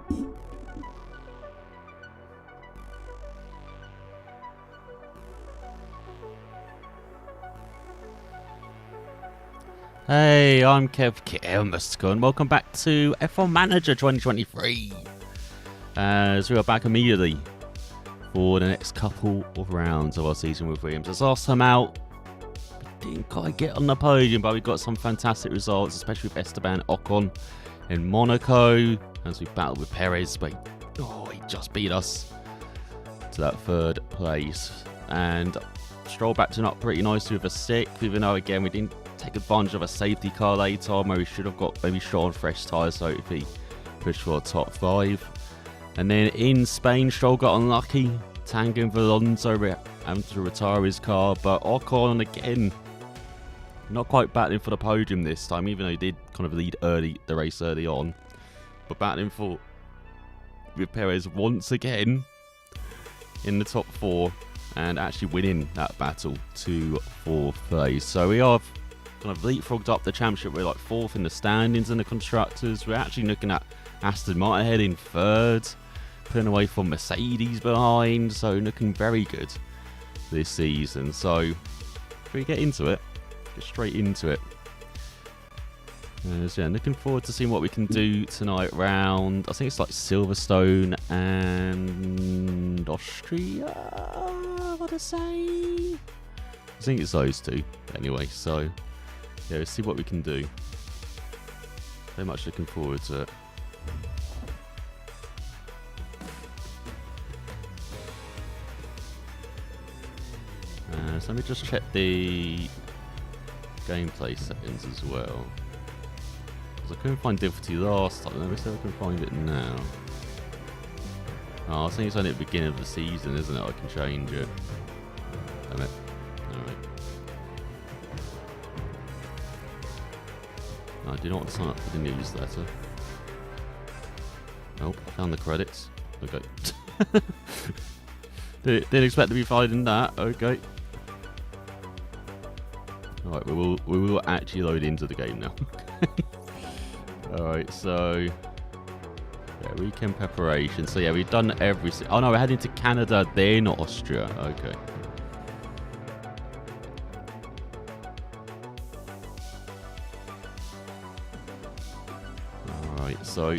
Hey, I'm Kev Kilmister, and welcome back to F1 Manager 2023. As we are back immediately for the next couple of rounds of our season with Williams. As last time out, we didn't quite get on the podium, but we got some fantastic results, especially with Esteban Ocon in Monaco, as we battled with Perez, but he just beat us to that third place. And Stroll backed it up pretty nicely with a 6th, even though again we didn't take advantage of a safety car later on where we should have got maybe shot on fresh tyres, so if he pushed for a top 5. And then in Spain, Stroll got unlucky, tangling with Alonso, having to retire his car, but Ocon again not quite battling for the podium this time, even though he did kind of lead the race early on, but battling for with Perez once again in the top 4 and actually winning that battle to 4th place. So we are kind of leapfrogged up the championship. We're like 4th in the standings in the constructors. We're actually looking at Aston Martin ahead in 3rd, putting away from Mercedes behind, so looking very good this season. So if we get into it, get straight into it. So yeah, looking forward to seeing what we can do tonight round, I think it's like Silverstone and Austria, I want to say. I think it's those two anyway, so yeah, let's see what we can do. Very much looking forward to it. So let me just check the gameplay settings as well, because I couldn't find difficulty last time. Let me see if I can find it now. Oh, I think it's only at the beginning of the season, isn't it? I can change it. Damn it. Alright. I do not want to sign up for the newsletter. Nope, I found the credits. Okay. Didn't expect to be finding that. Okay. Alright, we will actually load into the game now. Alright, so yeah, weekend preparation. So yeah, we've done everything. Oh no, we're heading to Canada, then Austria. Okay. Alright, so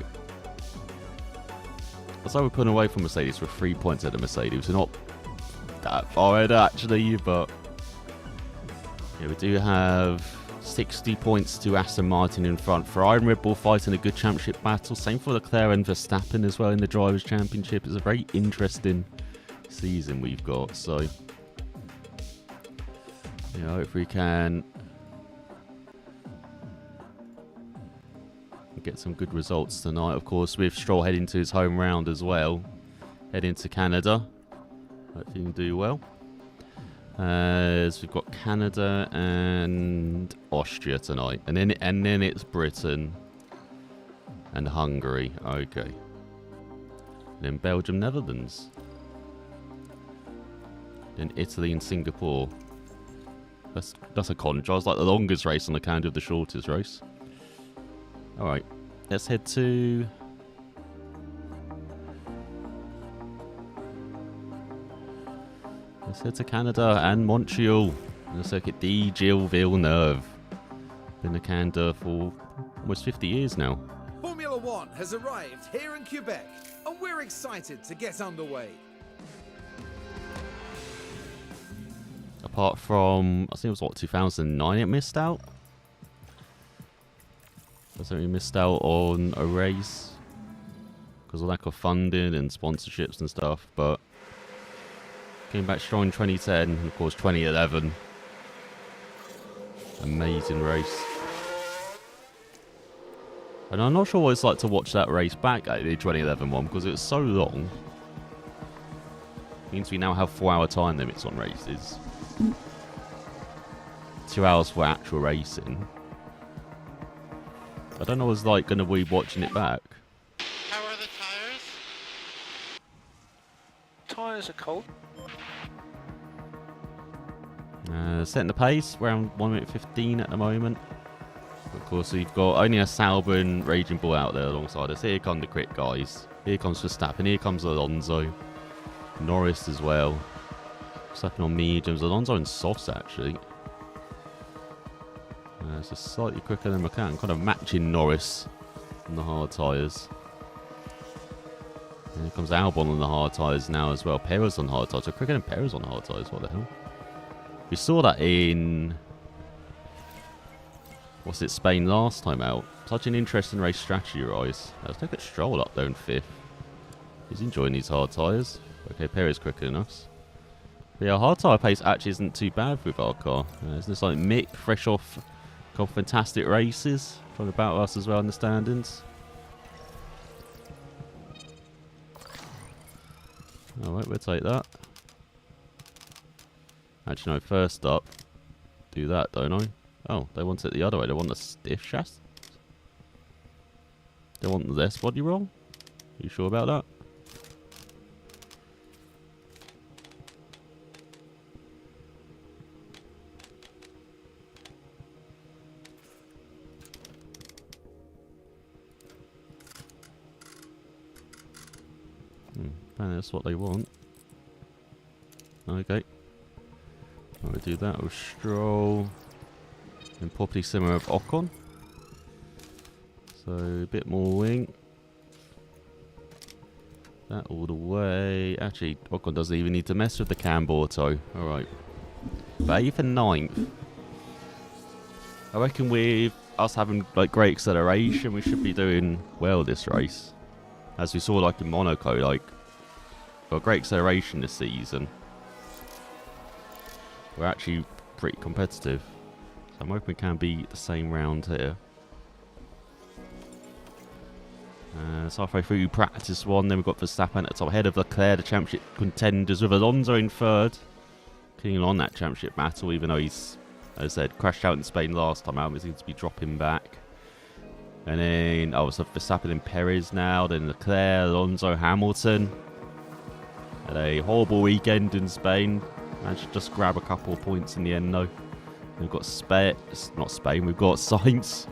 we're putting away from Mercedes. We're 3 points ahead of Mercedes. We're not that far ahead actually, but yeah, we do have 60 points to Aston Martin in front. Ferrari and Red Bull fighting a good championship battle. Same for Leclerc and Verstappen as well in the Drivers' Championship. It's a very interesting season we've got. So yeah, hopefully we can get some good results tonight. Of course, with Stroll heading to his home round as well, heading to Canada. Hopefully he can do well. As we've got Canada and Austria tonight, and then it's Britain and Hungary. Okay. Then Belgium, Netherlands. Then Italy and Singapore. That's a contrast, like the longest race on the calendar of the shortest race. All right, let's head to. Let's head to Canada and Montreal in the circuit D. Gilles Villeneuve. Been in Canada for almost 50 years now. Formula One has arrived here in Quebec, and we're excited to get underway. Apart from, I think it was 2009 it missed out. I think we missed out on a race because of lack of funding and sponsorships and stuff, but came back strong in 2010 and of course 2011. Amazing race. And I'm not sure what it's like to watch that race back at the 2011 one because it was so long. It means we now have 4-hour time limits on races. 2 hours for actual racing. I don't know what it's like going to be watching it back. How are the tires? Tires are cold. Setting the pace, we're around 1 minute 15 at the moment. Of course, we've got only a Sauber and Raging Bull out there alongside us. Here come the crit guys. Here comes Verstappen. Here comes Alonso. Norris as well. Verstappen on mediums. Alonso and softs, actually. It's just slightly quicker than McLaren. Kind of matching Norris on the hard tyres. Here comes Albon on the hard tyres now as well. Perez on hard tyres. So quicker than Perez on hard tyres. What the hell? We saw that in... what's it, Spain last time out. Such an interesting race strategy-wise. Let's look at Stroll up there in 5th. He's enjoying these hard tyres. Okay, Perez quicker than us. But yeah, hard tyre pace actually isn't too bad with our car. Isn't this like Mick, fresh off a couple fantastic races? Trying to battle us as well in the standings. Alright, we'll take that. Actually, no, first up. Do that, don't I? Oh, they want it the other way. They want the stiff chassis. They want this body roll. You sure about that? Apparently that's what they want. Okay. I'll do that with Stroll. And properly similar with Ocon. So a bit more wing. That all the way. Actually, Ocon doesn't even need to mess with the cam auto. Alright. But 8th and 9th. I reckon with us having like great acceleration, we should be doing well this race. As we saw like in Monaco, like got great acceleration this season. We're actually pretty competitive. So I'm hoping we can beat the same round here. It's halfway through practice 1. Then we've got Verstappen at the top, ahead of Leclerc, the championship contenders, with Alonso in 3rd. Clinging on that championship battle, even though he's, as I said, crashed out in Spain last time out. He seems to be dropping back. And then, so Verstappen and Perez now. Then Leclerc, Alonso, Hamilton. Had a horrible weekend in Spain. Managed to just grab a couple of points in the end, though. We've got we've got Sainz.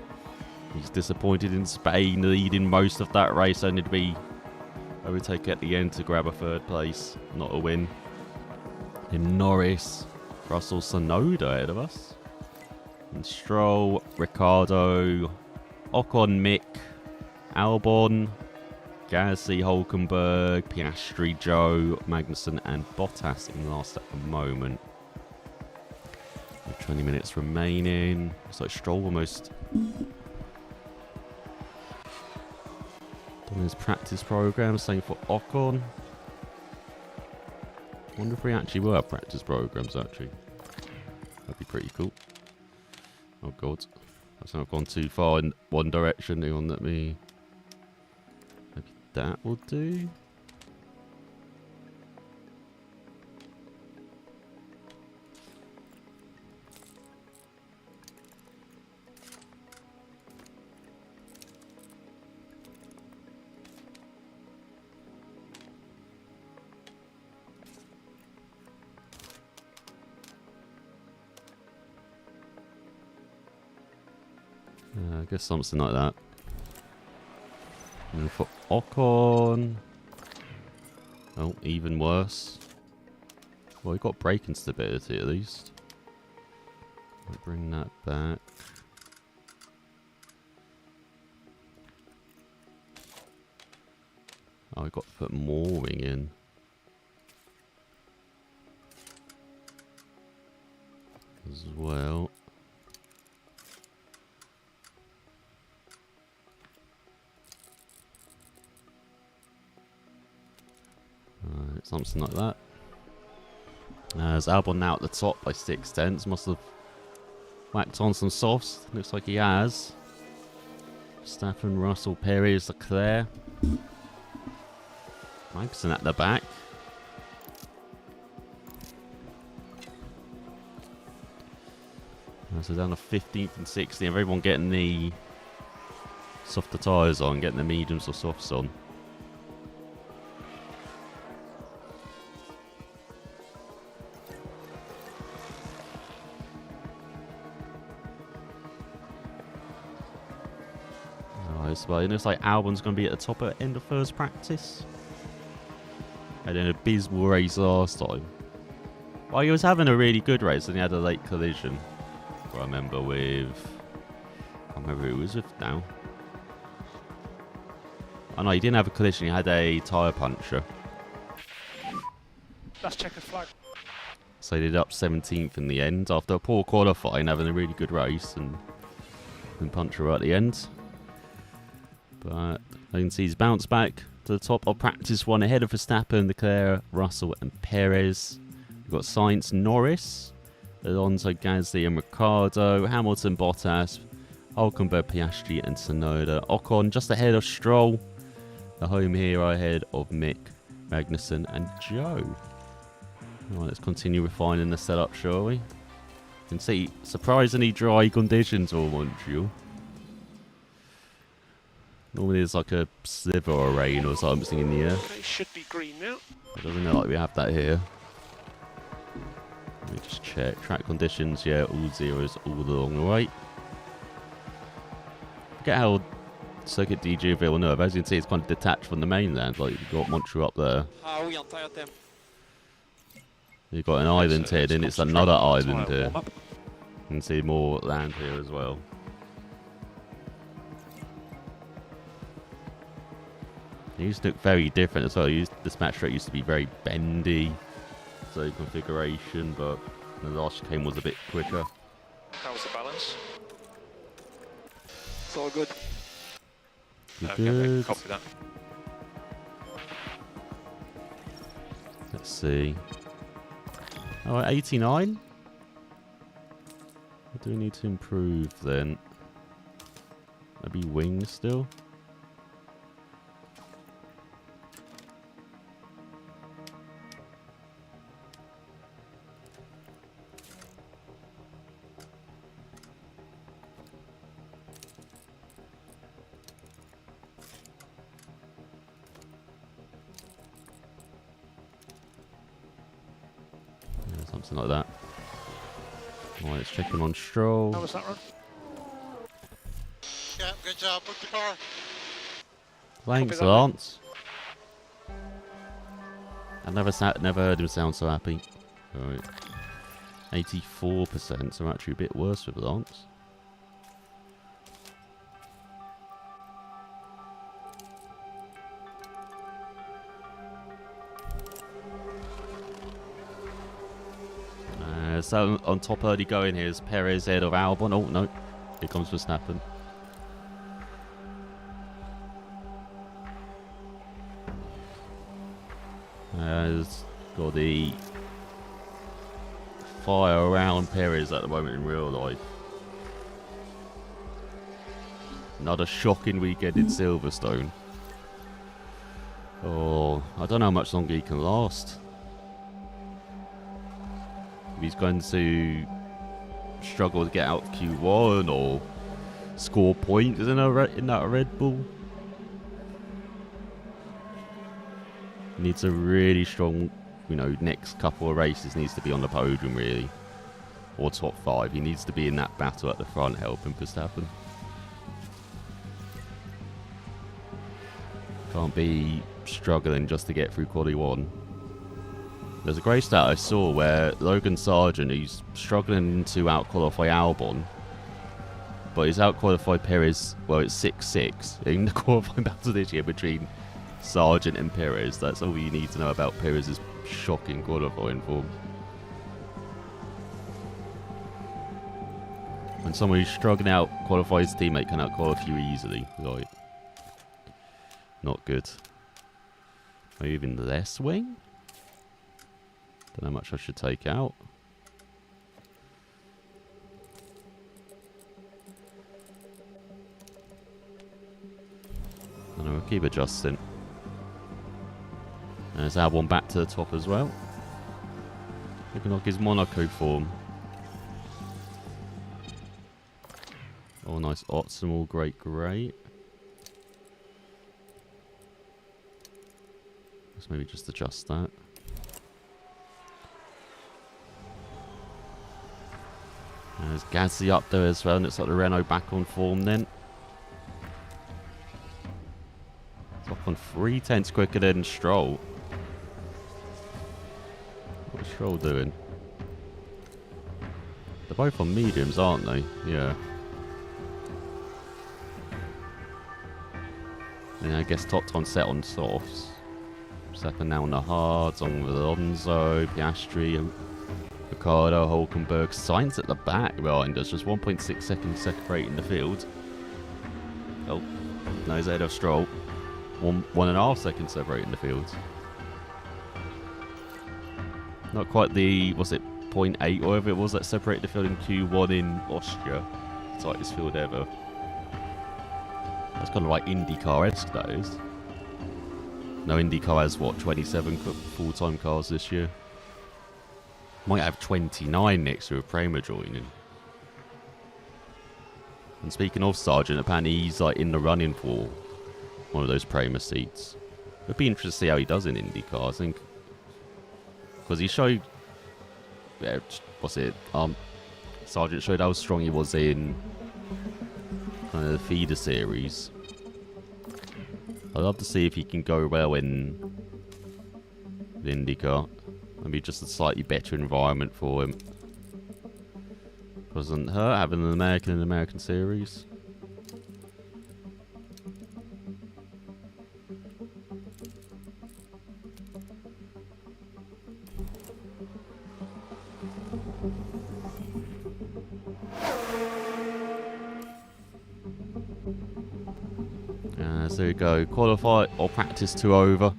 He's disappointed in Spain, leading most of that race, only to be overtaken at the end to grab a 3rd place, not a win. And Norris, Russell, Tsunoda ahead of us. And Stroll, Ricciardo, Ocon, Mick, Albon, Gasly, Hulkenberg, Piastri, Joe, Magnussen and Bottas in last at the moment. 20 minutes remaining. It's like Stroll almost done his practice program. Same for Ocon. Wonder if we actually will have practice programs actually. That'd be pretty cool. Oh god. I've gone too far in one direction. Hang on, maybe that will do. I guess something like that. And for Ocon... oh, even worse. Well, we got braking stability at least. I'll bring that back. Oh, we got to put more wing in. As well. Something like that. There's Albon now at the top by 6/10. Must have whacked on some softs. Looks like he has. Verstappen, Russell, Perez, Leclerc. Magnussen at the back. So down to 15th and 16th. Everyone getting the softer tyres on, getting the mediums or softs on. race, but it looks like Albon's going to be at the top at the end of first practice. Had an abysmal race last time. Well, he was having a really good race and he had a late collision. I remember with... I can't remember who it was with now. Oh no, he didn't have a collision, he had a tyre puncture. That's checkered flag. So he ended up 17th in the end after a poor qualifying, having a really good race and puncture at the end. But I can see he's bounced back to the top of practice one ahead of Verstappen, Leclerc, Russell and Perez. We've got Sainz, Norris, Alonso, Gasly and Ricciardo, Hamilton, Bottas, Hulkenberg, Piastri and Tsunoda. Ocon just ahead of Stroll, the home hero ahead of Mick, Magnussen and Joe. Right, let's continue refining the setup, shall we? You can see surprisingly dry conditions for Montreal. Normally there's like a sliver of rain or something in the air. Okay, should be green now. It doesn't look like we have that here. Let me just check. Track conditions, yeah, all zeros all along the way. Forget how Circuit DG Villeneuve, as you can see, it's kind of detached from the mainland. Like you've got Montreal up there. You've got an island here, then it's another island here. You can see more land here as well. It used to look very different as well. This match track used to be very bendy, so configuration, but the last chicane was a bit quicker. How's the balance? It's all good. Good. Copy that. Let's see. Oh, 89? What do we need to improve then? Maybe wings still? Something like that. Alright, let's check in on Stroll. How was that run? Yeah, good job with the car. Thanks, that, Lance. I never heard him sound so happy. Alright. 84%, so actually a bit worse with Lance. So on top early going here is Perez ahead of Albon. Oh no, here comes Verstappen. Has got the fire around Perez at the moment in real life. Another shocking weekend in Silverstone. Oh, I don't know how much longer he can last. He's going to struggle to get out of Q1 or score points in that Red Bull. He needs a really strong, next couple of races needs to be on the podium really, or top 5. He needs to be in that battle at the front helping Verstappen. Can't be struggling just to get through quali 1. There's a great stat I saw where Logan Sargent, who's struggling to out-qualify Albon, but he's out-qualified Perez, well, it's 6-6 in the qualifying battle this year between Sargent and Perez. That's all you need to know about Perez's shocking qualifying form. When someone who's struggling out qualifies his teammate can out-qualify you easily. Like, not good. Maybe even less wing? Don't know how much I should take out. I don't know, we'll keep adjusting. And there's Albon back to the top as well. Looking like his Monaco form. Oh, nice optimal, great. Let's maybe just adjust that. There's Gasly up there as well, and it's like the Renault back on form then. on 3/10 quicker than Stroll. What's Stroll doing? They're both on mediums, aren't they? Yeah. And I guess top time set on softs. Second now on the hards, on with Alonso, Piastri, and Ricciardo, Hulkenberg. Sainz at the back behind us, just 1.6 seconds separating the field. Oh, no, he's ahead of Stroll. 1.5 seconds separating the field. Not quite the, was it 0.8 or whatever it was that separated the field in Q1 in Austria. Tightest field ever. That's kind of like IndyCar-esque, that is. No, IndyCar has, what, 27 full-time cars this year? Might have 29 next year with Prema joining. And speaking of Sargent, apparently he's like in the running for one of those Prema seats. It'd be interesting to see how he does in IndyCar, I think. Because he showed... Yeah, what's it? Sargent showed how strong he was in kind of the feeder series. I'd love to see if he can go well in the IndyCar. Maybe just a slightly better environment for him. Doesn't hurt having an American series. So there we go. Qualify or practice 2 over.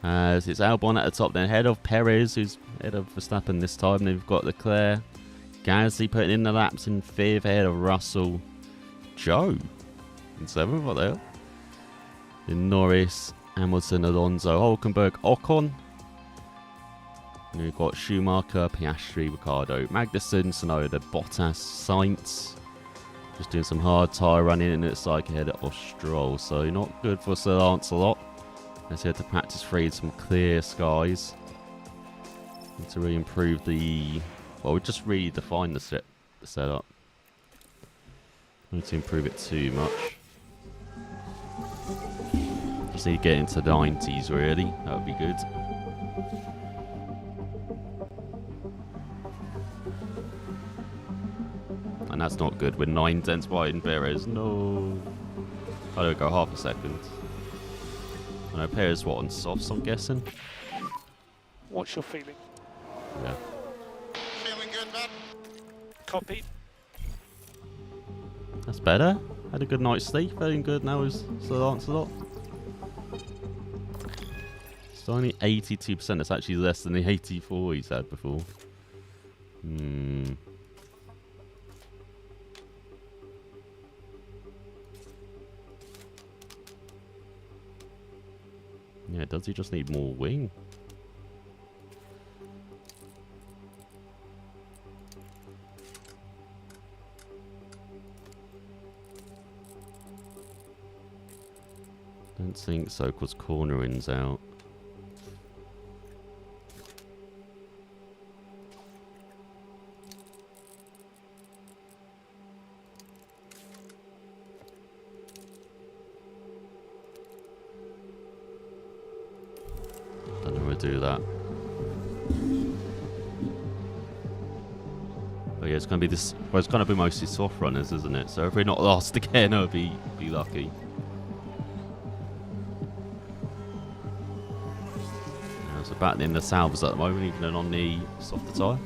As it's Albon at the top, then ahead of Perez, who's ahead of Verstappen this time. Then we've got Leclerc, Gasly putting in the laps in 5th, ahead of Russell, Joe in 7th. What the hell? Then Norris, Hamilton, Alonso, Hulkenberg, Ocon. And we've got Schumacher, Piastri, Ricciardo, Magnussen, Tsunoda, Bottas, Sainz. Just doing some hard tyre running, and it's like ahead of Stroll, so not good for Sir Lancelot. Let's head to practice 3 in some clear skies. Need to really improve the... Well, we just really defined the setup. Need to improve it too much. Just need to get into the 90s, really. That would be good. And that's not good. We're 9 tenths wide in Perez. No. I don't go half a second. I know Perez, what, on softs, I'm guessing? What's your feeling? Yeah. Feeling good, man? Copy. That's better. Had a good night's sleep. Feeling good now is Sir Lancelot. It's only 82%. It's actually less than the 84 he's had before. Yeah, does he just need more wing? Don't think so, because cornering's out. Don't know where to do that. But yeah, it's gonna be this. Well, it's gonna be mostly soft runners, isn't it? So if we're not last again, I'll be lucky. So battling the salvers at the moment, even on the softer tyre.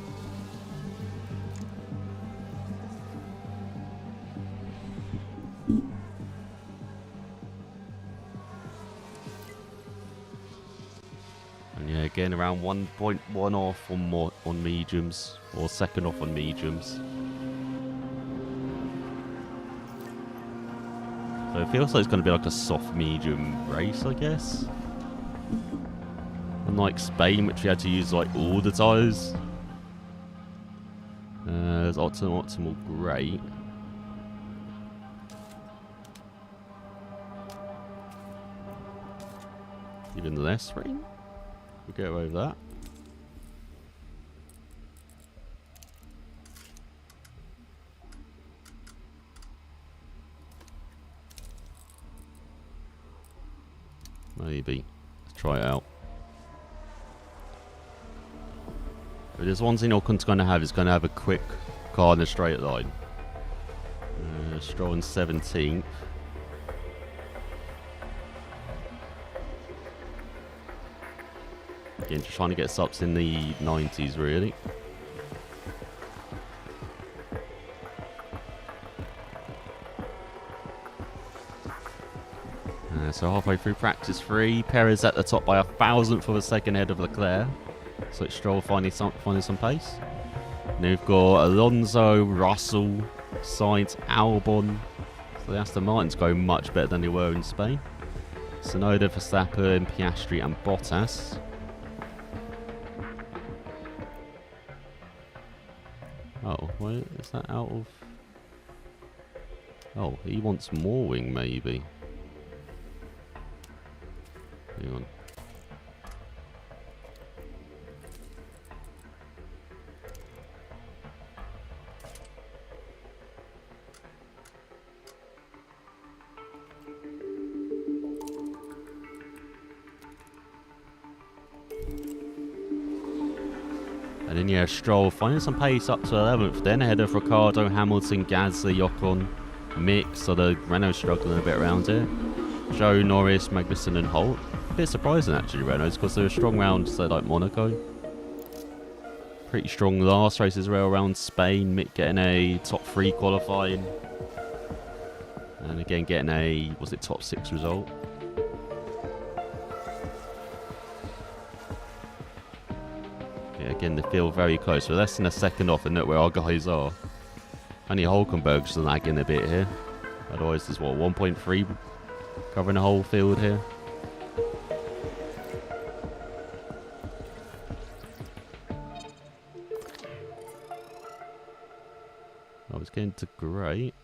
And yeah, again around 1.1 off on mediums, or second off on mediums. So it feels like it's going to be like a soft medium race, I guess. Unlike Spain, which we had to use like all the tyres. There's optimal great. Even less rain? We get away with that. Maybe. Let's try it out. But there's one thing Ocon's going to have. Is going to have a quick car in a straight line. Stroll in 17th. Again, just trying to get subs in the 90s, really. So halfway through practice 3, Perez at the top by 1,000th of a second ahead of Leclerc. So it's Stroll finding some pace. And we've got Alonso, Russell, Sainz, Albon. So the Aston Martins go much better than they were in Spain. Tsunoda, Verstappen, Piastri and Bottas. Oh, wait, is that out of... Oh, he wants more wing, maybe. Hang on. And then, yeah, Stroll finding some pace up to 11th, then ahead of Ricciardo, Hamilton, Gasly, Ocon, Mick, so the Renault struggling a bit around here. Joe, Norris, Magnussen and Holt. A bit surprising, actually, Renault's, because they're a strong round, so like Monaco. Pretty strong last race as well around Spain. Mick getting a top 3 qualifying. And again, getting a, was it top 6 result? Again, they feel very close. We're less than a second off, and look where our guys are. Only Hulkenberg's lagging a bit here. Otherwise, there's what, 1.3 covering the whole field here. I was getting to great.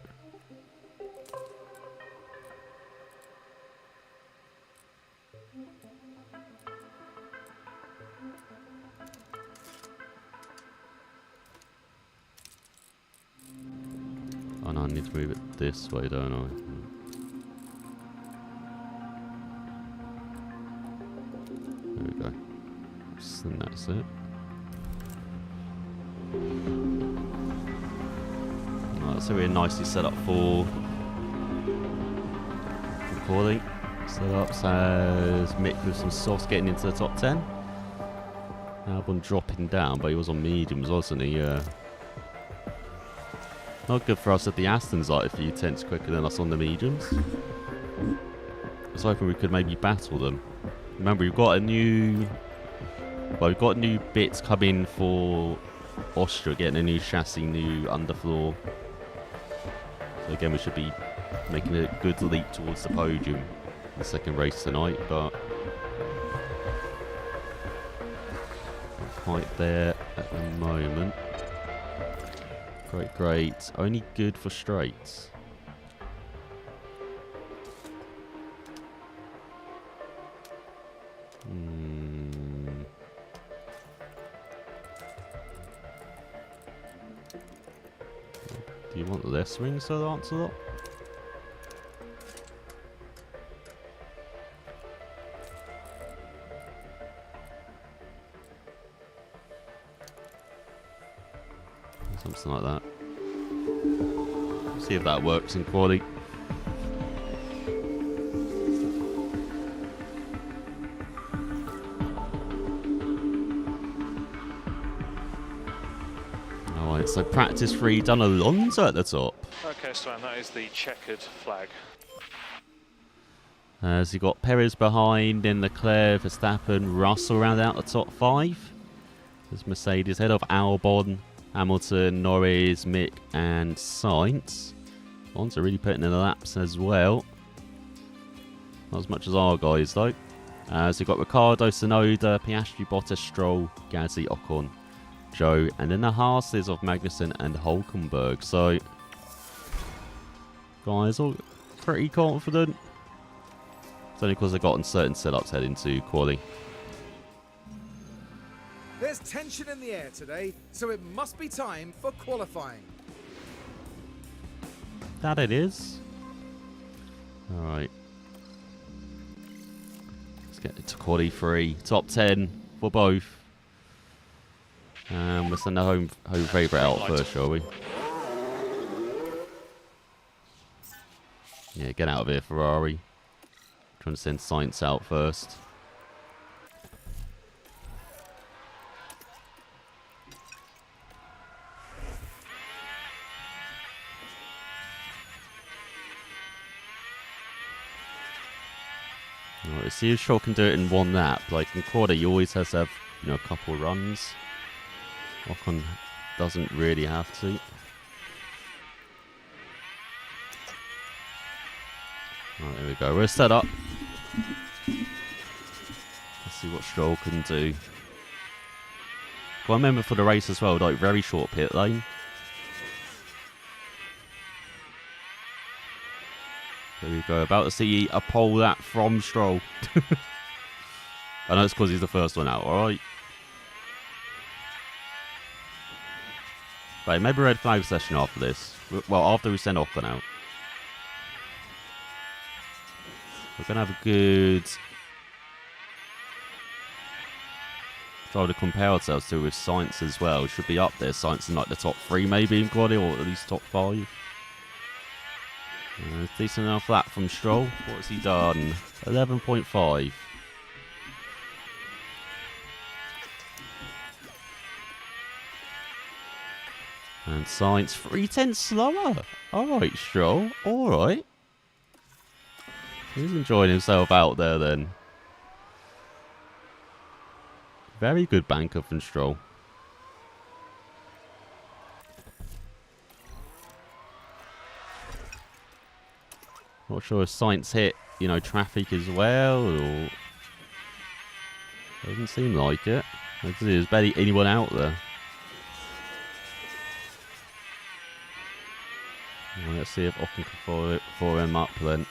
Oh no, I need to move it this way, don't I? There we go. And that's it. Right, so we're nicely set up for recording. Set up says Mick with some softs getting into the top 10. Albon dropping down, but he was on mediums, wasn't he? Yeah. Not good for us that the Astons like a few tenths quicker than us on the mediums. I was hoping we could maybe battle them. Remember, we've got a new... Well, we've got new bits coming for Austria, getting a new chassis, new underfloor. So again, we should be making a good leap towards the podium in the second race tonight, but... not quite there at the moment. Great. Only good for straights. Do you want less wings to answer that? Something like that. See if that works in quality. Alright, so practice 3 done. Alonso at the top. Okay, so that is the checkered flag. As you got Perez behind, then Leclerc, Verstappen, Russell round out the top 5. There's Mercedes ahead of Albon, Hamilton, Norris, Mick and Sainz. Alonso really putting in the laps as well. Not as much as our guys though. So you've got Ricciardo, Tsunoda, Piastri, Bottas, Stroll, Gasly, Ocon, Joe, and then the Haas's of Magnussen and Hulkenberg. So, guys, all pretty confident. It's only because they've gotten certain setups heading to quali. There's tension in the air today, so it must be time for qualifying. That it is. Alright. Let's get it to quality 3. Top 10 for both. We'll send the home favourite out first, shall we? Yeah, get out of here, Ferrari. Trying to send Sainz out first. Right, let's see if Stroll can do it in one lap. Like in quad, he always has to have, you know, a couple runs. Ocon doesn't really have to. Right, there we go. We're set up. Let's see what Stroll can do. Well, I remember for the race as well, like very short pit lane. There we go. About to see a pole lap from Stroll. I know it's because he's the first one out, alright? Right, maybe red flag session after this. Well, after we send Ocon out. We're going to have a good... try to compare ourselves to with Sainz as well. Should be up there. Sainz in like the top 3 maybe in quality, or at least top 5. Decent enough lap from Stroll. What's he done? 11.5. And Sainz 3/10 slower. Alright, Stroll. Alright. He's enjoying himself out there then. Very good banker from Stroll. Not sure if Sainz hit, you know, traffic as well, or... doesn't seem like it. There's barely anyone out there. Well, let's see if Ocon can follow him up then.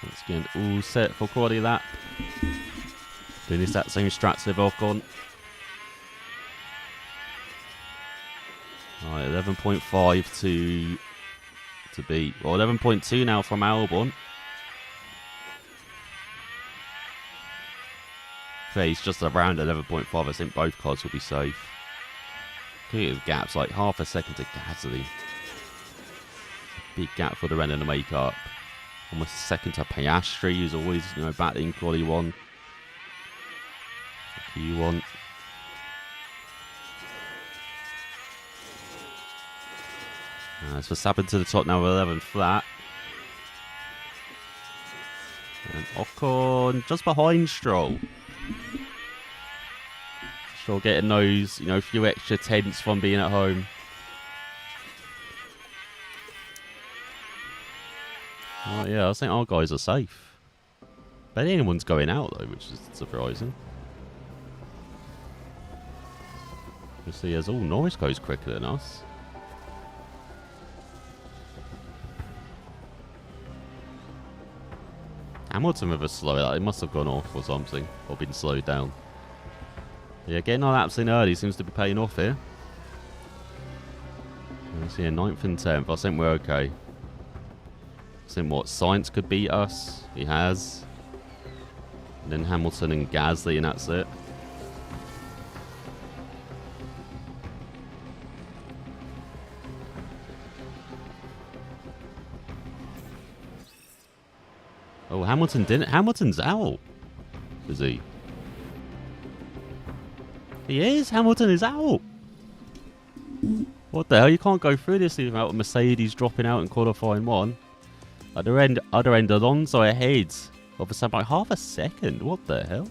Once again, all set for quality lap. Finish that same strats with Ocon. Right, 11.5 to beat. Well, 11.2 now from Albon. Okay, he's just around 11.5. I think both cars will be safe. Look at the gaps, like half a second to Gasly. Big gap for the Renault to make up. Almost a second to Piastri, who's always, you know, battling quality 1. Q1. It's Verstappen to the top now with 11 flat. And Ocon just behind Stroll. Stroll getting those, you know, few extra tenths from being at home. Oh yeah, I think our guys are safe. But anyone's going out though, which is surprising. You see, as all Norris goes quicker than us. Hamilton with a slow, like, it must have gone off or something, or been slowed down. Yeah, getting our laps in early seems to be paying off here. Let's see, 9th and 10th. I think we're okay. I think what, Sainz could beat us. He has. And then Hamilton and Gasly, and that's it. Oh, Hamilton didn't. Hamilton's out. Is he? He is. Hamilton is out. What the hell? You can't go through this without Mercedes dropping out in qualifying 1. At the other end, Alonso ahead of Verstappen by half a second. What the hell?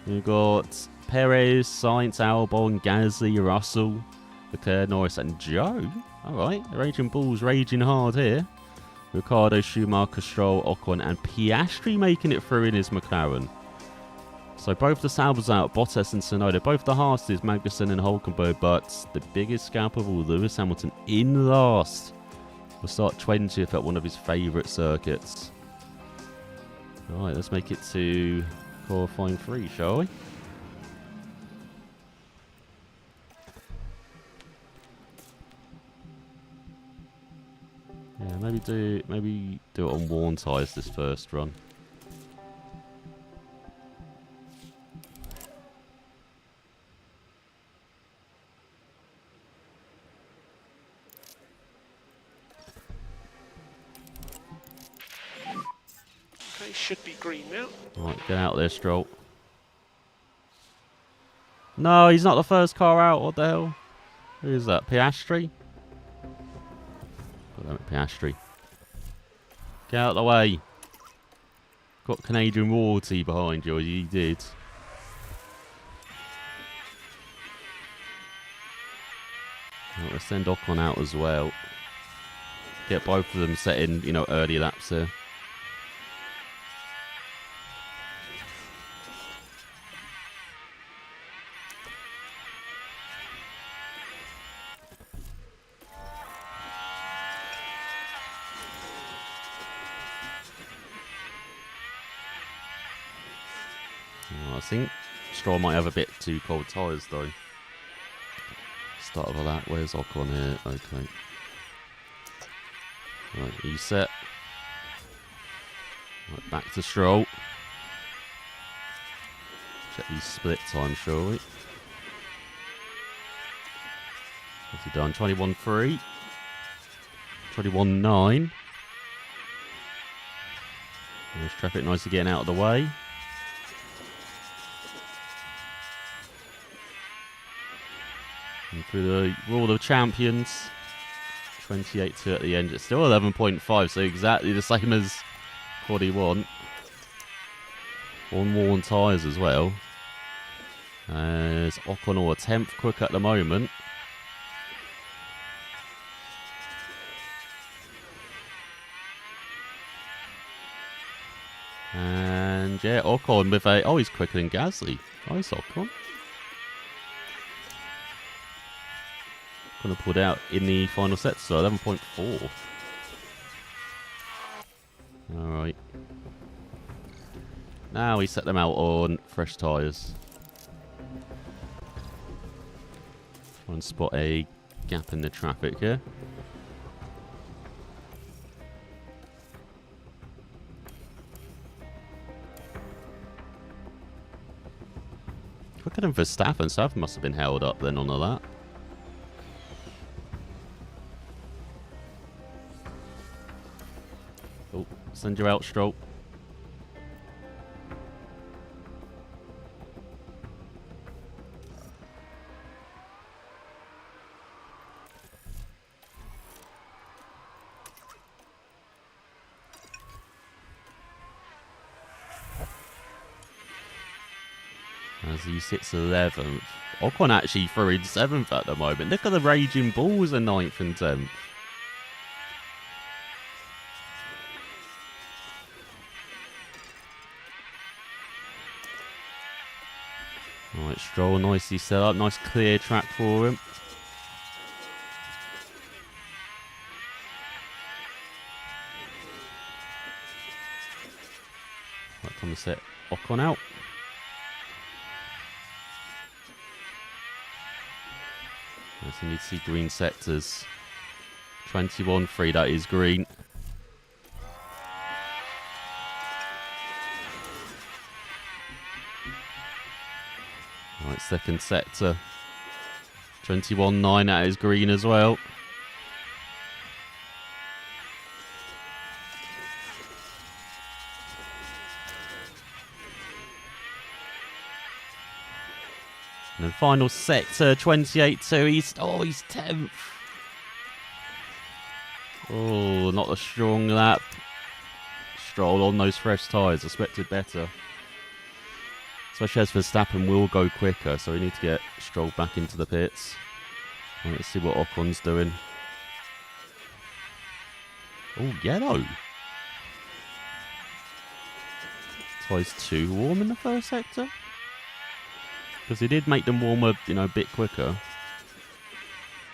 We've got Perez, Sainz, Albon, Gasly, Russell, Leclerc, Norris, and Joe. All right, Raging Bulls raging hard here. Ricciardo, Schumacher, Stroll, Ocon, and Piastri making it through in his McLaren. So both the Saubers out, Bottas and Tsunoda. Both the Haas's, Magnussen and Hulkenberg, but the biggest scalp of all, Lewis Hamilton in last. We'll start 20th at one of his favourite circuits. Alright, let's make it to qualifying 3, shall we? Yeah, Yeah, maybe do it on worn tyres this first run. Okay, should be green now. Right, get out there, Stroll. No, he's not the first car out. What the hell? Who is that? Piastri? Oh, damn it, Piastri. Get out of the way. Got Canadian royalty behind you, you did. Right, let's send Ocon out as well. Get both of them set in, early laps here. I think Stroll might have a bit too cold tyres though. Start of a lap. Where's Ocon here? Okay. Right, he's set. Right, back to Stroll. Check these split times, shall we? What's he done? 21.3. 21.9. There's traffic nicely getting out of the way. And through the Rule of Champions, 28.2 at the end. It's still 11.5, so exactly the same as what he want. On worn tyres as well. As Ocon or a 10th quick at the moment. And yeah, Ocon with a... Oh, he's quicker than Gasly. Nice, Ocon. Going to pull out in the final set, so 11.4. Alright. Now we set them out on fresh tyres. Try and spot a gap in the traffic here. Quicker than Verstappen. Verstappen must have been held up then on all that. Oh, send you out, Stroll. As he sits 11th. Ocon actually through in 7th at the moment. Look at the raging balls in 9th and 10th. Alright, Stroll nicely set up. Nice clear track for him. Right, time to set Ocon out. So you need to see green sectors. 21.3, that is green. Right, second sector. 21.9, that is green as well. And then final sector, 28.2. He's 10th. Oh, not a strong lap. Stroll on those fresh tyres. Expected better. Especially as Verstappen will go quicker, so we need to get Stroll back into the pits. And let's see what Ocon's doing. Oh, yellow. Tyres too warm in the first sector. Because he did make them warm a bit quicker.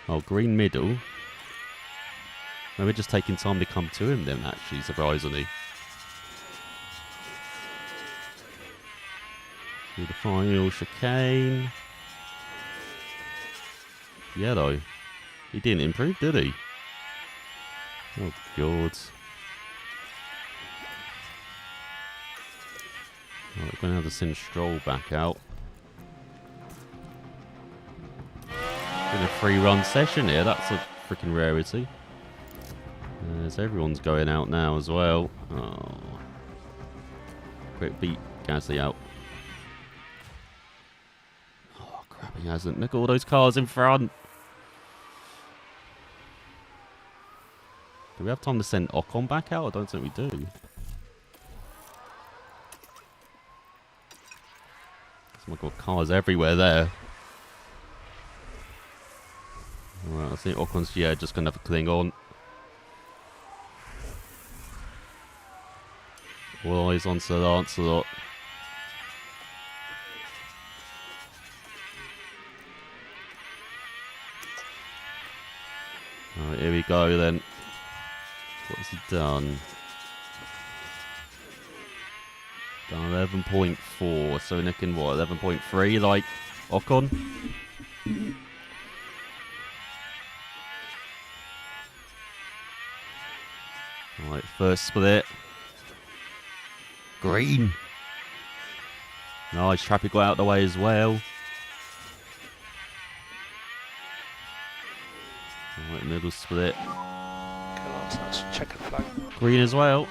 Oh, green middle. Maybe just taking time to come to him then, actually, surprisingly. Through the final chicane. Yellow. He didn't improve, did he? Oh, God. Oh, we're going to have to send Stroll back out. In a 3-run session here, that's a freaking rarity. As everyone's going out now as well. Oh. Quick beat Gasly out. Oh, crap, he hasn't. Look at all those cars in front. Do we have time to send Ocon back out? I don't think we do. Oh my God, cars everywhere there. Alright, I think Ocon's, just going to have to cling on. All eyes on Sir Lancelot. Alright, here we go then. What's he done? Done 11.4. So nicking what? 11.3 like Ocon? Alright, first split. Green. Nice, traffic got out of the way as well. Alright, middle split. God, that's checkered flag. Green as well.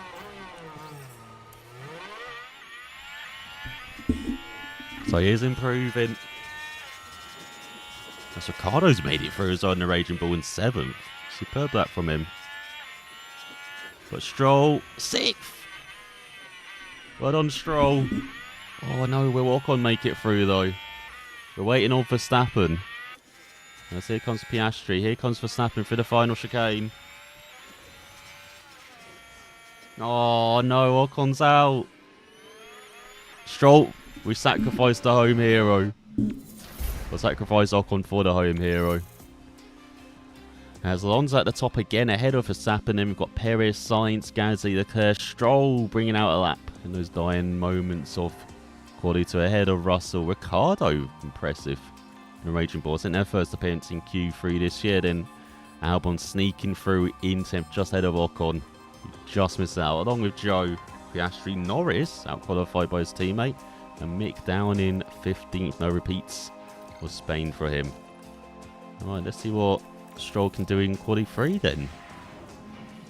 So he is improving. That's Ricardo's made it through as on the Raging Bull in 7th. Superb that from him. But Stroll, 6th. Well done, Stroll. Oh no, will Ocon make it through though? We're waiting on Verstappen. As here comes Piastri. Here comes Verstappen for the final chicane. Oh no, Ocon's out. Stroll, we sacrificed the home hero. We'll sacrifice Ocon for the home hero. As Alonso at the top again, ahead of Verstappen. Then we've got Perez, Sainz, Gasly, Leclerc, Stroll bringing out a lap in those dying moments of quality to ahead of Russell. Ricciardo, impressive. The Raging Bull. I think their first appearance in Q3 this year. Then Albon sneaking through in 10th, just ahead of Ocon. Just missed out, along with Joe. Piastri, Norris, out qualified by his teammate. And Mick down in 15th. No repeats for Spain for him. Alright, let's see what Stroll can do in quali 3 then.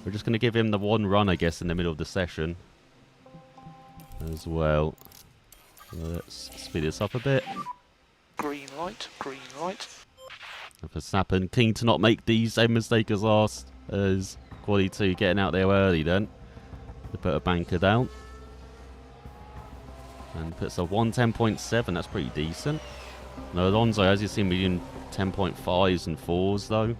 We're just going to give him the one run, I guess, in the middle of the session as well. So let's speed this up a bit. Green light, green light. Verstappen keen to not make the same mistake as last as quali 2, getting out there early then. To put a banker down. And puts a 110.7, that's pretty decent. No, Alonso, as you've seen, we're doing 10.5s and 4s though.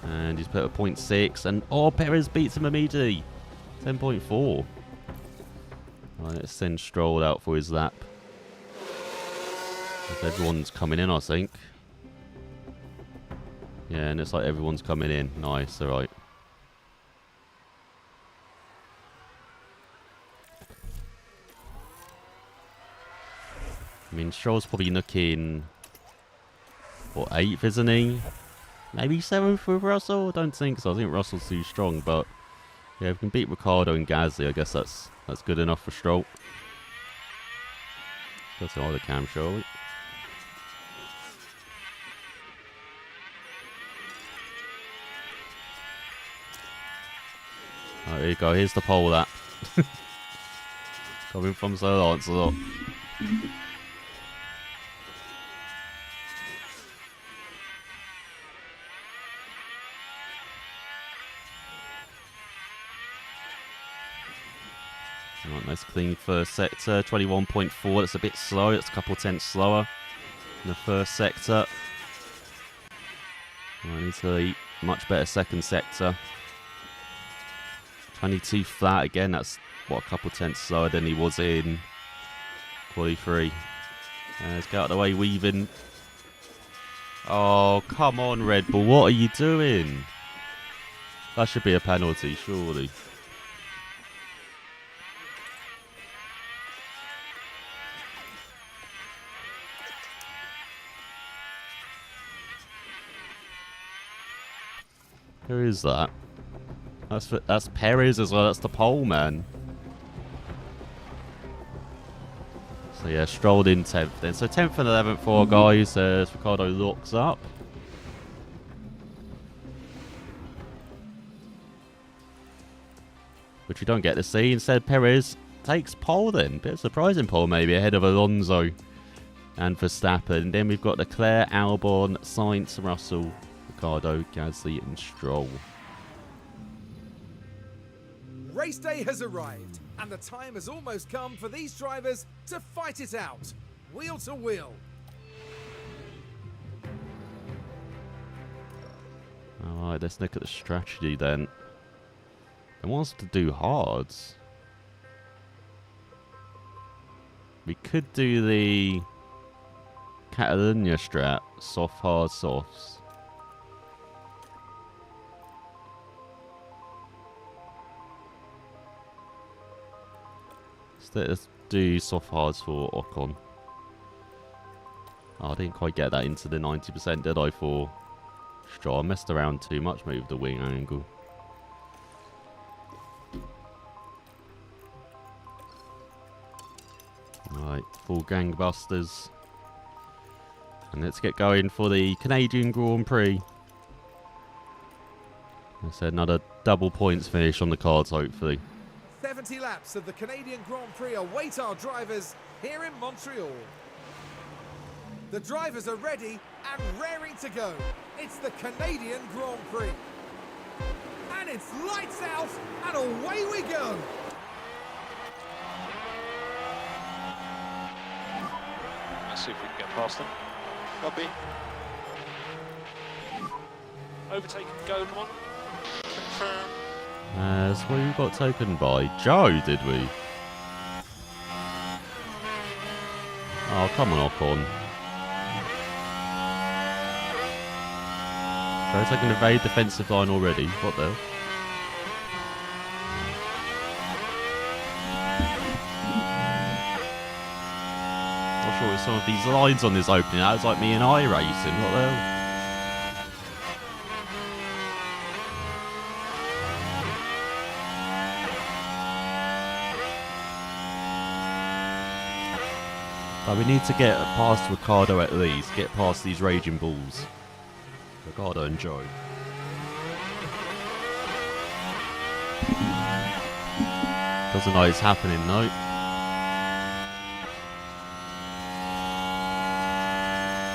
And he's put a 0.6, and oh, Perez beats him immediately. 10.4. Right, let's send Stroll out for his lap. If everyone's coming in, I think. Yeah, and it's like everyone's coming in. Nice, alright. I mean, Stroll's probably looking, what, 8th, isn't he? Maybe 7th with Russell? I don't think so. I think Russell's too strong, but yeah, if we can beat Ricciardo and Gasly, I guess that's good enough for Stroll. Let's go to the cam, shall we? Oh, here you go. Here's the pole lap. Coming from Sir Lancelot. Right, nice clean first sector, 21.4. That's a bit slow. It's a couple tenths slower in the first sector. Right, needs a much better second sector. 22 flat again. That's what, a couple tenths slower than he was in quali 3. Let's get out of the way, weaving. Oh, come on, Red Bull. What are you doing? That should be a penalty, surely. Who is that? That's Perez as well. That's the pole man. So yeah, strolled in 10th then. So 10th and 11th for our guys as Ricardo locks up. Which we don't get to see. Instead, Perez takes pole then. Bit of surprising pole maybe ahead of Alonso and Verstappen. And then we've got Leclerc, Albon, Sainz, Russell, Ricardo, Gasly and Stroll. Race day has arrived, and the time has almost come for these drivers to fight it out, wheel to wheel. Alright, let's look at the strategy then. It wants to do hards. We could do the Catalonia strat, soft, hard, softs. Let's do soft hards for Ocon. Oh, I didn't quite get that into the 90%, did I, for Stroll? I messed around too much, maybe with the wing angle. Right, full gangbusters. And let's get going for the Canadian Grand Prix. Let's another double points finish on the cards, hopefully. 70 laps of the Canadian Grand Prix await our drivers here in Montreal. The drivers are ready and raring to go. It's the Canadian Grand Prix. And it's lights out and away we go. Let's see if we can get past them. Copy. Overtaken, go one. Confirm. So what we got taken by? Joe, did we? Oh, come on, Ocon. Joe's taking a very defensive line already. What the hell? Not sure with some of these lines on this opening. That was like me and I racing. What the hell? But we need to get past Ricardo at least. Get past these raging bulls. Ricardo and Joe. Doesn't know it's happening, no.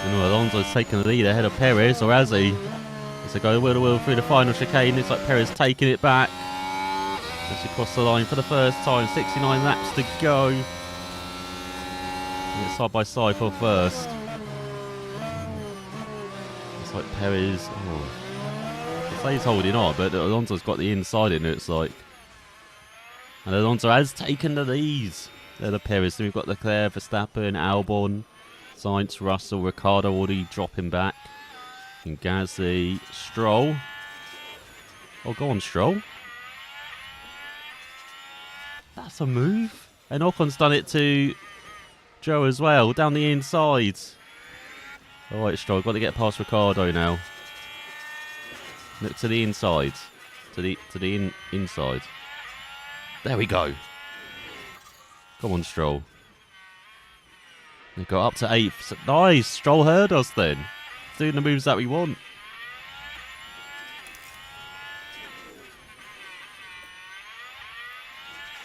You know, Alonso's taking the lead ahead of Perez, or has he? As they go wheel to wheel through the final chicane, it's like Perez taking it back. As he crossed the line for the first time, 69 laps to go. And it's side by side for first. It's like Perez. Oh. It's like he's holding on, but Alonso's got the inside in it, it's like. And Alonso has taken the leads. They're the Perez. So we've got Leclerc, Verstappen, Albon, Sainz, Russell, Ricardo already dropping back. And Gasly, Stroll. Oh, go on, Stroll. That's a move. And Ocon's done it to Joe as well, down the inside. Alright, Stroll, got to get past Ricardo now. Look to the inside. To the inside. There we go. Come on, Stroll. We got up to 8th. Nice! Stroll heard us then. Doing the moves that we want.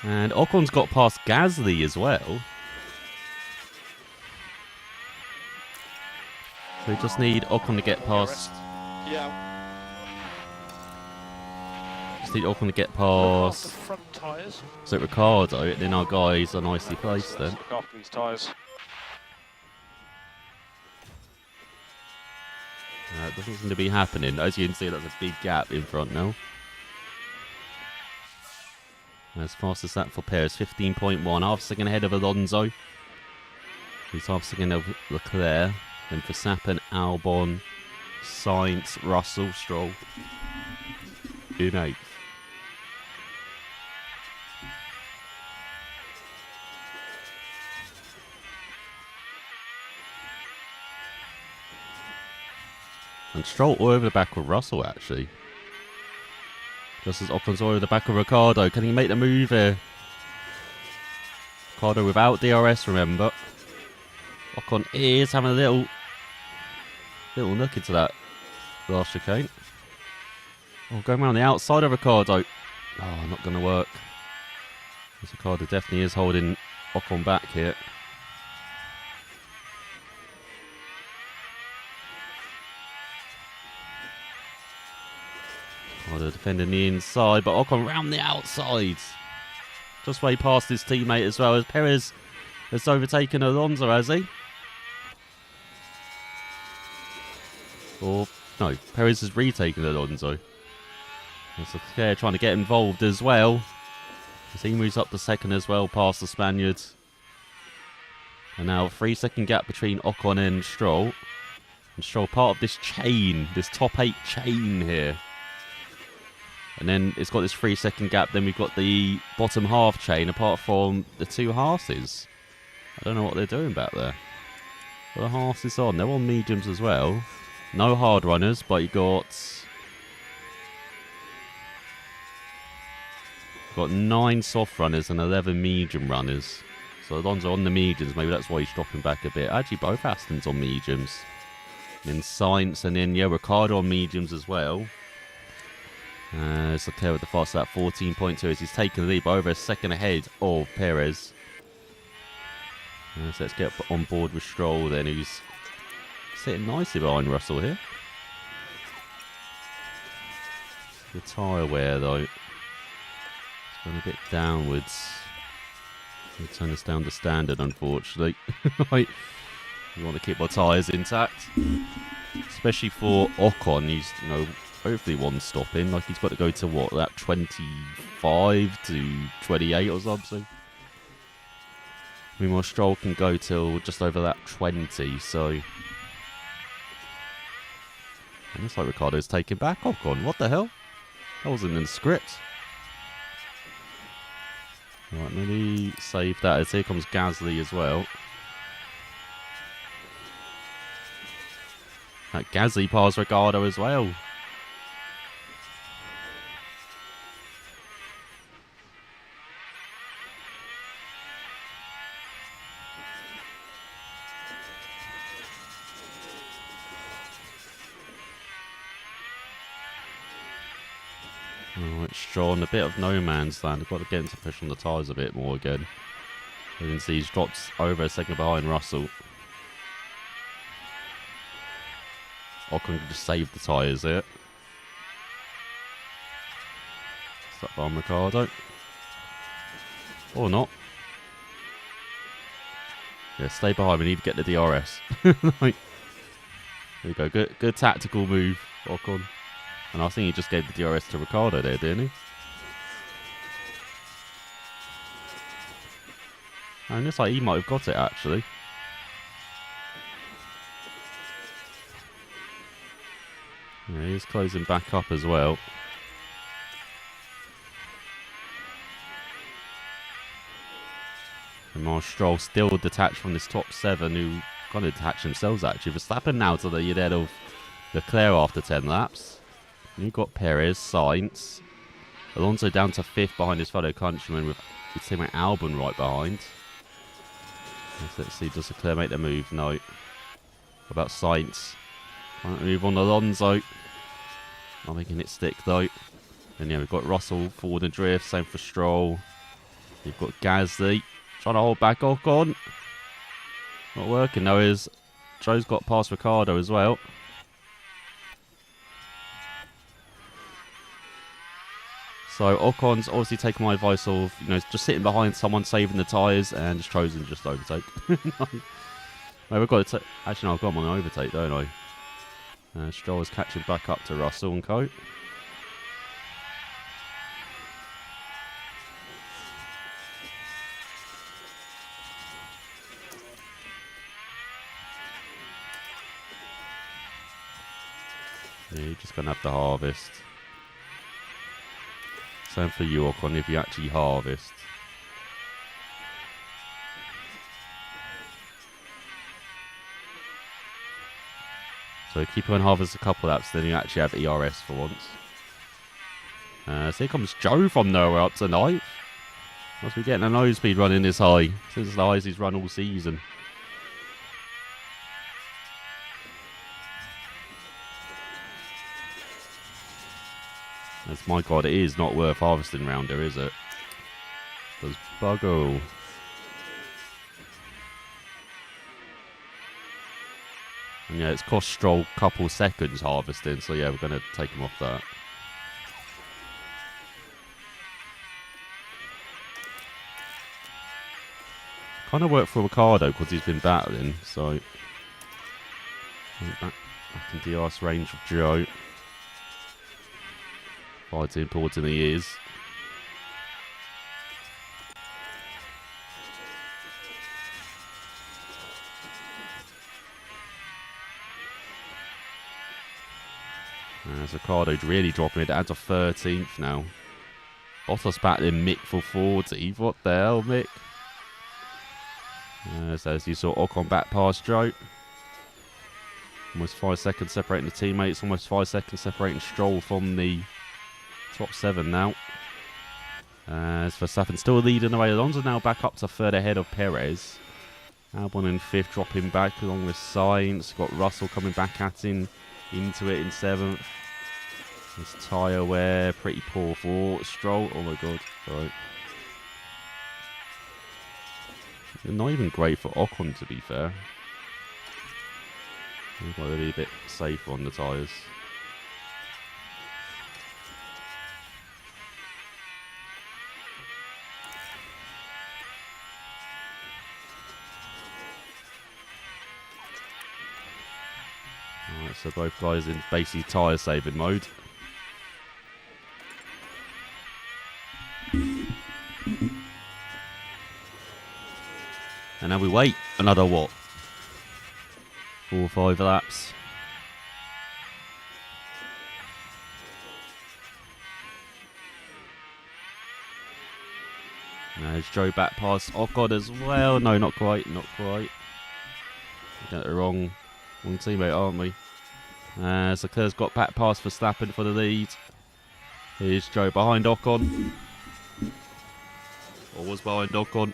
And Ocon's got past Gasly as well. So we just need Ocon to get past. Yeah. Just need Ocon to get Look past. after front tyres. So Ricardo, and then our guys are nicely placed then. Look after these tyres. It doesn't seem to be happening. As you can see, that's a big gap in front now. As fast as that for Perez, 15.1. Half a second ahead of Alonso. He's half a second of Leclerc. Then Verstappen, Albon, Sainz, Russell, Stroll. In 8th. And Stroll all over the back with Russell, actually. Just as Ocon's over the back of Ricciardo. Can he make the move here? Ricciardo without DRS, remember. Ocon is having a little look into that last chicane. Oh, going around the outside of Ricciardo. Oh, not going to work. This Ricciardo definitely is holding Ocon back here. Ricciardo defending the inside, but Ocon round the outside. Just way past his teammate as well, as Perez has overtaken Alonso, has he? Or, no, Perez has retaken Alonso. There's Leclerc trying to get involved as well. As he moves up to second as well, past the Spaniards. And now a 3-second gap between Ocon and Stroll. And Stroll part of this chain, this top 8 chain here. And then it's got this 3-second gap, then we've got the bottom half chain, apart from the 2 Haas's. I don't know what they're doing back there. What are the Haas's on? They're on mediums as well. No hard runners, but you got 9 soft runners and 11 medium runners. So Alonso on the mediums, maybe that's why he's dropping back a bit. Actually, both Astons on mediums. And then Sainz, and then, yeah, Ricciardo on mediums as well. It's okay with the fast lap, 14.2 as he's taken the lead by over a second ahead of Perez. So let's get on board with Stroll then, who's sitting nicely behind Russell here. The tyre wear though, it's gone a bit downwards. We'll turn this down to standard, unfortunately. We want to keep our tyres intact, especially for Ocon. He's, hopefully one stop in. Like, he's got to go to what, that 25 to 28 or something. Meanwhile, Stroll can go till just over that 20. So, and looks like Ricciardo's taking back Ocon. What the hell? That wasn't in the script. Right, maybe save that as here comes Gasly as well. That Gasly passed Ricciardo as well. Alright, Stroll in a bit of no man's land. I've got to get him to push on the tyres a bit more again. You can see he's dropped over a second behind Russell. Ocon can just save the tyres here. Stop behind Ricciardo. Or not. Yeah, stay behind. We need to get the DRS. There you go. Good tactical move, Ocon. And I think he just gave the DRS to Ricciardo there, didn't he? And it looks like he might have got it, actually. Yeah, he's closing back up as well. And Mark Stroll still detached from this top 7, who kind of detached themselves, actually. Verstappen now to the head of Leclerc after 10 laps. And you've got Perez, Sainz. Alonso down to 5th behind his fellow countryman with his teammate Albon right behind. Let's see, does Leclerc make the move? No. What about Sainz? Can't move on Alonso. Not making it stick though. And yeah, we've got Russell forward and drift, same for Stroll. You've got Gasly trying to hold back Ocon. Not working though, as Joe's got past Ricciardo as well. So Ocon's obviously taken my advice of, just sitting behind someone, saving the tyres, and just chosen just to overtake. No, we've got to actually, no, I've got him on an overtake, don't I? Stroll is catching back up to Russell and co. Yeah, you're just going to have to harvest. Same for you, Ocon, if you actually harvest. So keep on harvest a couple laps, then you actually have ERS for once. So here comes Joe from nowhere up to ninth. Must be getting a nose speed running this high. Since the highest he's run all season. That's, my God, it is not worth harvesting round here, is it? Does buggo. And yeah, it's cost Stroll a couple seconds harvesting, so yeah, we're going to take him off that. Kind of worked for Ricardo because he's been battling, so back in DRS range of Joe. Quite important he is. As Ricardo's really dropping it down to 13th now. Bottas battling Mick for 40th. What the hell, Mick? So as you saw Ocon back past Joe. Almost 5 seconds separating the teammates. Almost 5 seconds separating Stroll from the top 7 now. As Verstappen still leading the way. Alonso now back up to third ahead of Perez. Albon in 5th, dropping back along with Sainz. Got Russell coming back at him. Into it in 7th. This tyre wear, pretty poor for Stroll. Oh my God, right. Not even great for Ocon, to be fair. He's got to be a bit safer on the tyres. Alright, so both guys in basically tyre saving mode. And now we wait another what? 4 or 5 laps. Now there's Joe back past Ocon as well. No, not quite, not quite. Got it wrong. One teammate, aren't we? So Leclerc's got back past Verstappen for the lead. Here's Joe behind Ocon. Or was behind Ocon.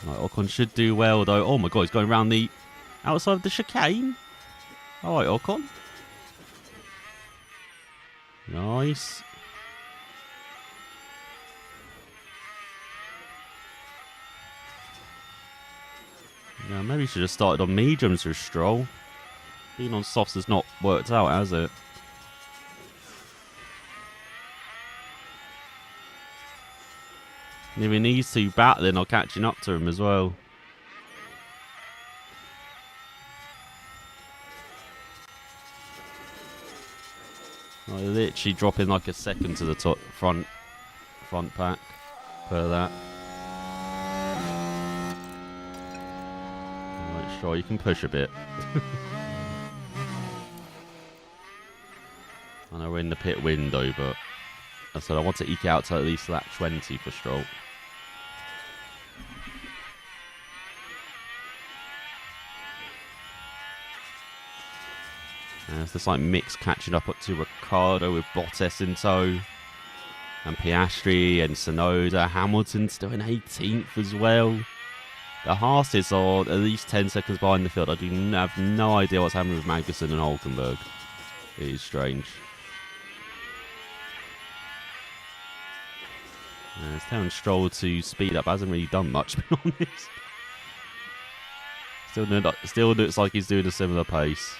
Right, Ocon should do well though. Oh my God, he's going around the outside of the chicane. Alright, Ocon. Nice. Yeah, maybe he should have started on mediums with Stroll. Being on softs has not worked out, has it? And even these two battling or catching up to him as well. Like literally dropping like a second to the top front pack per that. Right, sure, you can push a bit. I know we're in the pit window, but I said I want to eke out to at least lap 20 for Stroll. It's this like mix catching up to Ricardo with Bottas in tow. And Piastri and Tsunoda. Hamilton still in 18th as well. The Haas's are at least 10 seconds behind the field. I do have no idea what's happening with Magnussen and Hulkenberg. It is strange. It's telling Stroll to speed up. Hasn't really done much, to be honest. Still looks like he's doing a similar pace.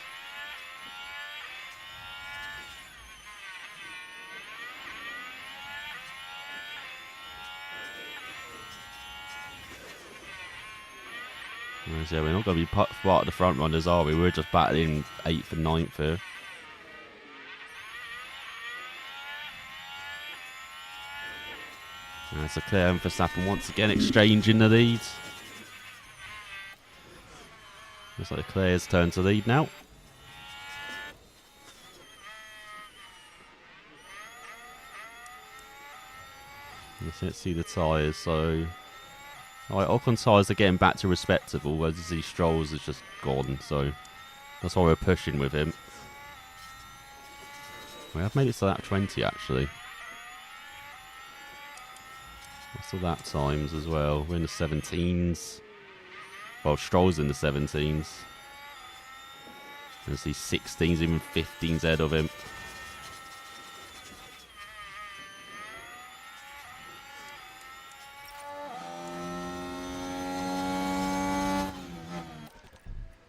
So we're not going to be part of the front runners, are we? We're just battling 8th and 9th here. That's Leclerc and Verstappen once again exchanging the leads. Looks like Leclerc's turn to lead now. Let's see the tyres. So, alright, Ocon tyres are getting back to respectable, whereas these Strolls is just gone. So, that's why we're pushing with him. We have made it to lap 20 actually. What's the lap times as well? We're in the 17s. Well, Stroll's in the 17s. There's these 16s, even 15s ahead of him.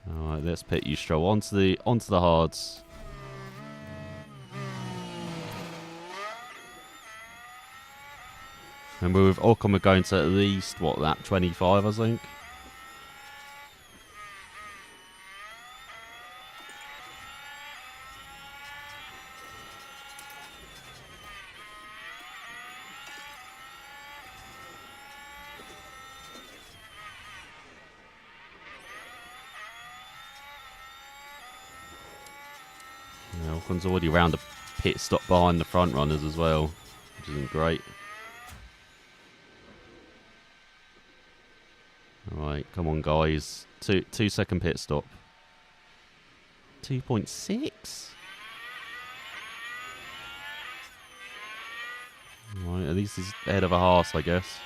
Alright, let's pit you, Stroll, onto the hards. Remember with Ocon we're going to at least, what, lap 25 I think? Yeah, Ocon's already around the pit stop behind the front runners as well, which isn't great. Alright, come on guys. 2 second pit stop. 2.6? Right, at least he's ahead of a horse, I guess.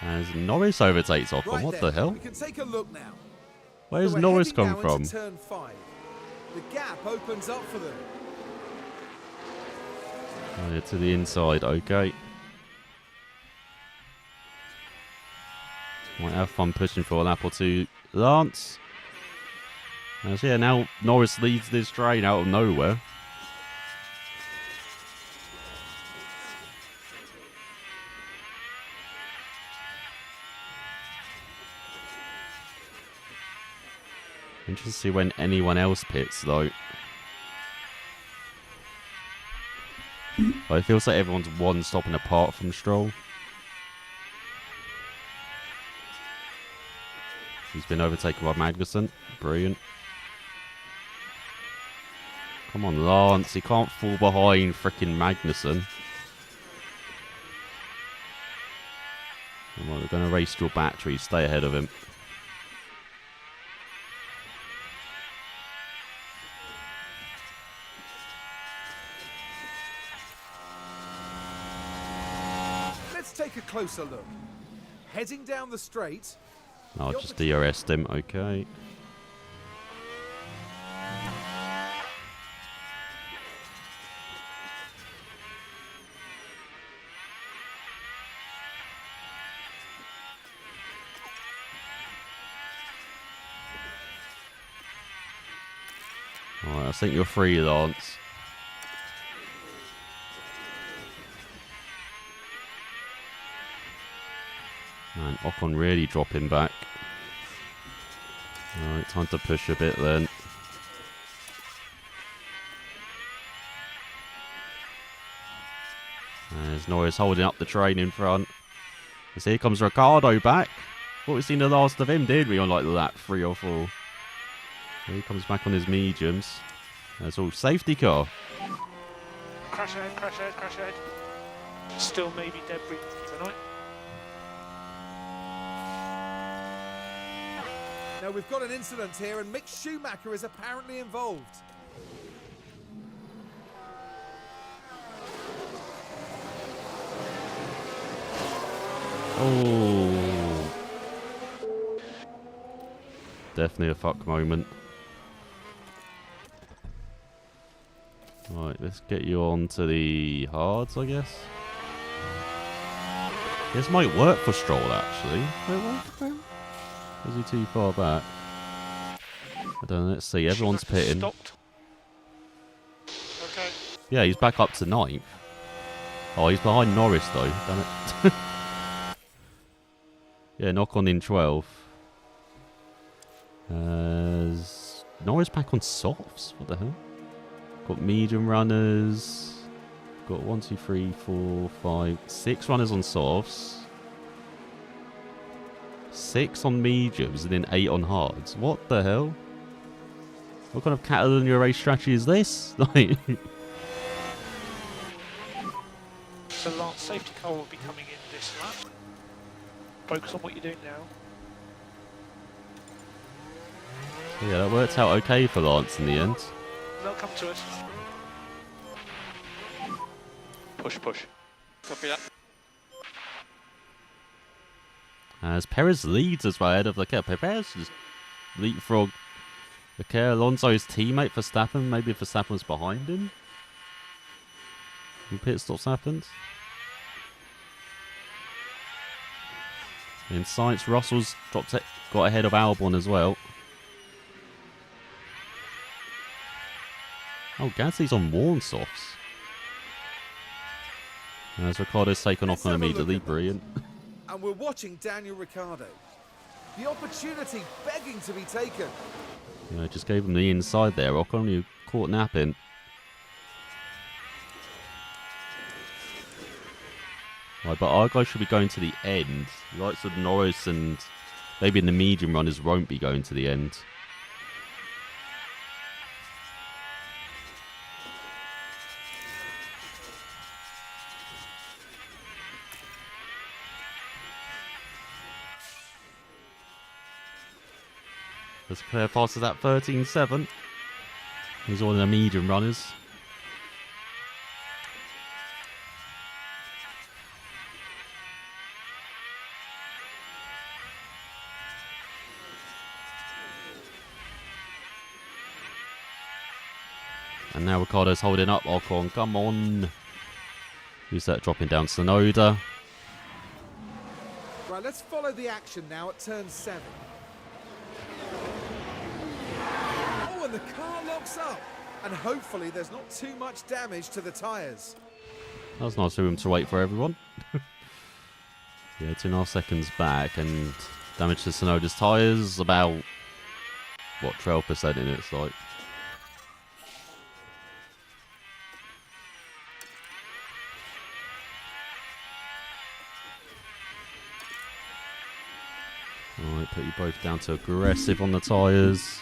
As Norris overtakes Ocon, Right what then, the hell? We can take a look now. Where's So we're Norris heading come now from? into turn 5. The gap opens up for them. Oh, yeah, to the inside, okay. Might have fun pushing for a lap or two. Lance. As yeah, now Norris leads this train out of nowhere. Interesting to see when anyone else pits though. But it feels like everyone's one stopping apart from Stroll. He's been overtaken by Magnussen. Brilliant. Come on, Lance. He can't fall behind frickin' Magnussen. Come on, we're going to race your battery. Stay ahead of him. Let's take a closer look. Heading down the straight. I'll just DRS'd him. Okay. Alright, I think you're free, Lance. Man, Ocon really dropping back. Alright, time to push a bit then. There's Norris holding up the train in front. As here comes Ricciardo back. Thought we'd seen the last of him, did we, on like lap 3 or 4. Here he comes back on his mediums. That's all safety car. Crash ahead, crash ahead, crash ahead. Still maybe debris tonight. Now we've got an incident here and Mick Schumacher is apparently involved. Oh. Definitely a fuck moment. Right, let's get you on to the hards, I guess. This might work for Stroll, actually. Wait, is he too far back? I don't know, let's see. Everyone's pitting. Stopped. Okay. Yeah, he's back up to 9th. Oh, he's behind Norris, though. Damn it. Yeah, knock on in 12th. Norris back on softs? What the hell? Got medium runners. Got 1, 2, 3, 4, 5, 6 runners on softs. 6 on mediums and then 8 on hards. What the hell? What kind of Catalonia race strategy is this? Like, So Lance, safety car will be coming in this lap. Focus on what you're doing now. Yeah, that worked out okay for Lance in the end. They'll come to us. Push, push. Copy that. As Perez leads as well ahead of Leclerc. Perez just leapfrog Leclerc. Alonso's teammate Verstappen. Maybe Verstappen's behind him. When pit stops happened. In Sainz, Russell's got ahead of Albon as well. Oh, Gasly's on worn softs. As Ricciardo's taken off on immediately, brilliant. And we're watching Daniel Ricciardo. The opportunity begging to be taken. Yeah, just gave him the inside there. Ocon, you caught napping. Right, but our guys should be going to the end. The likes of Norris and maybe in the medium runners won't be going to the end. As Claire passes that 13.7. He's all in the medium runners. And now Ricciardo's holding up. Ocon, come on. Who's that dropping down? Tsunoda. Right, let's follow the action now at turn 7. Oh, and the car locks up. And hopefully there's not too much damage to the tyres. That was nice of him to wait for everyone. Yeah, 2.5 seconds back, and damage to Tsunoda's tyres, about, what, 12% in it, it's like. Alright, put you both down to aggressive on the tyres.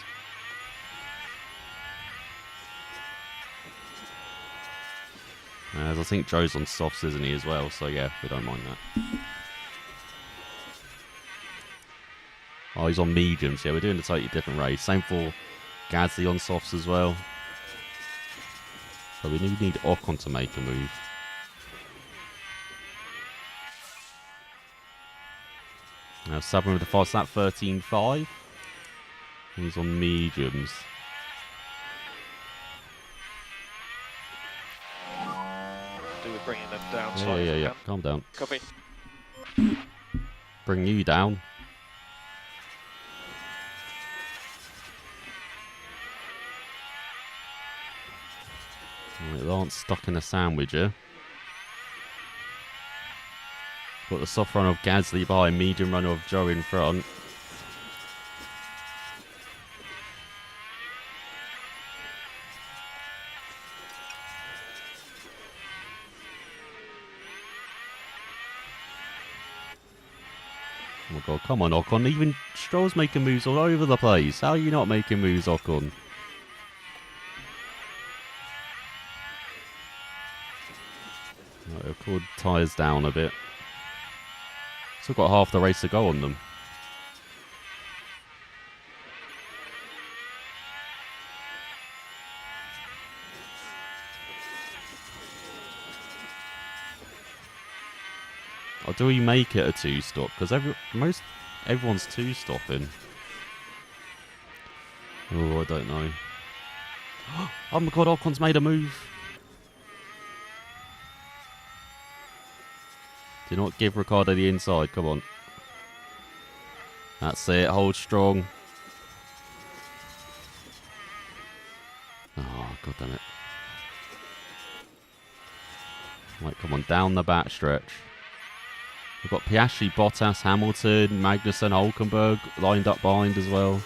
As I think Joe's on softs, isn't he, as well? So yeah, we don't mind that. Oh, he's on mediums. Yeah, we're doing a totally different race. Same for Gasly on softs as well. So we need Ocon to make a move. Now Sabin with the fast lap, 13.5. He's on mediums. Do with bringing them down Yeah, slightly. yeah. Calm down. Copy. Bring you down. Right, Lance stuck in a sandwich here. Got the soft run of Gasly behind, medium run of Joe in front. Oh my god, come on Ocon, even Stroll's making moves all over the place. How are you not making moves, Ocon? Right, I've cooled tyres down a bit. Still got half the race to go on them. Or do we make it a 2-stop? Because everyone's 2-stopping. Oh, I don't know. Oh my god, Ocon's made a move. Do not give Ricciardo the inside, come on. That's it, hold strong. Oh, god damn it. Right, come on, down the back stretch. We've got Piastri, Bottas, Hamilton, Magnussen, Hulkenberg lined up behind as well.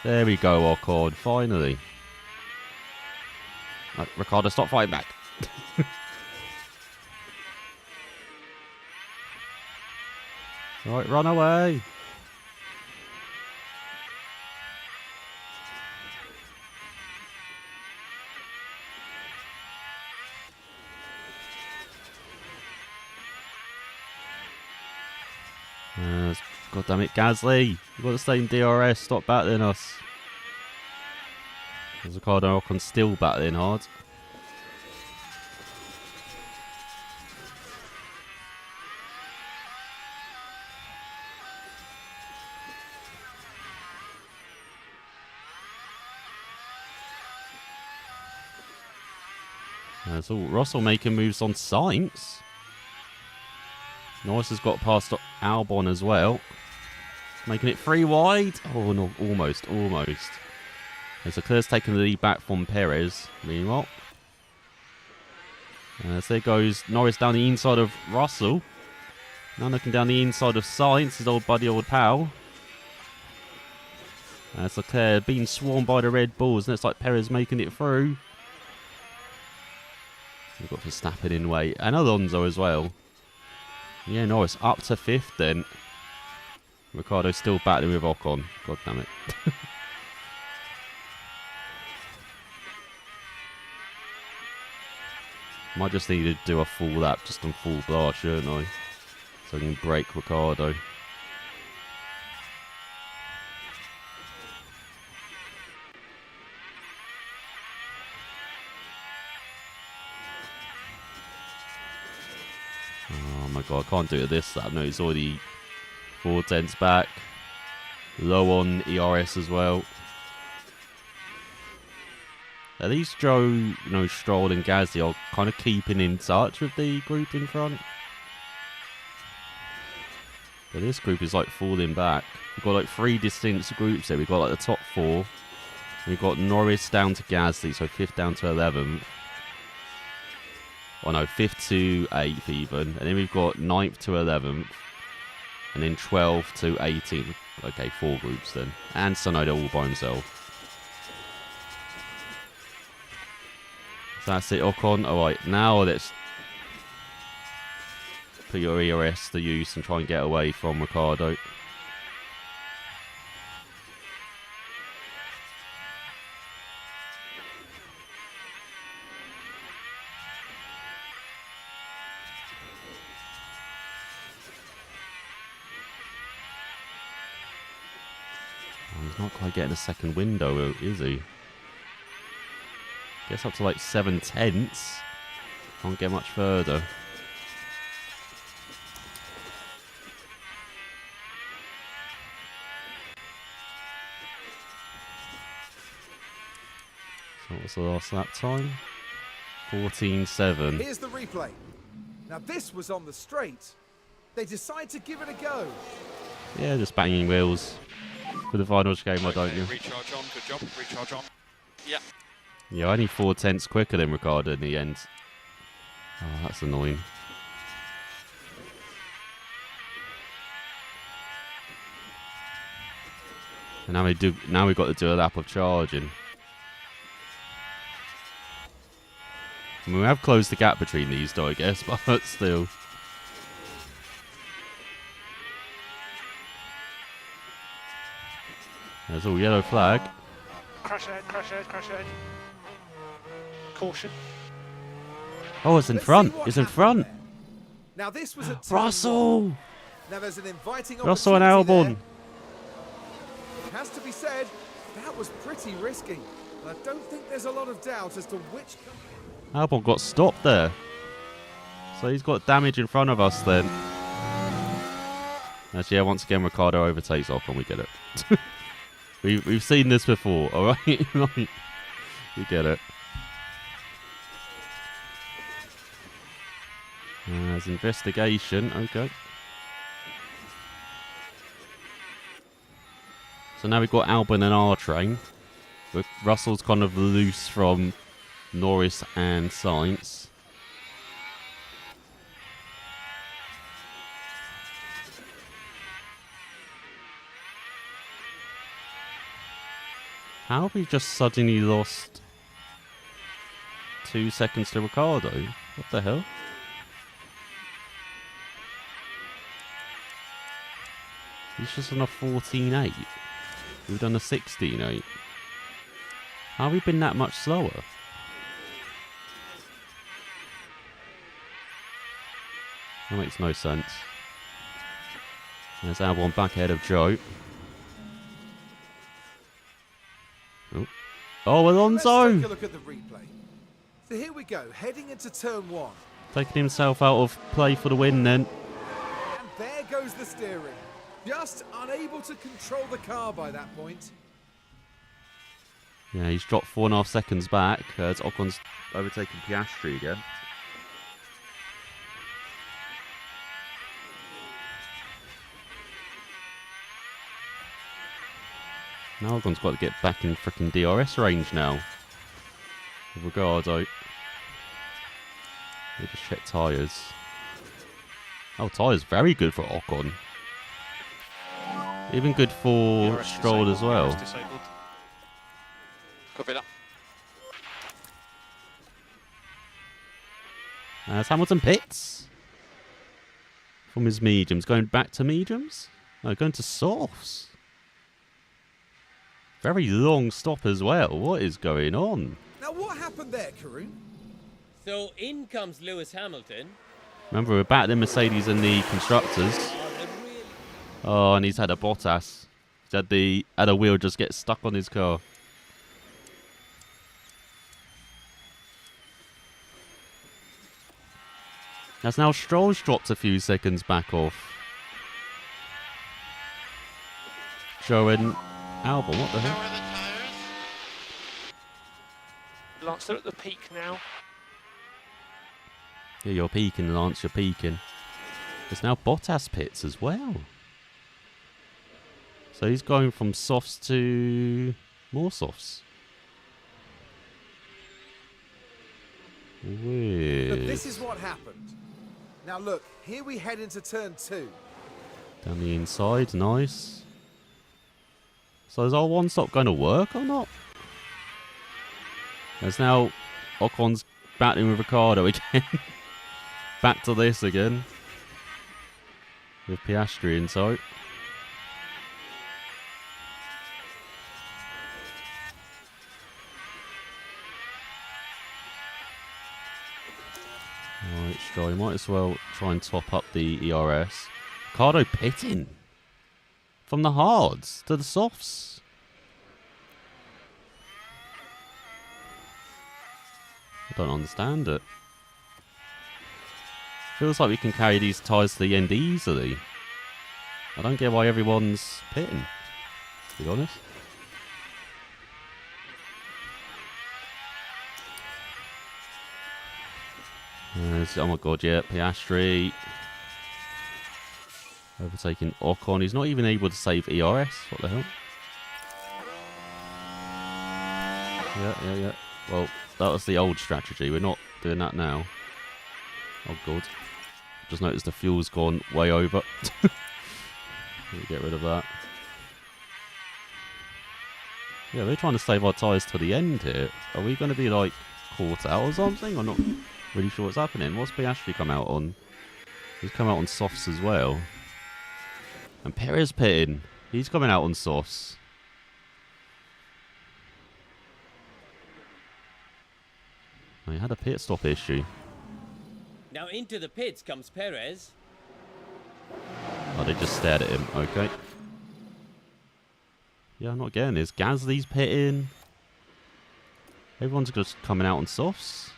There we go, Ocon, finally. Right, Ricciardo, stop fighting back. Right, run away. God damn it, Gasly. You've got to stay in DRS. Stop battling us. There's Ricardo Ocon still battling hard. So Russell making moves on Sainz. Norris has got past Albon as well. Making it 3 wide. Oh, no, almost. And so Leclerc's taking the lead back from Perez. Meanwhile. So there goes Norris down the inside of Russell. Now looking down the inside of Sainz, his old buddy, old pal. As Leclerc being swarmed by the Red Bulls. And it's like Perez making it through. We've got Verstappen in way. And Alonso as well. Yeah, Norris up to 5th then. Ricciardo still battling with Ocon. God damn it. Might just need to do a full lap just on full blast, shouldn't I? So I can break Ricciardo. Oh my god, I can't do it this lap. No, he's already 4 tenths back. Low on ERS as well. At least Joe, Stroll and Gasly are kind of keeping in touch with the group in front. But this group is like falling back. We've got like 3 distinct groups here. We've got like the top 4. We've got Norris down to Gasly, so 5th down to 11th. Oh no, 5th to 8th even. And then we've got 9th to 11th. And then 12th to 18th. Okay, 4 groups then. And Sonoda all by himself. So that's it, Ocon. Alright, now let's put your ERS to use and try and get away from Ricciardo. Oh, he's not quite getting a second window, is he? Gets up to like 7 tenths. Can't get much further. So what was the last lap time? 14.7. Here's the replay. Now this was on the straight. They decide to give it a go. Yeah, just banging wheels for the final game, why don't you? Recharge on, good job, recharge on. Yeah. Yeah, only 4 tenths quicker than Ricciardo in the end. Oh, that's annoying. And now we've got to do a lap of charging. I mean, we have closed the gap between these two, I guess, but still. There's all yellow flag. Crash ahead, crash ahead, crash ahead. Caution. Oh, it's in Let's front. see what It's in happened front. there. Now this was at turn Russell. 1. Now there's an inviting Russell and opportunity Albon. there. It has to be said, that was pretty risky. And I don't think there's a lot of doubt as to which. Albon got stopped there. So he's got damage in front of us then. Actually, yeah, once again, Ricciardo overtakes Ocon. We get it. We've seen this before, alright? We get it. There's investigation. Okay. So now we've got Albon and our train. But Russell's kind of loose from Norris and Sainz. How have we just suddenly lost 2 seconds to Ricciardo? What the hell? He's just on a 14.8. We've done a 16.8. How have we been that much slower? That makes no sense. There's Albon back ahead of Joe. Oh, Alonso! Let's take a look at the replay. So here we go, heading into turn 1. Taking himself out of play for the win then. And there goes the steering. Just unable to control the car by that point. Yeah, he's dropped 4.5 seconds back as Ocon's overtaken Piastri again. Now Ocon's got to get back in freaking DRS range now. With Ricardo. They just check tyres. Oh, tyres very good for Ocon. Even good for DRS Stroll as well. DRS disabled. Copy that. As Hamilton pits from his mediums. Going back to mediums? No, going to softs. Very long stop as well. What is going on? Now what happened there, Karun? So in comes Lewis Hamilton. Remember, we're back in Mercedes and the constructors. Oh, and he's had a Bottas. He's had a wheel just get stuck on his car. As now Stroll's dropped a few seconds back off. Showing Albon, what the hell? Lance, they're at the peak now. Yeah, you're peaking, Lance, you're peaking. There's now Bottas pits as well. So he's going from softs to more softs. Weird. But this is what happened. Now look, here we head into turn 2. Down the inside, nice. So is our one stop going to work or not? There's now Ocon's battling with Ricardo again. Back to this again. With Piastri inside. Alright, Stroll, you might as well try and top up the ERS. Ricardo pitting. From the hards to the softs. I don't understand it. Feels like we can carry these tyres to the end easily. I don't get why everyone's pitting, to be honest. Oh my god, yeah, Piastri. Overtaking Ocon. He's not even able to save ERS. What the hell? Yeah. Well, that was the old strategy. We're not doing that now. Oh god. Just noticed the fuel's gone way over. Let me get rid of that. Yeah, we're trying to save our tyres to the end here. Are we going to be like caught out or something? I'm not really sure what's happening. What's Piastri come out on? He's come out on softs as well. And Perez pitting. He's coming out on softs. Oh, he had a pit stop issue. Now into the pits comes Perez. Oh, they just stared at him. Okay. Yeah, I'm not getting this. Gasly's pitting. Everyone's just coming out on softs.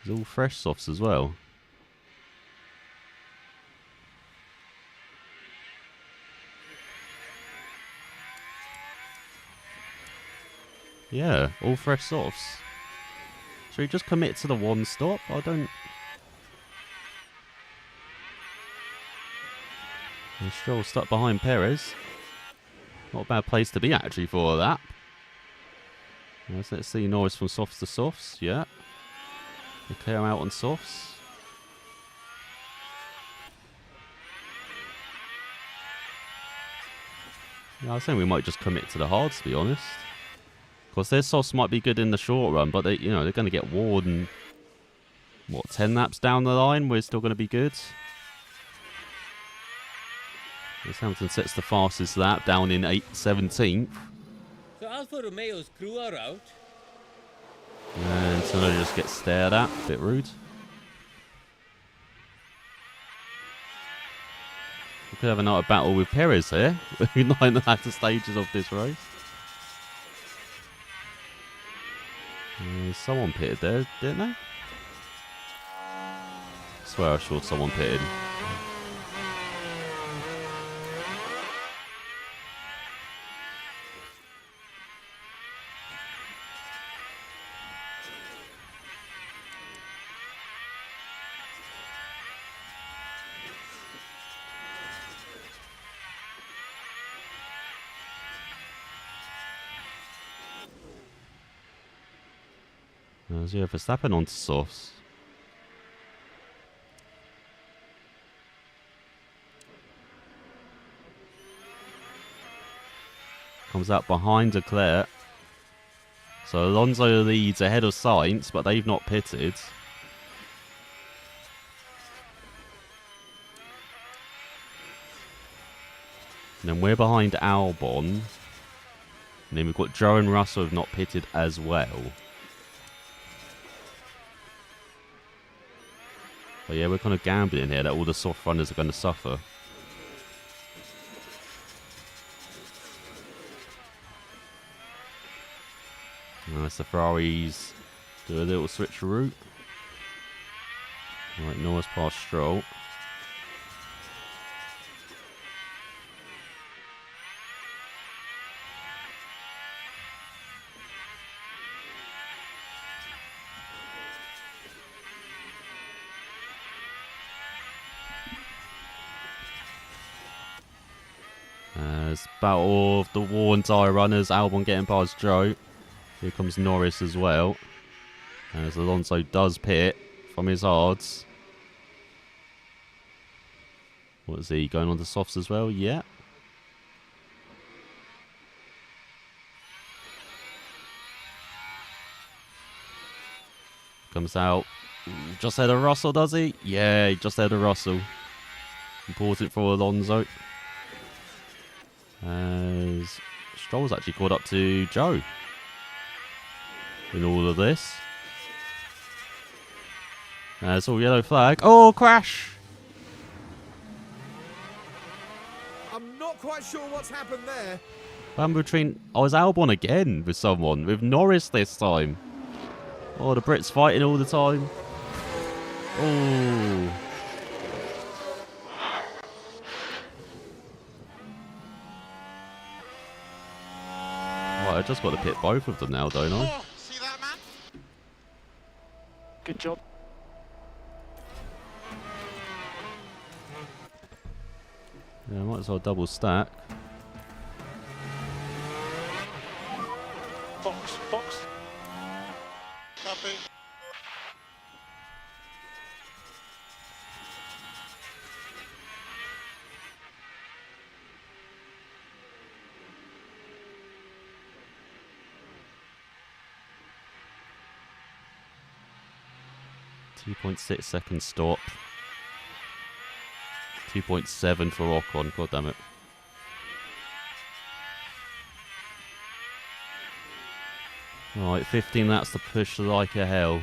It's all fresh softs as well. Yeah, all fresh softs. Should we just commit to the one stop? I don't... And Stroll stuck behind Perez. Not a bad place to be actually for that. Let's see Norris from softs to softs. Yeah. They clear him out on softs. Yeah, I was saying we might just commit to the hards, to be honest. Of course, their softs might be good in the short run, but they, they're going to get worn. And what, 10 laps down the line, we're still going to be good. As Hamilton sets the fastest lap down in 17th. So Alfa Romeo's crew are out. And Tsunoda just gets stared at. Bit rude. We could have another battle with Perez here. Not in the latter stages of this race. Someone pitted there, didn't they? I swear I saw someone pitted. Yeah, Verstappen onto softs. Comes out behind Leclerc. So Alonso leads ahead of Sainz, but they've not pitted. And then we're behind Albon. And then we've got Joe and Russell have not pitted as well. But yeah, we're kind of gambling here that all the soft runners are going to suffer. Nice, the Ferraris do a little switcheroo. Right, Norris past Stroll. As battle of the worn tyre runners, Albon getting past Joe. Here comes Norris as well. As Alonso does pit from his hards. What is he, going on the softs as well? Yeah. Comes out. Just ahead of Russell, does he? Yeah, just ahead of Russell. Important for Alonso. As Stroll's actually caught up to Joe in all of this. It's all yellow flag. Oh, crash! I'm not quite sure what's happened there. Between, I was Albon again with someone, with Norris this time. Oh, the Brits fighting all the time. Oh. Right, I just got to pit both of them now, don't I? See that, man? Good job. Yeah, might as well double stack. Box, box. Copy. .6 second stop. 2.7 for Ocon, god damn it. Alright, 15 laps to push like a hell.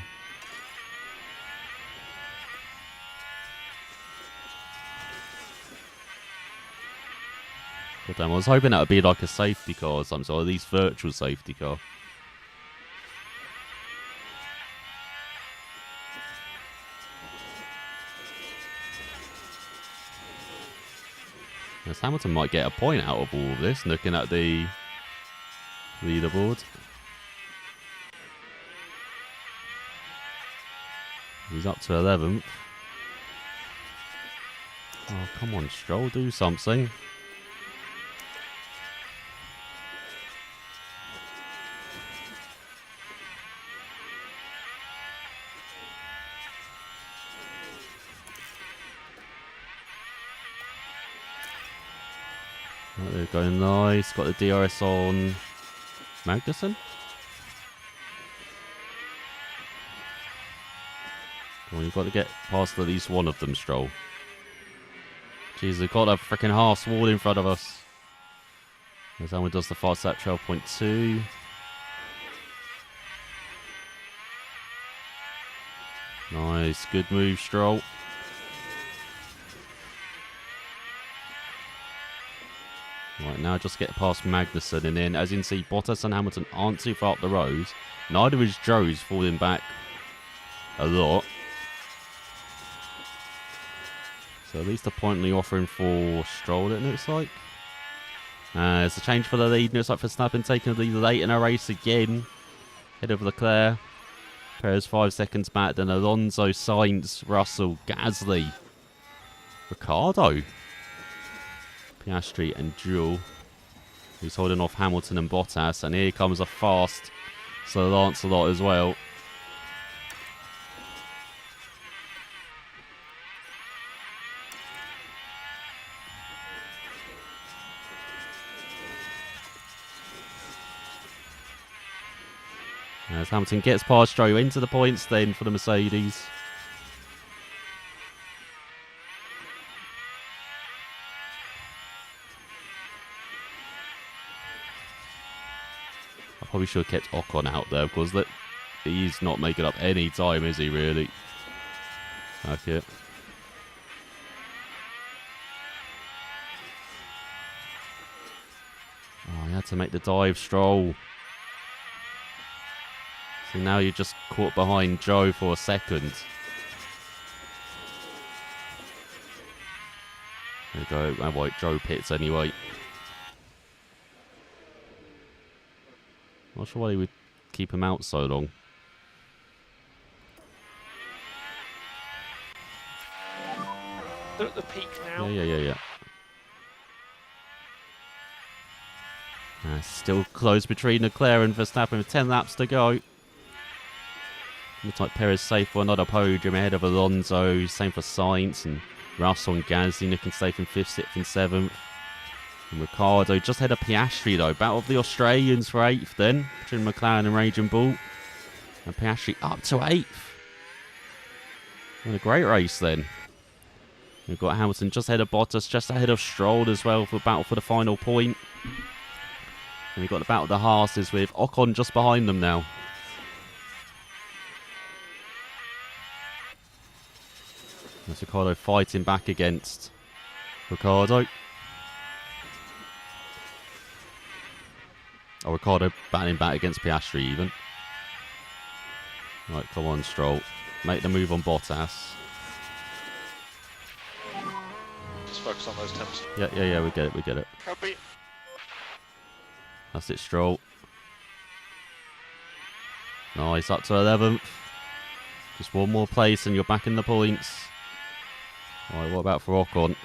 God damn, I was hoping that would be like a safety car or something, or at least virtual safety car. Yes, Hamilton might get a point out of all of this, looking at the leaderboard. He's up to 11th. Oh, come on, Stroll, do something. Right, they're going nice. Got the DRS on Magnussen. Come on, you've got to get past at least one of them, Stroll. Jeez, they've got a freaking half wall in front of us. As Alwyn does the fast lap 12.2. Nice, good move, Stroll. Right, now just get past Magnussen, and then as you can see, Bottas and Hamilton aren't too far up the road. Neither is Joe's falling back a lot. So at least a point in the offering for Stroll, it looks like. It's a change for the lead. Looks like Verstappen taking the lead late in a race again. Head of Leclerc. Perez 5 seconds back. Then Alonso, Sainz, Russell, Gasly, Ricciardo, Piastri and Joule, who's holding off Hamilton and Bottas. And here comes a fast Sir Lancelot as well. As Hamilton gets past Stroll into the points then for the Mercedes. I probably should have kept Ocon out there because he's not making up any time, is he really? Okay. Oh, he had to make the dive, Stroll. So now you're just caught behind Joe for a second. There you go. Oh, wait, Joe pits anyway. Not sure why he would keep him out so long. They're at the peak now. Yeah. Still close between Leclerc and Verstappen with 10 laps to go. Looks like Perez safe for another podium ahead of Alonso. Same for Sainz and Russell and Gasly looking safe in 5th, 6th and 7th. And Ricciardo just ahead of Piastri though. Battle of the Australians for 8th then. Between McLaren and Raging Bull. And Piastri up to 8th. And a great race then. We've got Hamilton just ahead of Bottas, just ahead of Stroll as well for battle for the final point. And we've got the battle of the Haas's with Ocon just behind them now. That's Ricciardo fighting back against Ricciardo. Oh, Ricciardo battling back against Piastri even. Right, come on, Stroll. Make the move on Bottas. Just focus on those temps. Yeah, we get it. Copy. That's it, Stroll. Nice, up to 11th. Just one more place and you're back in the points. Alright, what about for Ocon?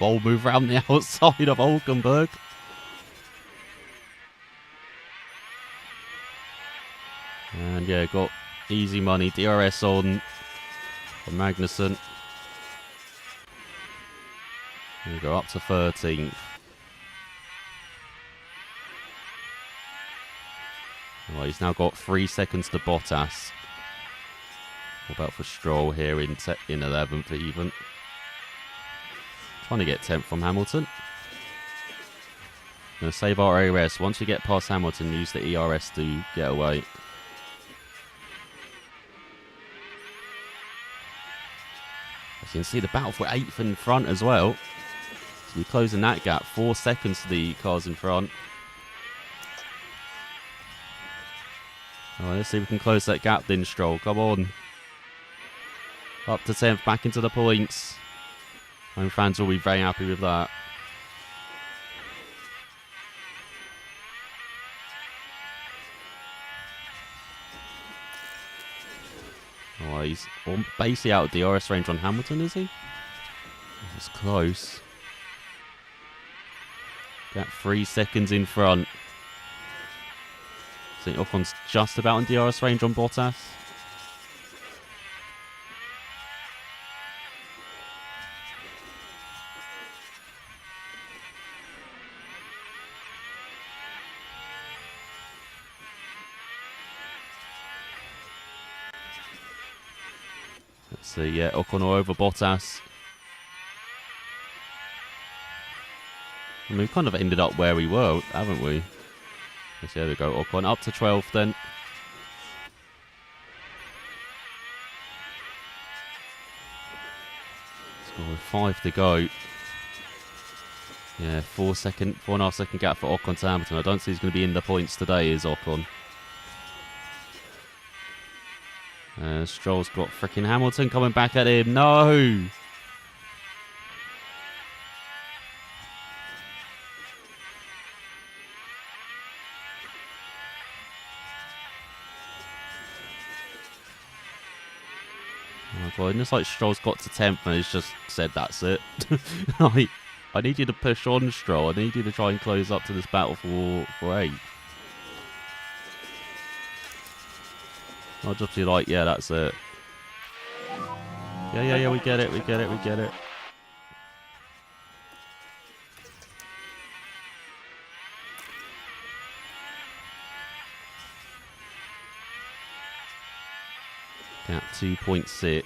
Ball move around the outside of Hulkenberg. And yeah, got easy money. DRS on for Magnussen. We go up to 13th. Well, he's now got 3 seconds to Bottas. What about for Stroll here in 11th even? Trying to get 10th from Hamilton. Going to save our ERS. Once we get past Hamilton, use the ERS to get away. As you can see, the battle for 8th in front as well. So we're closing that gap. 4 seconds to the cars in front. Alright, let's see if we can close that gap then, Stroll. Come on. Up to 10th, back into the points. Home fans will be very happy with that. Oh, he's basically out of DRS range on Hamilton, is he? It's close. Got 3 seconds in front. I think Ocon's just about in DRS range on Bottas. Let's see, yeah, Ocon over Bottas. And we've kind of ended up where we were, haven't we? Yes, there we go. Ocon up to 12th then. With 5 to go. Yeah, 4.5 second gap for Ocon to Hamilton. I don't see he's going to be in the points today, is Ocon. Stroll's got freaking Hamilton coming back at him. No! Oh my god, and it's like Stroll's got to 10th and he's just said that's it. Like, I need you to push on, Stroll. I need you to try and close up to this battle for 8th. Not just be like, yeah, that's it. Yeah, we get it. At 2.6.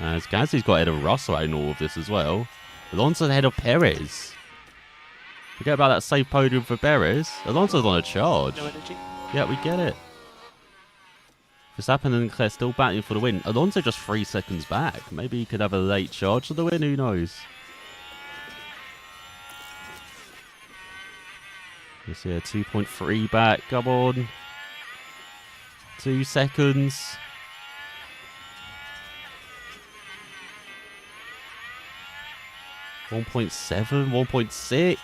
As Gasly's got ahead of Russell in all of this as well. Alonso's ahead of Perez. Forget about that safe podium for Perez. Alonso's on a charge. No energy. Yeah, we get it. Verstappen and Leclerc still battling for the win. Alonso just 3 seconds back. Maybe he could have a late charge to the win. Who knows? Let's see, 2.3 back. Come on. 2 seconds. $1.7, $1.6.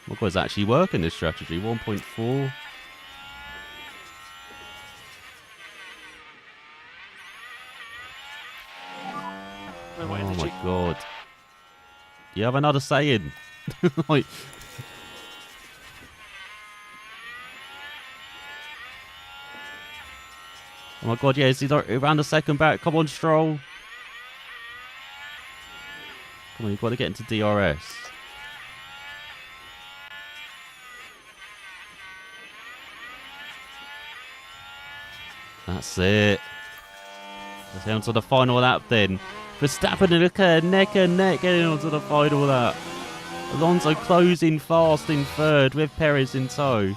Look what's actually working this strategy. 1.4. No more Oh energy. my god. You have another saying. Like, oh my god, yeah, he's around the second back. Come on, Stroll. Come on, you've got to get into DRS. That's it. Let's get on to the final lap then. Verstappen and Leclerc neck and neck getting onto the final lap. Alonso closing fast in third with Perez in tow.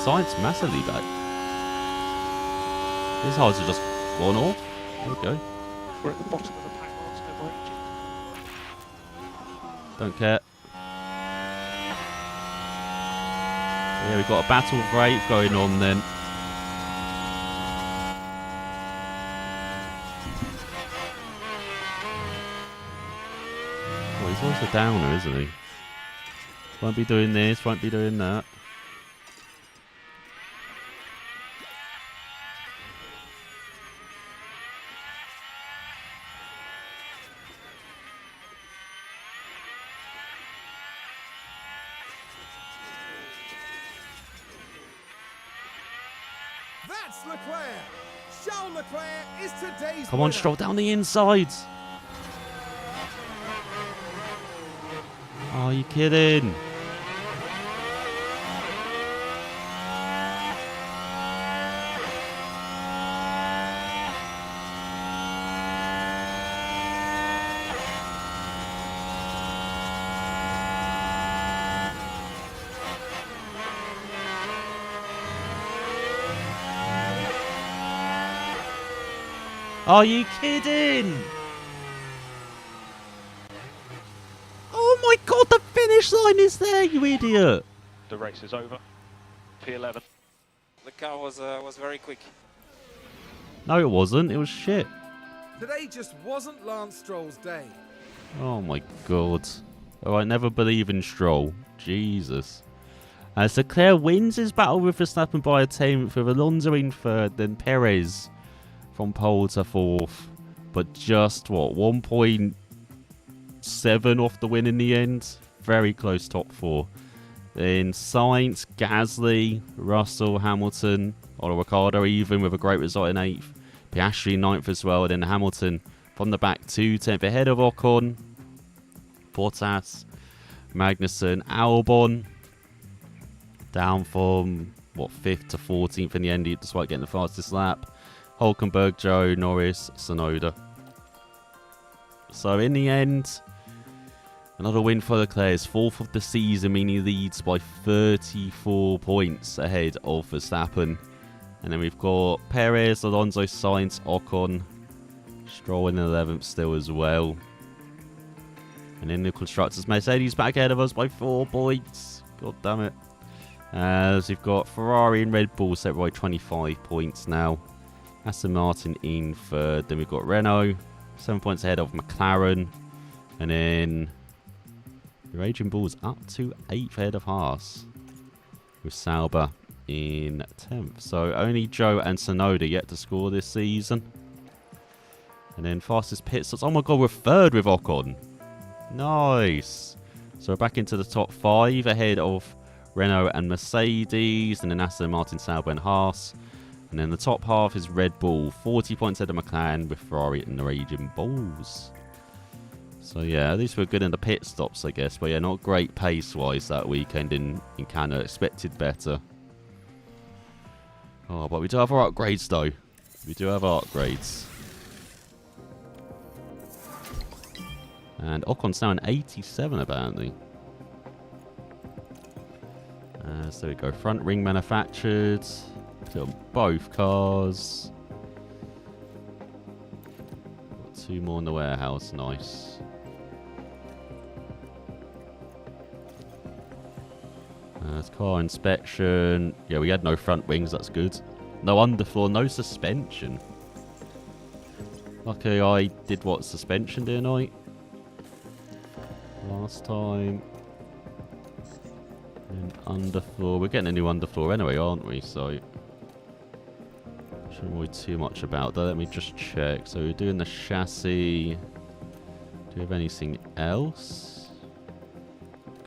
Sainz massively back. His hearts are just gone off. There we go. We're at the bottom of the pack, Lance, no more energy. Don't care. Yeah, we've got a battle of rate going on then. Oh, he's always a downer, isn't he? Won't be doing this, won't be doing that. That's Leclerc. Charles Leclerc is today's Come on, winner. Stroll down the inside. Are you kidding? Are you kidding? Oh my god, the finish line is there, you idiot! The race is over. P11. The car was very quick. No, it wasn't. It was shit. Today just wasn't Lance Stroll's day. Oh my god. Oh, I never believe in Stroll. Jesus. As Leclerc wins his battle with Verstappen by a 10th, with Alonso in third, then Perez from pole to fourth. But just, what, 1.7 off the win in the end? Very close top four. Then Sainz, Gasly, Russell, Hamilton, or Ricciardo even with a great result in 8th. Piastri 9th as well. Then Hamilton from the back to 10th ahead of Ocon. Bottas, Magnussen, Albon. Down from, what, 5th to 14th in the end, despite getting the fastest lap. Hulkenberg, Joe, Norris, Tsunoda. So in the end, Another win for Leclerc's 4th of the season, meaning he leads by 34 points ahead of Verstappen. And then we've got Perez, Alonso, Sainz, Ocon, Stroll in 11th still as well. And in the Constructors, Mercedes back ahead of us by 4 points. God damn it. As we've got Ferrari and Red Bull set by 25 points now. Aston Martin in 3rd. Then we've got Renault, 7 points ahead of McLaren. And then the Raging Bulls up to 8th ahead of Haas. With Sauber in 10th. So only Joe and Tsunoda yet to score this season. And then fastest pit stops. Oh my god, we're 3rd with Ocon. Nice. So we're back into the top 5 ahead of Renault and Mercedes. And then Aston Martin, Sauber and Haas. And then the top half is Red Bull. 40 points ahead of McLaren with Ferrari and the Raging Bulls. So yeah, at least we're good in the pit stops, I guess. But yeah, not great pace-wise that weekend in Canada. Expected better. Oh, but we do have our upgrades, though. We do have our upgrades. And Ocon's now an 87, apparently. So there we go. Front ring manufactured. Put it on both cars. Got 2 more in the warehouse. Nice. There's car inspection. Yeah, we had no front wings. That's good. No underfloor. No suspension. Luckily, I did what suspension, didn't I? Last time. And underfloor. We're getting a new underfloor anyway, aren't we? So shouldn't worry too much about that. Let me just check. So we're doing the chassis. Do we have anything else?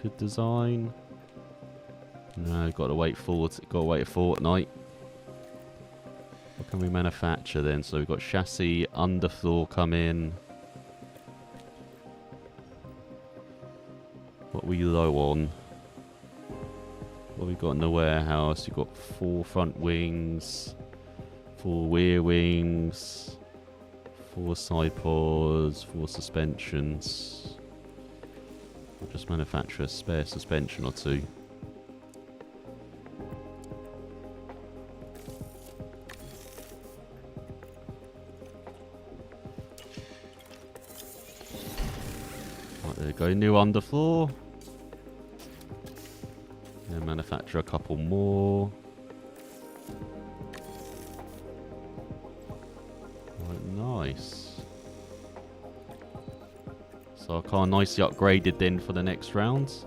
Good design. No, got to wait a fortnight. What can we manufacture then? So we've got chassis, underfloor come in. What are we low on? What have we got in the warehouse? You've got 4 front wings, 4 rear wings, 4 side pods, 4 suspensions. We'll just manufacture a spare suspension or 2. Right, there we go, new underfloor. And manufacture a couple more. Right, nice. So our car nicely upgraded then for the next rounds.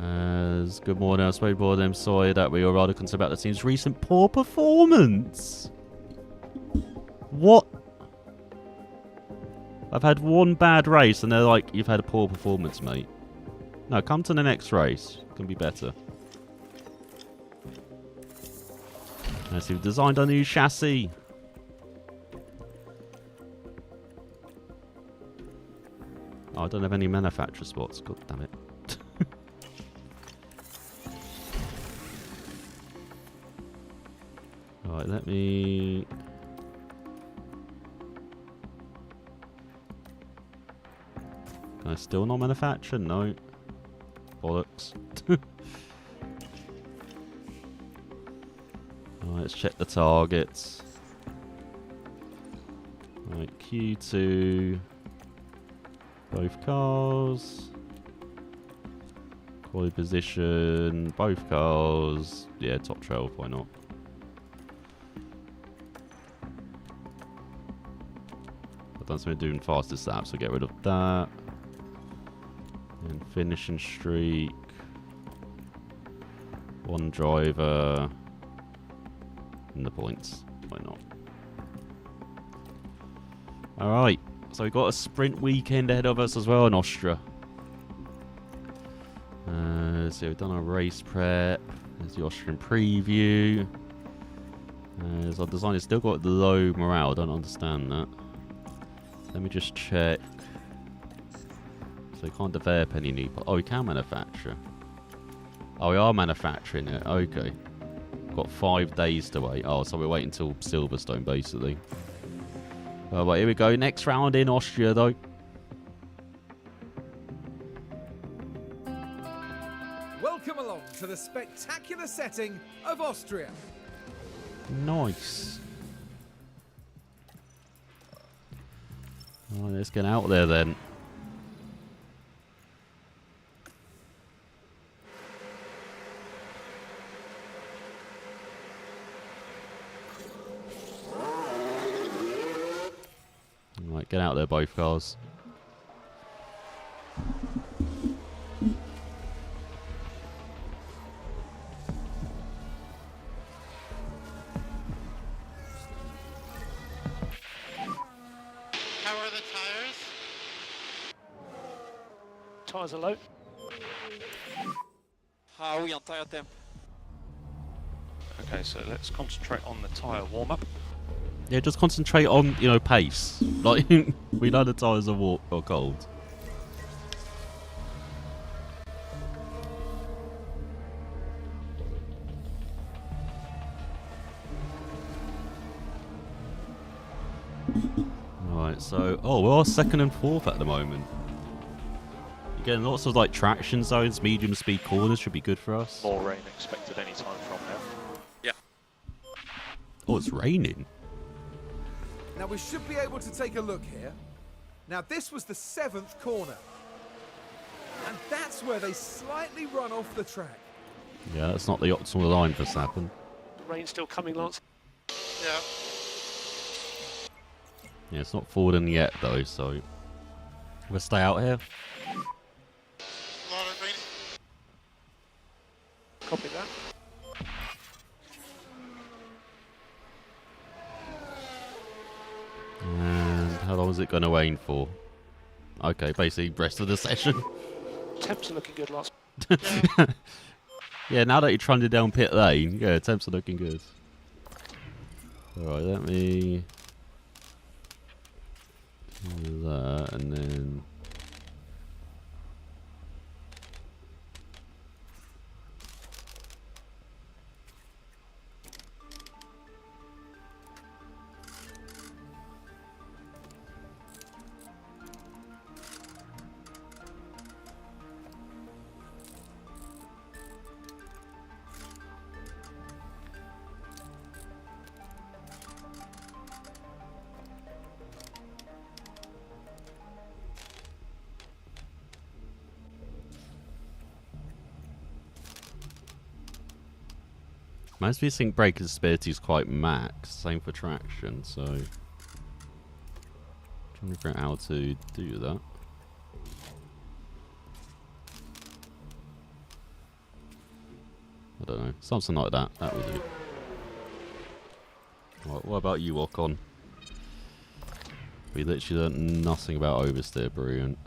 As good morning, I was very bored. I'm sorry that we were rather concerned about the team's recent poor performance. What? I've had 1 bad race and they're like, you've had a poor performance, mate. No, come to the next race. It can be better. Let's see, we've designed our new chassis. Oh, I don't have any manufacturer spots. God damn it. Alright, let me... Can I still not manufacture? No. Bollocks. Alright, let's check the targets. Right, Q2. Both cars. Quality position. Both cars. Yeah, top 12, why not? I've done something doing fastest lap, so get rid of that. And finishing streak. 1 driver. And the points. Why not? Alright. So we've got a sprint weekend ahead of us as well in Austria. So we've done our race prep. There's the Austrian preview. As our designer's still got low morale. I don't understand that. Let me just check. So we can't develop any new... Oh, we can manufacture. Oh, we are manufacturing it. Okay. Got 5 days to wait. Oh, so we're waiting until Silverstone, basically. Oh, but here we go. Next round in Austria, though. Welcome along to the spectacular setting of Austria. Nice. Oh, let's get out there then. Right, get out there, both cars. How are the tires? Tyres are low. How are we on tire temp? Okay, so let's concentrate on the tyre warm-up. Yeah, just concentrate on, pace. Like, we know the tyres are warm or cold. Right, so... Oh, we're second and fourth at the moment. You're getting lots of, traction zones, medium speed corners should be good for us. More rain expected any time from now. Oh, it's raining. Now we should be able to take a look here. Now this was the 7th corner. And that's where they slightly run off the track. Yeah, that's not the optimal line for Sappen. Rain still coming, Lance. Yeah. Yeah, it's not falling yet, though, so... We'll stay out here. A lot of rain. Copy that. And how long is it going to rain for? Okay, basically, rest of the session. Temps are looking good, Lance. Yeah, now that you're trundling down pit lane, yeah, temps are looking good. Alright, let me... do that, and then... Most of these think braking stability is quite max, same for traction, so... Trying to figure out how to do that. I don't know, something like that, that would do. What about you, Ocon? We literally learned nothing about oversteer, brilliant.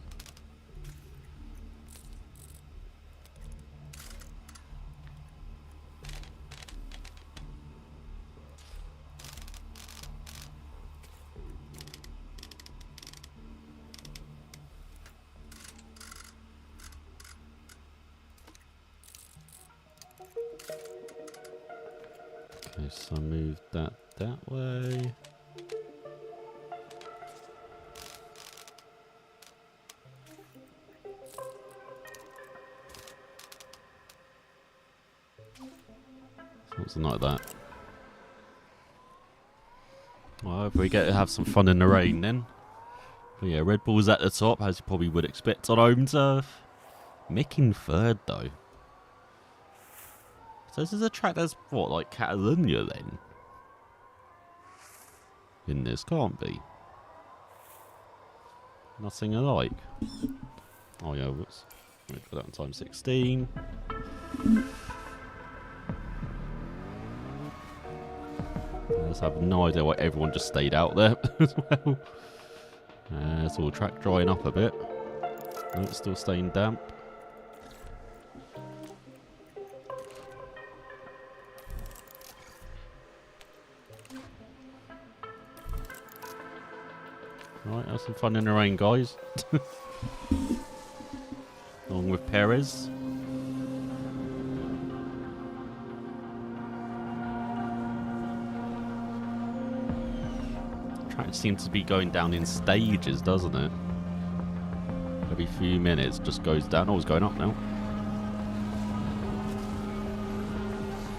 Okay, so move that way. Something like that. Well, hope we get to have some fun in the rain then. But yeah, Red Bull's at the top, as you probably would expect on home turf. Mick in third though. So this is a track that's, what, like Catalonia then? In this, can't be. Nothing alike. Oh yeah, whoops. Let me put that on time 16. I just have no idea why everyone just stayed out there as well. It's all track drying up a bit. No, it's still staying damp. Right, have some fun in the rain, guys. Along with Perez. Track seems to be going down in stages, doesn't it? Every few minutes just goes down. Oh, it's going up now.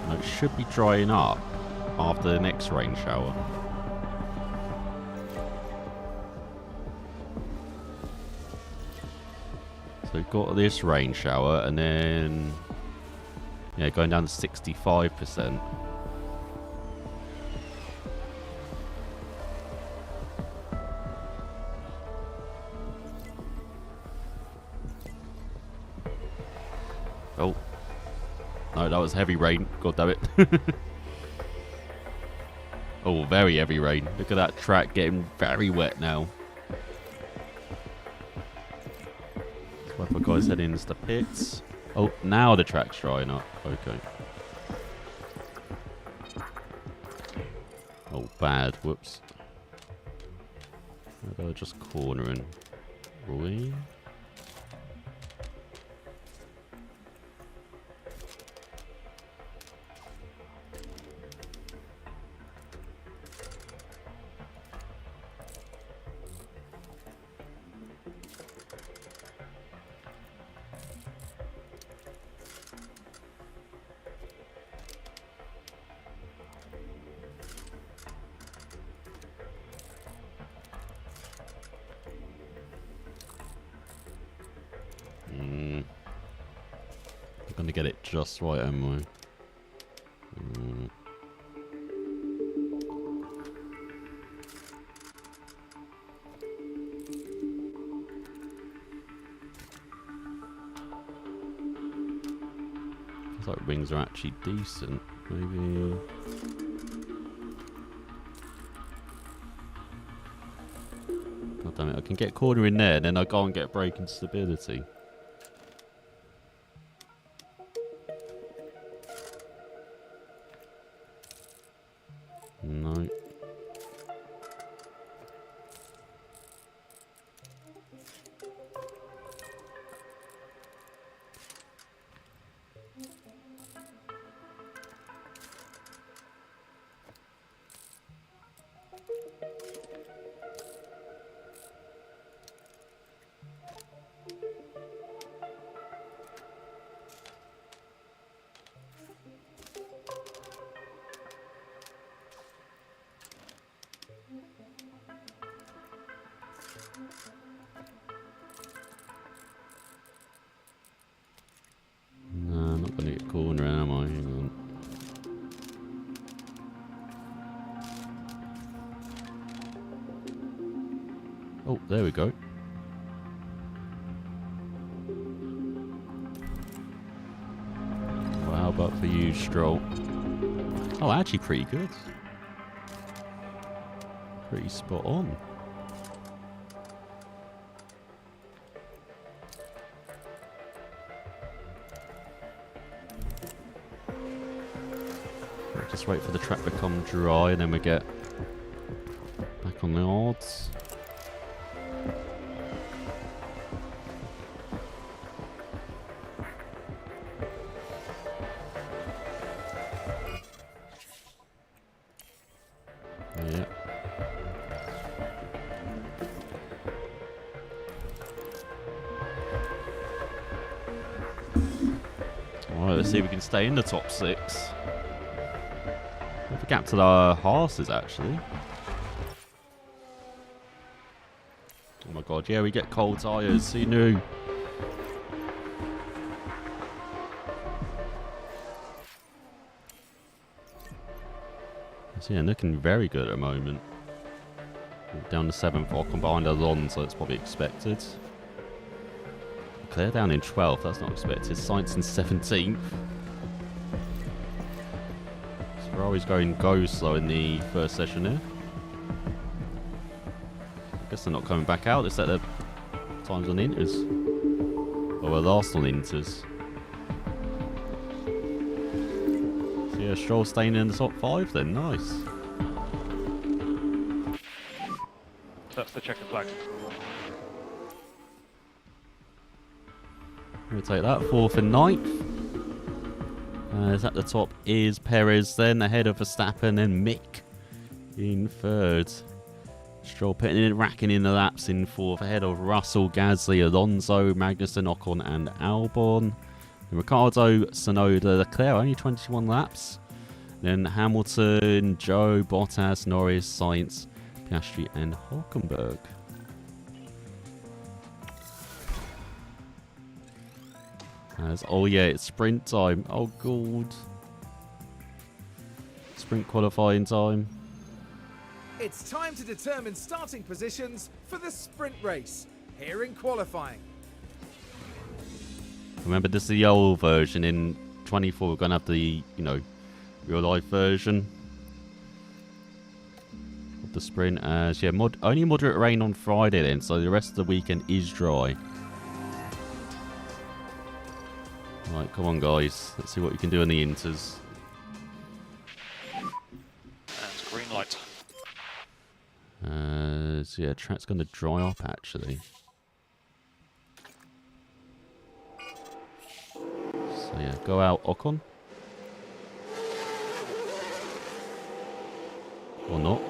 No, it should be drying up after the next rain shower. So we've got this rain shower and then, yeah, going down to 65%. Oh. No, that was heavy rain. God damn it. Oh, very heavy rain. Look at that track getting very wet now. So if I guys head into the pits. Oh, now the track's drying up. Okay. Oh, bad. Whoops. They're just cornering. Roy. Gonna get it just right, am I? Feels like wings are actually decent. Maybe. God damn it! I can get corner in there, then I go and get braking stability. No. No, I'm not going to get corner, am I? Hang on. Oh, there we go. Well, how about for you, Stroll? Oh, actually pretty good. Pretty spot on. Just wait for the track to become dry and then we get back on the odds. Yeah. Alright, let's see if we can stay in the top 6. The gap to the horses, actually. Oh my god, yeah, we get cold tyres. Who knew? So yeah, looking very good at the moment. Down to 7th, Ocon behind us on, so it's probably expected. Claire down in 12th, that's not expected. Sainz in 17th. Ferrari's going go slow in the first session here. I guess they're not coming back out. They set their times on Inters. Or we're last on Inters. So yeah, Stroll staying in the top 5 then. Nice. That's the checkered flag. We'll take that. 4th and 9th. At the top is Perez, then ahead of Verstappen, and Mick in 3rd. Stroll putting in, racking in the laps in fourth ahead of Russell, Gasly, Alonso, Magnussen, Ocon and Albon. And Ricciardo, Tsunoda, Leclerc only 21 laps. Then Hamilton, Joe, Bottas, Norris, Sainz, Piastri and Hulkenberg. Oh yeah, it's sprint time. Oh god. Sprint qualifying time. It's time to determine starting positions for the sprint race here in qualifying. Remember, this is the old version. In 24, we're going to have the, real life version of the sprint. As yeah, only moderate rain on Friday then, so the rest of the weekend is dry. Right, come on guys, let's see what you can do in the inters. And green light. So yeah, track's going to dry up actually. So yeah, go out Ocon. Or not.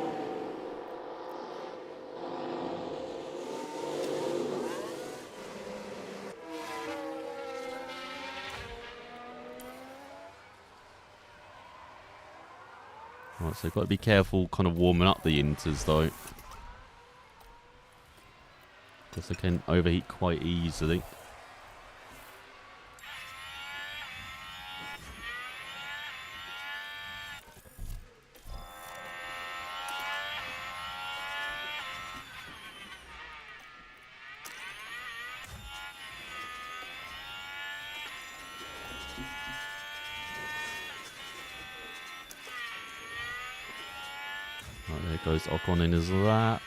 Right, so got to be careful kind of warming up the inters though. Because they can overheat quite easily. Right, there goes Ocon in his lap.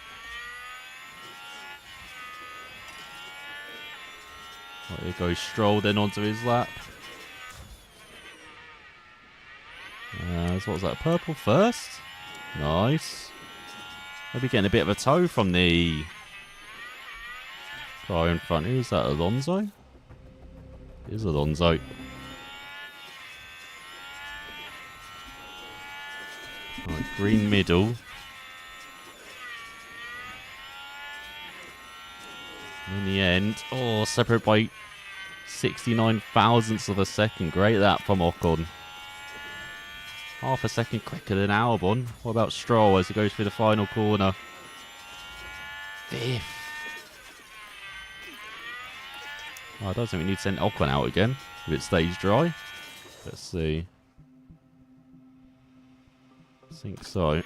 Right, there goes Stroll then onto his lap. So what was that? Purple first? Nice. Maybe getting a bit of a tow from the car in front. Who's that? Alonso? It is Alonso. Right, green middle. In the end, separate by 69 thousandths of a second. Great that from Ocon. Half a second quicker than Albon. What about Stroll as he goes through the final corner? Fifth. I don't think we need to send Ocon out again if it stays dry. Let's see. I think so.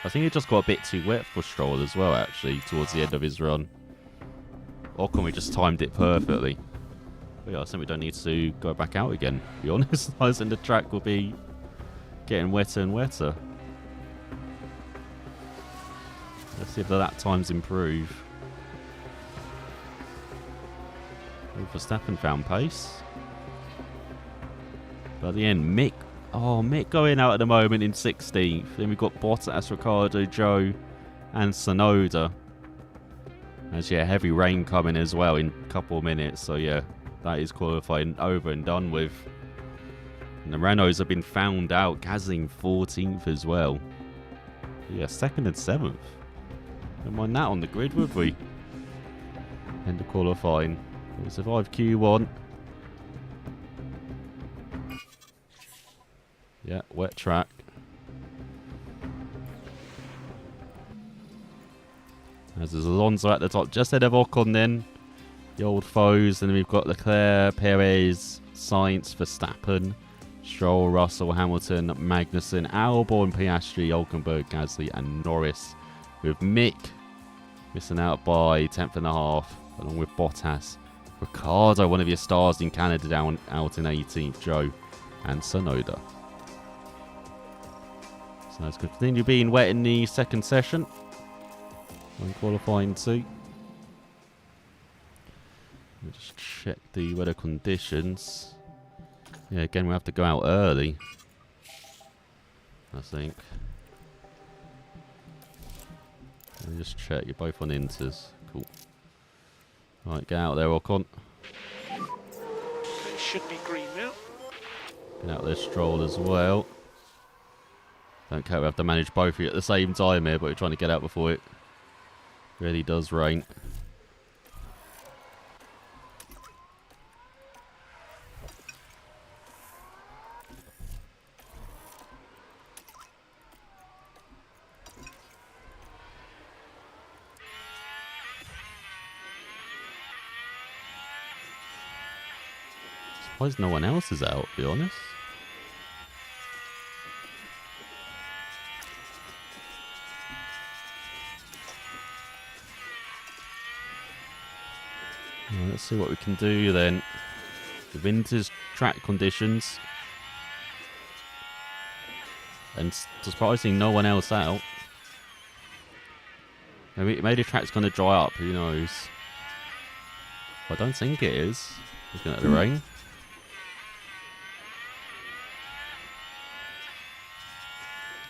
I think it just got a bit too wet for Stroll as well, actually, towards the end of his run. Ocon, we just timed it perfectly. But yeah, I think we don't need to go back out again, to be honest. I think the track will be getting wetter and wetter. Let's see if the lap times improve. Verstappen found pace. But at the end, Mick going out at the moment in 16th. Then we've got Bottas, Ricciardo, Joe, and Tsunoda. As yeah, heavy rain coming as well in a couple of minutes. So yeah, that is qualifying over and done with. And the Renaults have been found out. Gasly 14th as well. Yeah, 2nd and 7th. Don't mind that on the grid, would we? End of qualifying. We survived Q1. Yeah, wet track. As there's Alonso at the top, just ahead of Ocon then. The old foes. And then we've got Leclerc, Perez, Sainz, Verstappen, Stroll, Russell, Hamilton, Magnussen, Albon, Piastri, Hulkenberg, Gasly and Norris. With Mick missing out by 10th and a half, along with Bottas. Ricciardo, one of your stars in Canada, down out in 18th, Joe and Tsunoda. So it's continue being wet in the second session. On qualifying 2. We'll just check the weather conditions. Yeah, again, we'll have to go out early, I think. Let me just check. You're both on inters. Cool. Right, get out there, Ocon. It should be green now. Get out there, Stroll as well. Don't care, we have to manage both of you at the same time here, but we're trying to get out before it Really does rain. Surprised no one else is out, to be honest. Well, let's see what we can do then. The vintage track conditions. And surprisingly, no one else out. Maybe the track's going to dry up, who knows. I don't think it is. Looking at the rain.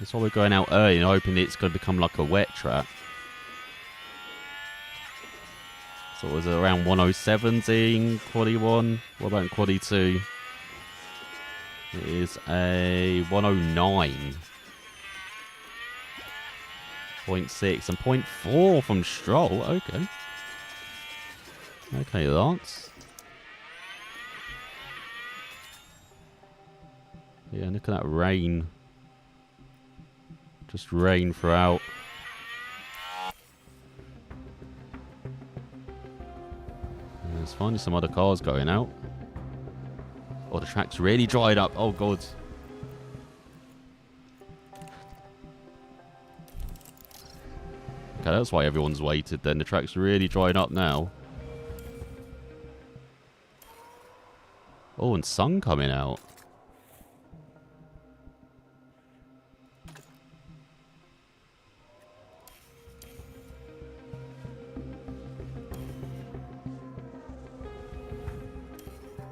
That's why we're going out early and hoping it's going to become like a wet track. So it was around 107s in quali 1. What about in quali 2? It is a 109.6 and 0.4 from Stroll. Okay. Okay, Lance. Yeah, look at that rain. Just rain throughout. And there's finally some other cars going out. Oh, the track's really dried up. Oh, God. Okay, that's why everyone's waited then. The track's really dried up now. Oh, and sun coming out.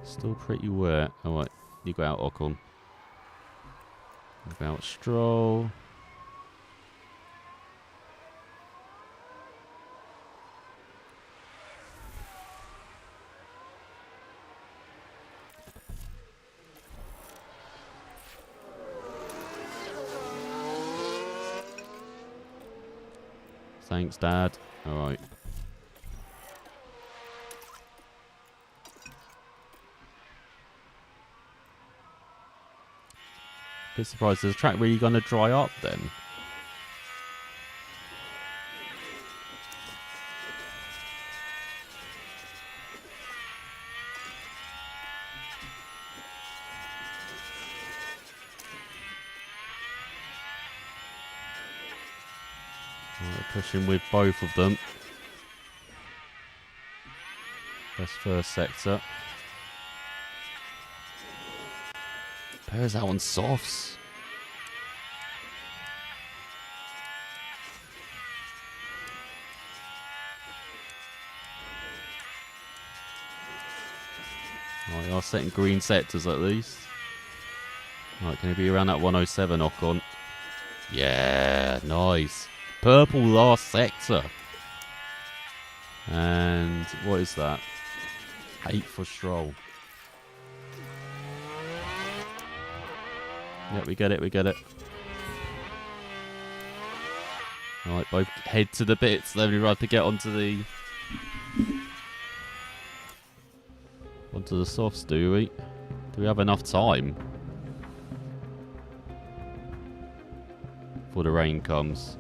Still pretty wet. Alright, you go out, Ocon. You go out, Stroll. Thanks, Dad. Alright. Bit surprised. Is the track really going to dry up then? Right, pushing with both of them. Best first sector. Where's that on softs? Oh, you are setting green sectors at least. Right, can it be around that 107 Ocon? Yeah, nice. Purple last sector. And what is that? 8 for Stroll. Yeah, we get it, we get it. Alright, both head to the bits. Then we have to get onto the softs, do we? Do we have enough time before the rain comes?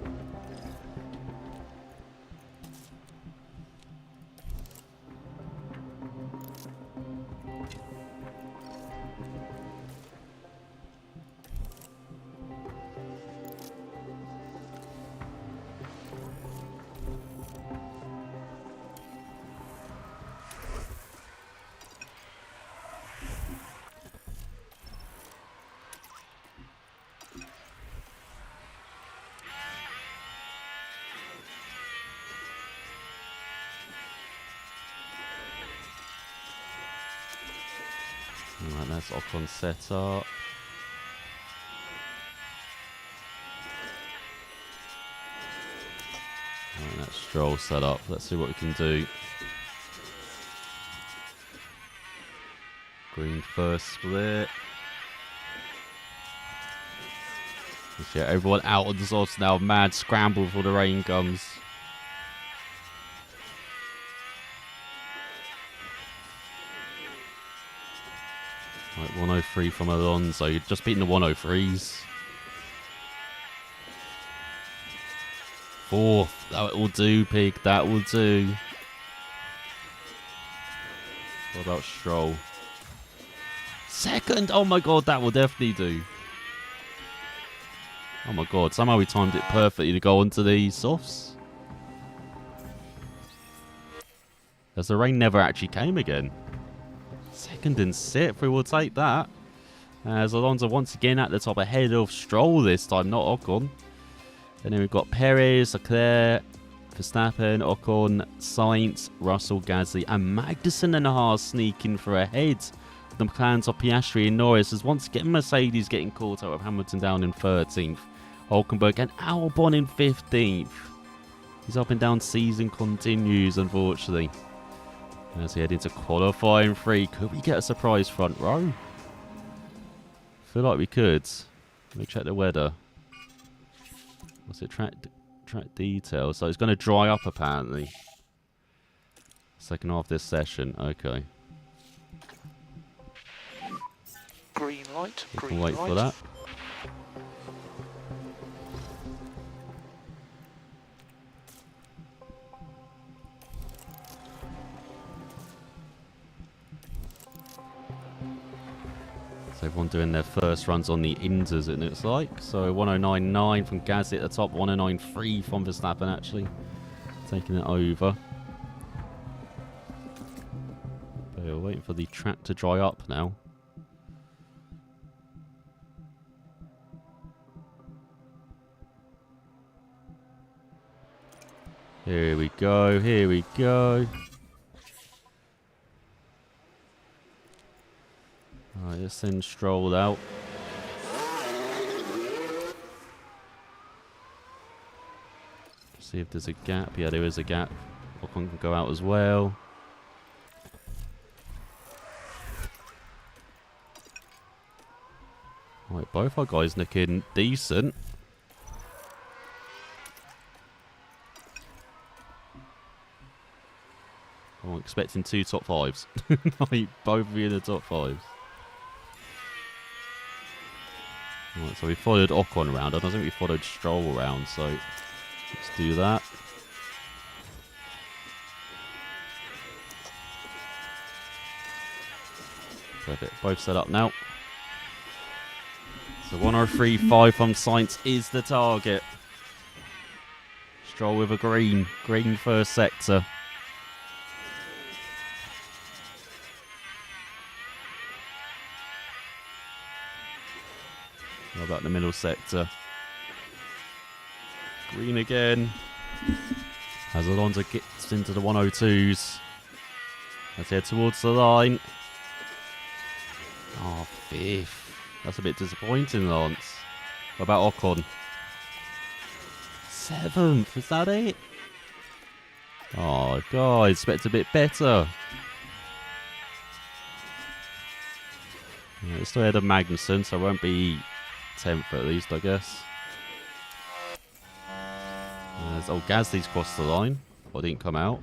Alright, that's Ocon set up. Alright, that's Stroll set up. Let's see what we can do. Green first split. Yeah, everyone out on the softs now. Mad scramble before the rain comes. Right, 103 from Alonso. You're just beating the 103s. Fourth. That will do, Pig. That will do. What about Stroll? Second. Oh my god, that will definitely do. Oh my god, somehow we timed it perfectly to go onto the softs. As the rain never actually came again. Second and sixth, we will take that. As Alonso once again at the top ahead of Stroll this time, not Ocon. And then we've got Perez, Leclerc, Verstappen, Ocon, Sainz, Russell, Gasly, and Magnussen and Haas sneaking for ahead. The McLarens of Piastri and Norris as once again Mercedes getting caught out with Hamilton down in 13th. Hulkenberg and Albon in 15th. His up and down season continues, unfortunately. As we head into qualifying 3, could we get a surprise front row? Feel like we could. Let me check the weather. What's it? Track details. So it's going to dry up apparently. Second half of this session. Okay. Green light. We Green can wait light. for that. So everyone doing their first runs on the Inters, it looks like. So 109.9 from Gasly at the top, 109.3 from Verstappen actually. Taking it over. But we're waiting for the track to dry up now. Here we go, here we go. Alright, let's send Stroll out. See if there's a gap. Yeah, there is a gap. Ocon can go out as well. Right, both our guys looking decent. I'm expecting 2 top 5s. Like, both of you in the top 5s. Right, so we followed Ocon around. I don't think we followed Stroll around, so let's do that. Perfect. Both set up now. So 103.5 from Sainz is the target. Stroll with a green. Green first sector. How about the middle sector? Green again. As Alonso gets into the 102s. Let's head towards the line. Oh, 5th. That's a bit disappointing, Lance. What about Ocon? 7th. Is that it? Oh, God. I expect a bit better. Yeah, it's still ahead of Magnussen, so it won't be 10th at least, I guess. Gasly's crossed the line. Or didn't come out.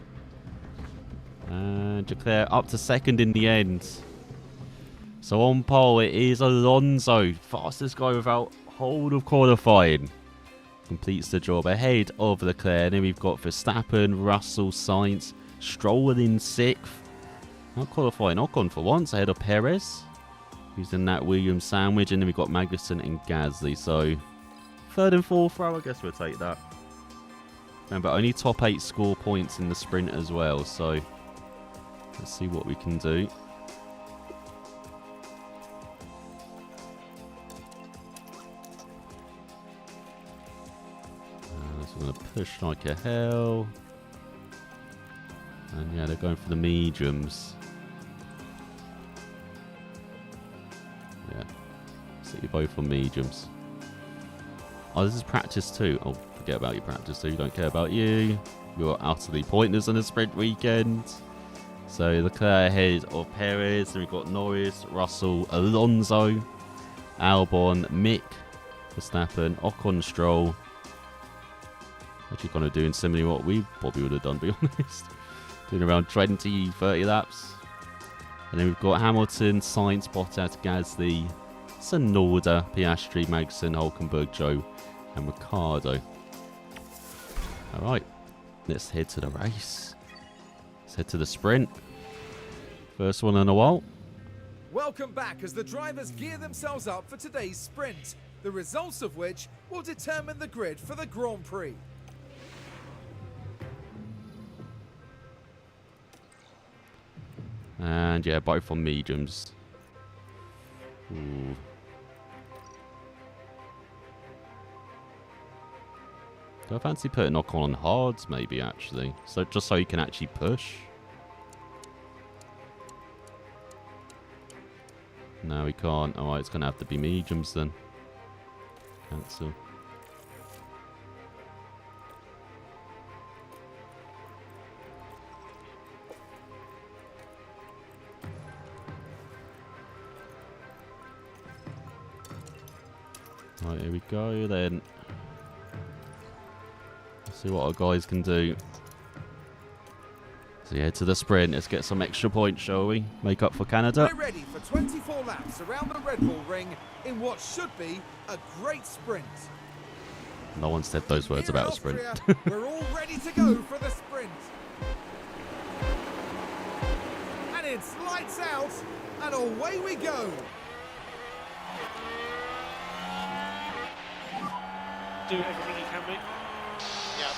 And Leclerc up to 2nd in the end. So on pole it is Alonso. Fastest guy without hold of qualifying. Completes the job ahead of Leclerc. And then we've got Verstappen, Russell, Sainz, Stroll in 6th. Not qualifying Ocon for once, ahead of Perez. Who's in that Williams sandwich. And then we've got Magnussen and Gasly. So 3rd and 4th row, I guess we'll take that. Remember, only top 8 score points in the sprint as well. So let's see what we can do. So we're going to push like a hell. And yeah, they're going for the mediums. Yeah. Set you both on mediums. Oh, this is practice too. Oh, forget about your practice too. Don't care about you. You're utterly pointless on a sprint weekend. So Leclerc ahead of Perez. Then we've got Norris, Russell, Alonso, Albon, Mick, Verstappen, Ocon, Stroll. Actually kind of doing similarly what we probably would have done, to be honest. Doing around 20, 30 laps. And then we've got Hamilton, Sainz, Bottas, Gasly, Tsunoda, Piastri, Magnussen, Hulkenberg, Joe, and Ricciardo. Alright, let's head to the race. Let's head to the sprint. First one in a while. Welcome back as the drivers gear themselves up for today's sprint, the results of which will determine the grid for the Grand Prix. And yeah, both on mediums. Ooh. Do I fancy putting Ocon on hards, maybe, actually? So just so you can actually push. No, we can't. Alright, it's going to have to be mediums then. Cancel. Right, here we go then. Let's see what our guys can do. So yeah, to the sprint. Let's get some extra points, shall we? Make up for Canada. We're ready for 24 laps around the Red Bull Ring in what should be a great sprint. No one said those words Here in about a sprint. Austria, we're all ready to go for the sprint. And it's lights out, and away we go. Do everything you can, mate. Yeah.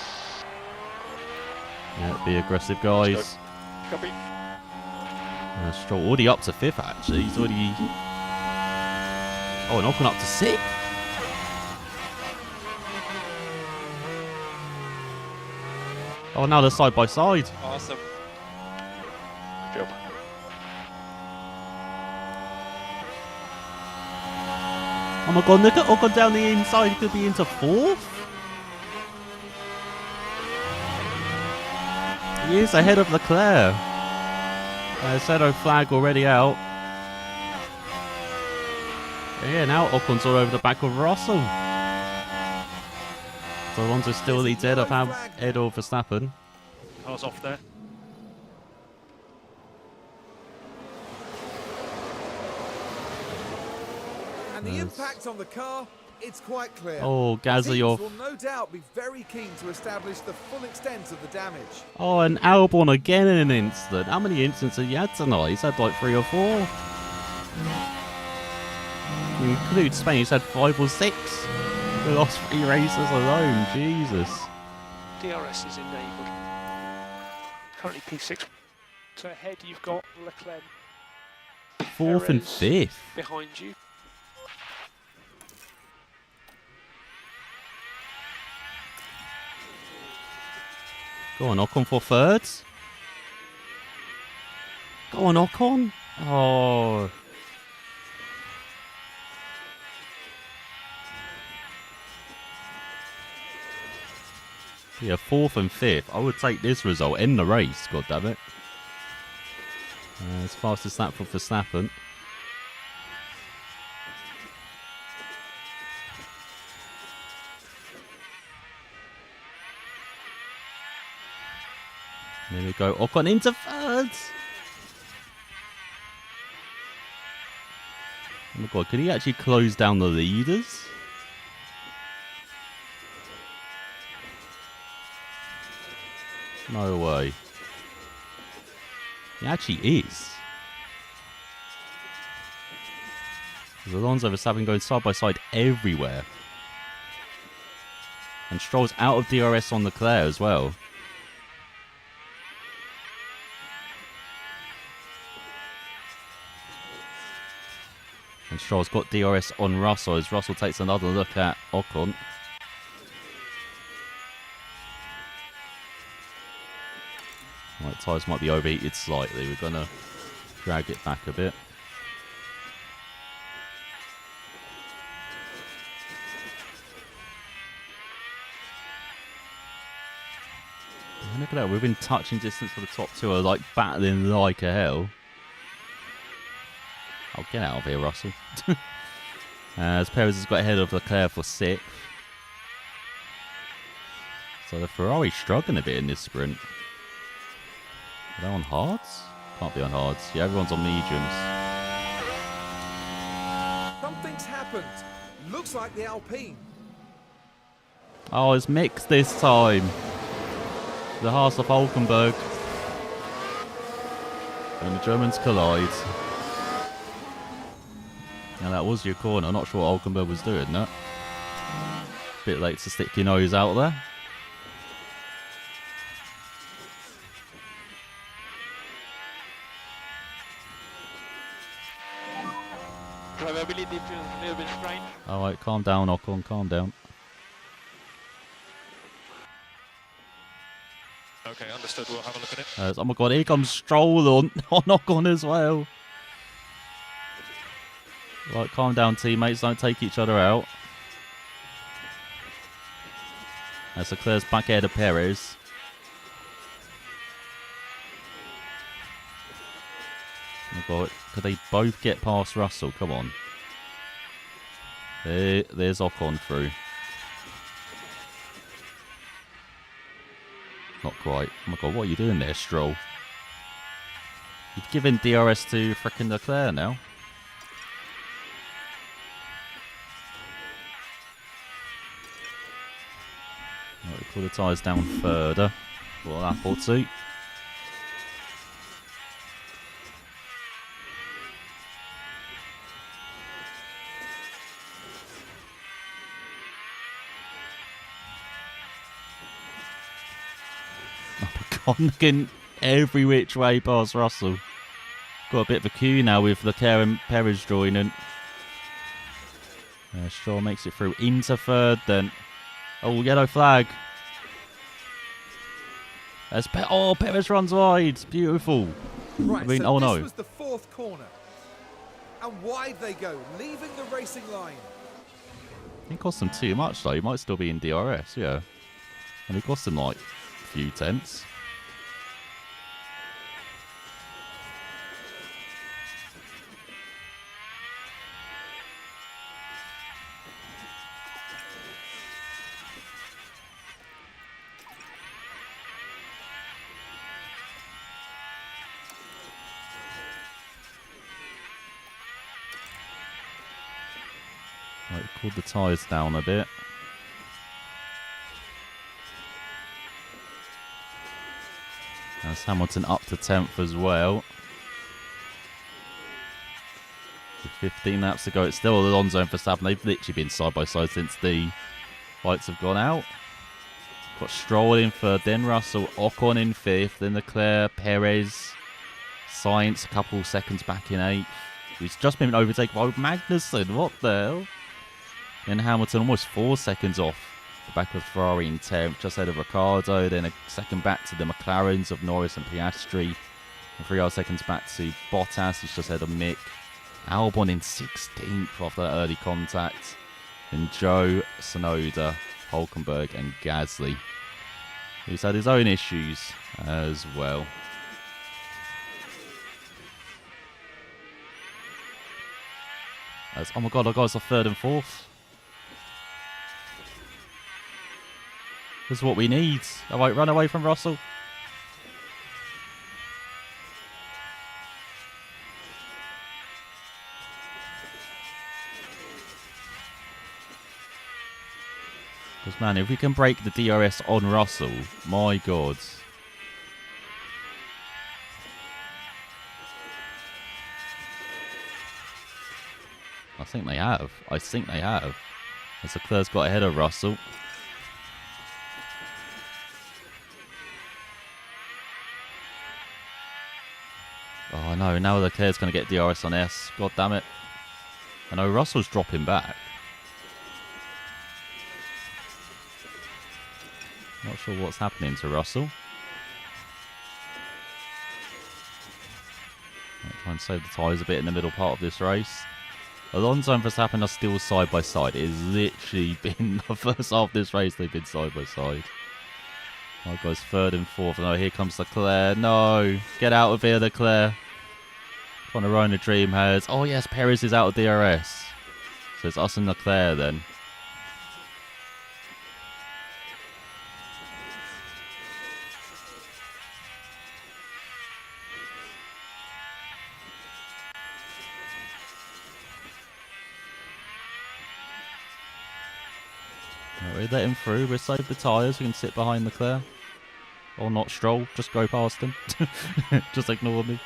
Yeah, be aggressive, guys. Copy. Stroll already up to 5th, actually. He's already... Oh, and Ocon up to 6th. Oh, now they're side by side. Awesome. Good job. Oh my god, look at Ocon down the inside. He could be into 4th. He is ahead of Leclerc. Shadow flag already out. Yeah, now Ocon's all over the back of Russell. So Alonso still leads ahead of Verstappen. I was off there. And the impact on the car, it's quite clear. Oh, Gasly Teams off. will no doubt be very keen to establish the full extent of the damage. Oh, and Albon again in an instant. How many incidents have you had tonight? He's had like 3 or 4. Include Spain, he's had 5 or 6. The last 3 races alone. Jesus. DRS is enabled. Currently P6. So ahead you've got Leclerc 4th and Perez 5th. behind you. Go on, Ocon for 3rd. Go on, Ocon. Oh. Yeah, 4th and 5th. I would take this result in the race, god damn it. As fast as that for Verstappen. There we go. Ocon into 3rd. Oh my god, could he actually close down the leaders? No way. He actually is. There's Alonso and Verstappen going side by side everywhere. And Stroll's out of DRS on Leclerc as well. And Stroll's got DRS on Russell as Russell takes another look at Ocon. Right, tyres might be overheated slightly. We're going to drag it back a bit. And look at that. We've been touching distance for the top 2 are like battling like a hell. Oh, get out of here, Russell. As Perez has got ahead of Leclerc for 6th. So the Ferrari's struggling a bit in this sprint. Are they on hards? Can't be on hards. Yeah, everyone's on mediums. Something's happened. Looks like the Alpine. Oh, it's mixed this time. The Haas of Hulkenberg. And the Germans collide. Now that was your corner. I'm not sure what Hulkenberg was doing, no? Bit late to stick your nose out there. Drivability feels a little bit strange. Alright, calm down, Ocon, calm down. Okay, understood. We'll have a look at it. Oh my god, here comes Stroll on Ocon as well. Right, calm down, teammates. Don't take each other out. As Leclerc's back ahead of Perez. Oh my god, could they both get past Russell? Come on. There's Ocon through. Not quite. Oh my god, what are you doing there, Stroll? You've given DRS to frickin' Leclerc now. Right, we pull the tyres down further. Well, lap or two. Looking every which way past Russell. Got a bit of a queue now with Leclerc and Perez joining. Stroll makes it through into third then. Oh, yellow flag. Perez runs wide. Beautiful. Right, I mean, so oh this no. was the fourth corner. And wide they go, leaving the racing line. It cost them too much though. He might still be in DRS, yeah. And it cost them like a few tenths. Right, cooled the tyres down a bit. That's Hamilton up to 10th as well. With 15 laps to go. It's still Alonso and Verstappen. They've literally been side by side since the lights have gone out. Got Stroll in third, then Russell, Ocon in fifth, then Leclerc, Perez, Sainz a couple seconds back in eighth. He's just been overtaken by Magnussen. What the hell? Then Hamilton almost 4 seconds off the back of Ferrari in 10th, just ahead of Ricciardo. Then a second back to the McLarens of Norris and Piastri. And 3 seconds back to Bottas. He's just ahead of Mick. Albon in 16th after that early contact. Then Joe, Tsunoda, Hulkenberg and Gasly, who's had his own issues as well. Oh my god, our guys are third and fourth. This is what we need. Alright, run away from Russell. Because man, if we can break the DRS on Russell, my god. I think they have. As Leclerc's got ahead of Russell. Oh no, now Leclerc's going to get DRS on S. God damn it. I know Russell's dropping back. Not sure what's happening to Russell. Might try and save the tyres a bit in the middle part of this race. Alonso and Verstappen are still side by side. It has literally been the first half of this race, they've been side by side. Oh, guys, third and fourth. No, here comes Leclerc. No, get out of here, Leclerc. Trying to run a dream has. Oh yes, Perez is out of DRS. So it's us and Leclerc then. We let him through. We'll save the tyres. We can sit behind Leclerc. Or not Stroll. Just go past him. Just ignore me.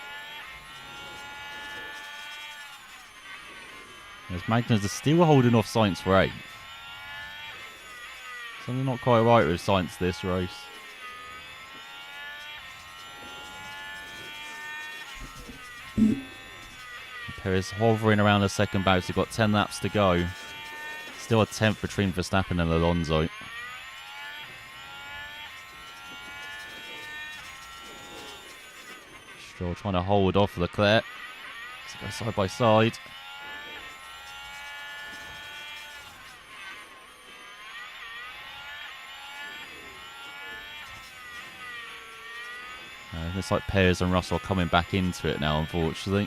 As Magnus is still holding off Sainz for 8th. Something not quite right with Sainz this race. Perez hovering around the second box. We've got 10 laps to go. Still a 10th between Verstappen and Alonso. Stroll trying to hold off Leclerc. Let's go side by side. Looks like Perez and Russell are coming back into it now, unfortunately.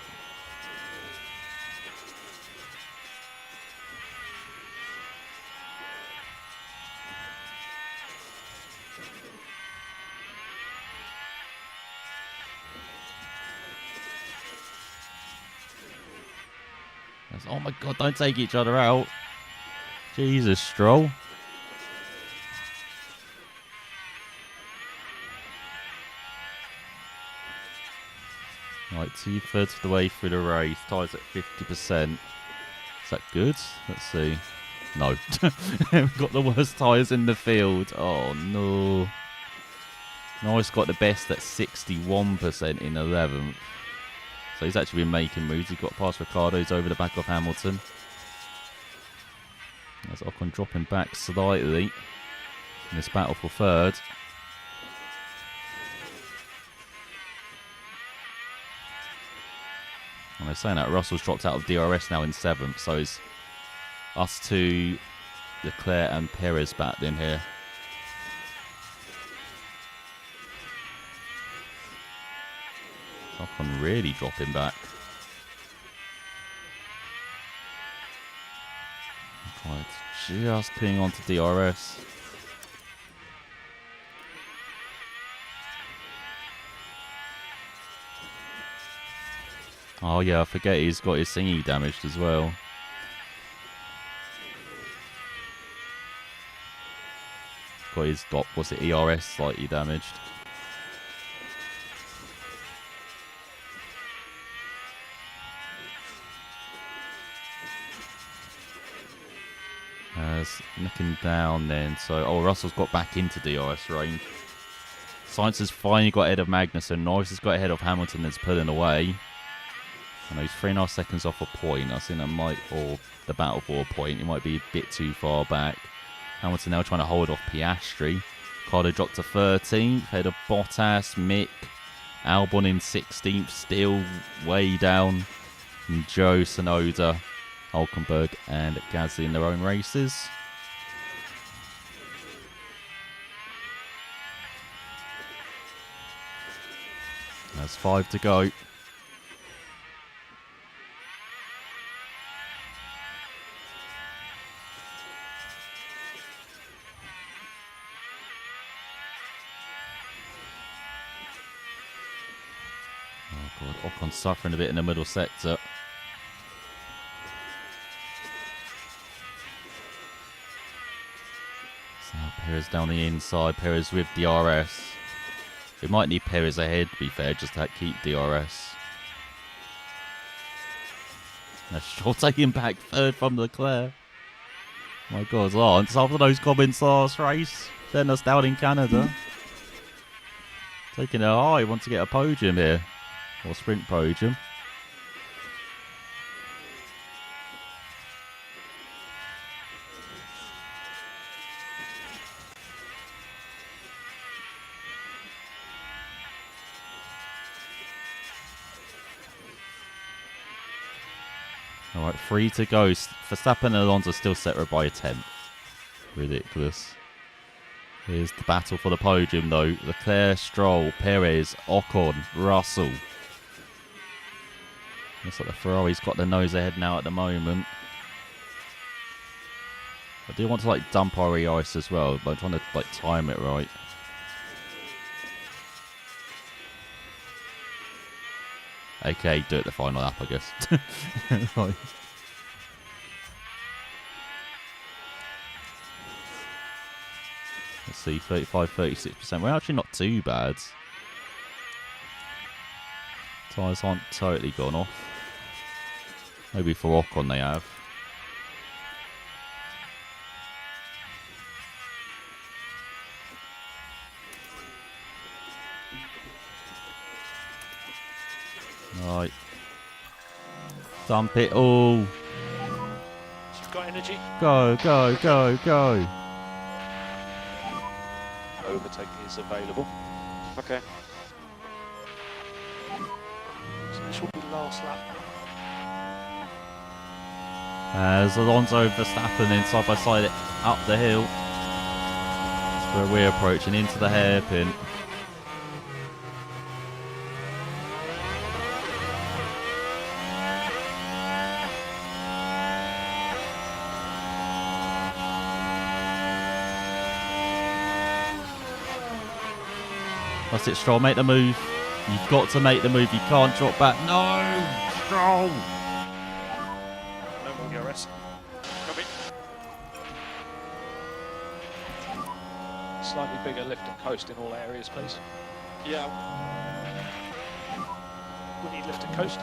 Oh my god, don't take each other out. Jesus, Stroll. Right, 2/3 of the way through the race. Tyres at 50%. Is that good? Let's see. No. We've got the worst tyres in the field. Oh no. Norris got the best at 61% in 11th. So he's actually been making moves. He got past Ricciardo. He's over the back of Hamilton. As Ocon dropping back slightly in this battle for 3rd. And they're saying that Russell's dropped out of DRS now in 7th. So it's us two, Leclerc and Perez battling here. Ocon really dropping back. Quite just putting onto DRS. Oh yeah, I forget he's got his thingy damaged as well. Got his what's it, ERS slightly damaged. Looking down then, so Russell's got back into DRS range. Sainz has finally got ahead of Magnussen. Norris has got ahead of Hamilton that's pulling away. I know he's 3.5 seconds off a point. I think that might, or the battle for a point, it might be a bit too far back. Hamilton now trying to hold off Piastri. Ricciardo dropped to 13th, ahead of Bottas, Mick, Albon in 16th, still way down. And Joe, Tsunoda, Hulkenberg and Gasly in their own races. There's 5 to go. Oh god, Ocon's suffering a bit in the middle sector. So Perez down the inside, Perez with DRS. We might need Perez ahead, to be fair, just to keep DRS. Now Stroll taking back 3rd from Leclerc. My god, Lance, after those comments last race, sent us down in Canada. Taking a high, wants to get a podium here. Or sprint podium. Alright, 3 to go. Verstappen and Alonso still separate by a 10th. Ridiculous. Here's the battle for the podium though. Leclerc, Stroll, Perez, Ocon, Russell. Looks like the Ferrari's got their nose ahead now at the moment. I do want to like dump our ERS as well, but I'm trying to like time it right. Okay, do it the final lap, I guess. Let's see, 35, 36%. We're actually not too bad. Tyres aren't totally gone off. Maybe for Ocon they have. Right. Dump it all. She's got energy. Go, go, go, go. Overtaking is available. Okay. So this will be last lap. As Alonso Verstappen in side by side up the hill. That's where we're approaching into the hairpin. That's it, Stroll. Make the move. You've got to make the move. You can't drop back. No! Stroll! No more DRS. Copy. Slightly bigger lift and coast in all areas, please. Yeah. We need lift and coast.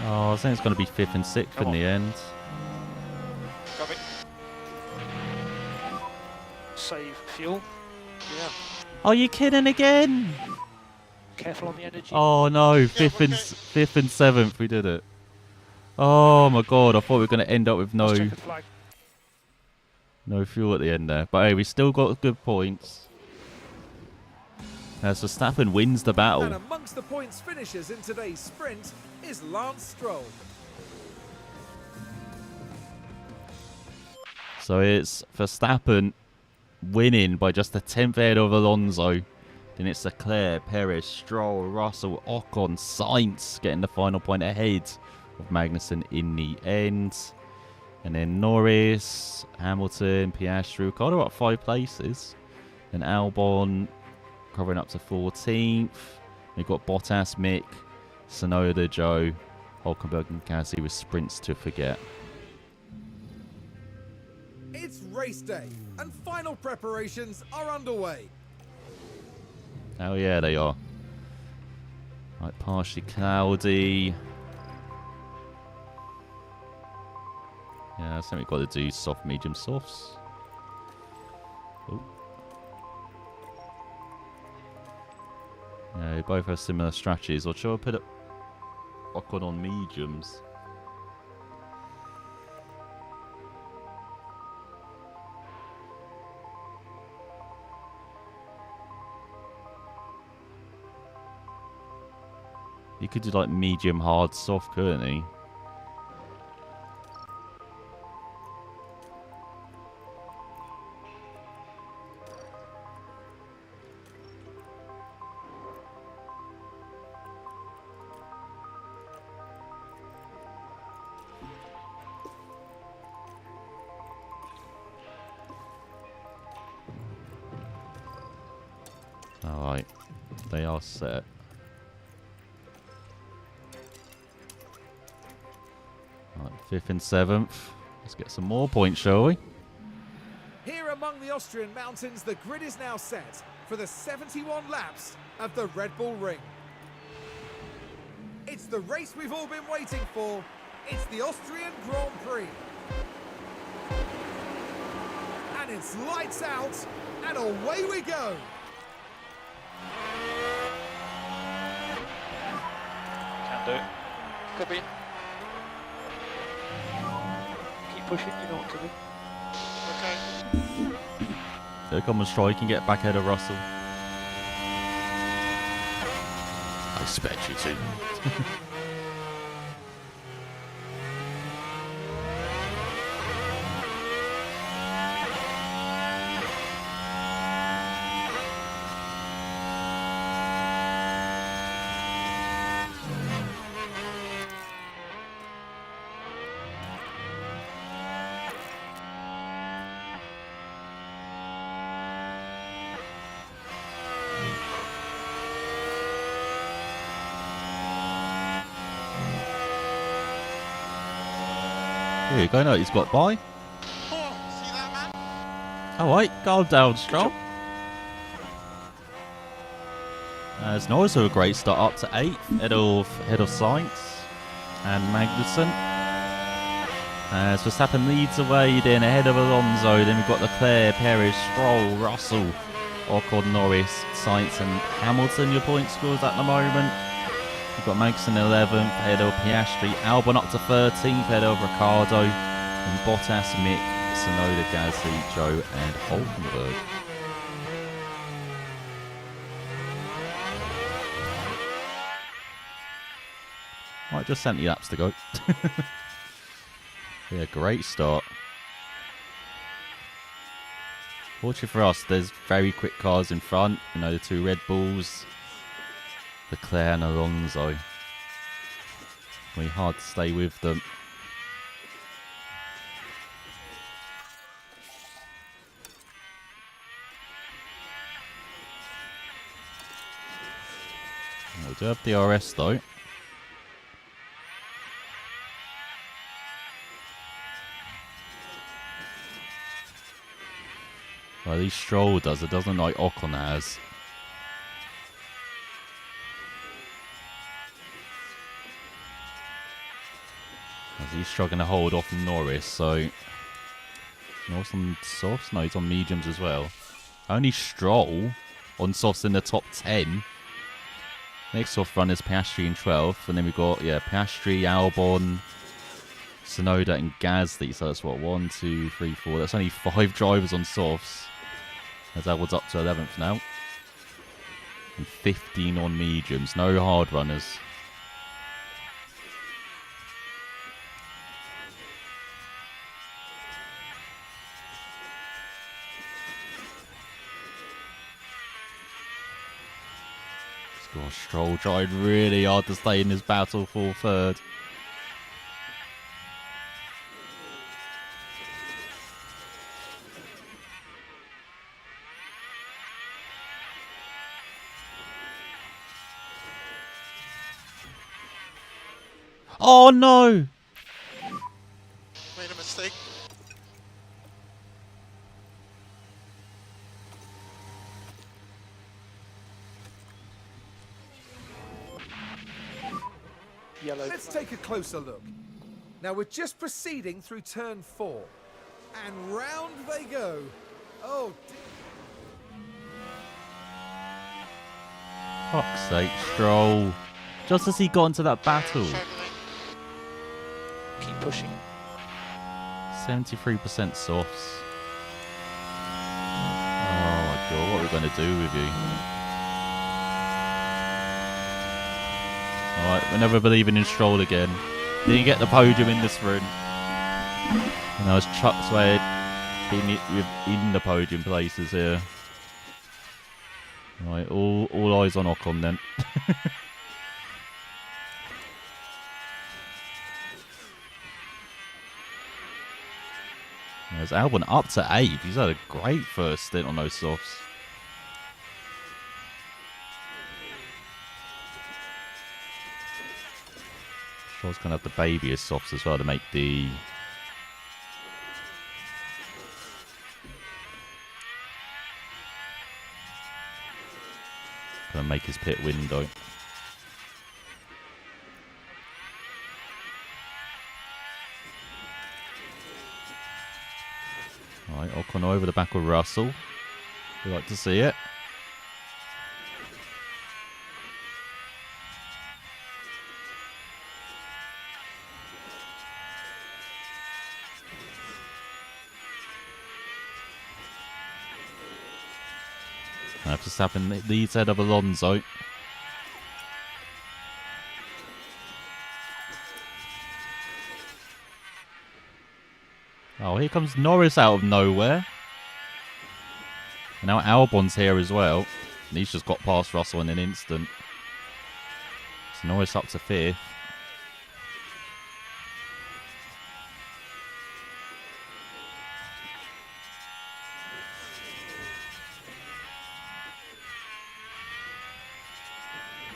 Oh, I think it's going to be 5th and 6th Come in on. the end. Copy. Save fuel. Yeah. Are you kidding again? Careful on the energy. Oh no, 5th and 7th, we did it. Oh my god, I thought we were going to end up with Let's check the flag. no fuel at the end there. But hey, we still got good points. As Verstappen wins the And battle. amongst the points finishers in today's sprint is Lance Stroll. So it's Verstappen winning by just a 10th ahead of Alonso. Then it's Leclerc, Perez, Stroll, Russell, Ocon, Sainz getting the final point ahead of Magnussen in the end. And then Norris, Hamilton, Piastri, Ricciardo up 5 places. And Albon covering up to 14th. We've got Bottas, Mick, Tsunoda, Joe, Hulkenberg and Gasly with sprints to forget. It's race day and final preparations are underway. Oh yeah, they are. Right, partially cloudy. Yeah, I think we've got to do soft, medium, softs. Oh. Yeah, we both have similar strategies. Or shall I put it Ocon on mediums? You could do like medium, hard, soft, couldn't he? Alright, they are set. Right, 5th and 7th. Let's get some more points, shall we? Here among the Austrian mountains, the grid is now set for the 71 laps of the Red Bull Ring. It's the race we've all been waiting for. It's the Austrian Grand Prix. And it's lights out, and away we go. Can do it. Copy. Keep pushing, you know what to do. Okay. So come on, Stroll, you can get back ahead of Russell. I expect you to. Here you go, no, he's got by. Oh, see that Alright, calm down, Stroll. As Norris with a great start up to 8th, head of Sainz and Magnussen. As Verstappen leads away then ahead of Alonso. Then we've got Leclerc, Perez, Stroll, Russell, Ocon, Norris, Sainz and Hamilton. Your point scores at the moment. We've got Magnussen 11th, ahead of Piastri. Albon up to 13th, ahead of Ricciardo. And Bottas, Mick, Tsunoda, Gasly, Joe and Hulkenberg. Right, just 70 laps to go. Yeah, great start. Fortunately for us, there's very quick cars in front. You know, the 2 Red Bulls, Leclerc and Alonso. Really hard to stay with them. We do have DRS though. Well, at least Stroll does. It doesn't like Ocon has. As he's struggling to hold off Norris, so Norris on softs? No, he's on mediums as well. Only Stroll on softs in the top 10. Next soft run is Piastri in 12th, and then we've got Piastri, Albon, Tsunoda and Gasly. So that's what, 1, 2, 3, 4. That's only 5 drivers on softs. As Albon's up to 11th now. And 15 on mediums. No hard runners. Stroll tried really hard to stay in this battle for 3rd. Oh no! Made a mistake. Yellow. Let's take a closer look. Now we're just proceeding through turn 4. And round they go. Oh, Fuck's sake, Stroll. Just as he got into that battle. Circling. Keep pushing. 73% softs. Oh my god, what are we going to do with you? Alright, we're never believing in Stroll again. Didn't get the podium in this run. And I was chucked away in the podium places here. Right, all eyes on Ocon then. There's Albon up to 8th. He's had a great first stint on those softs. Stroll's going to have the babyest softs as well to make the... Going to make his pit window. Alright, Ocon over the back of Russell. We like to see it. Verstappen leads ahead of Alonso. Oh, here comes Norris out of nowhere. And now Albon's here as well. And he's just got past Russell in an instant. So Norris up to 5th.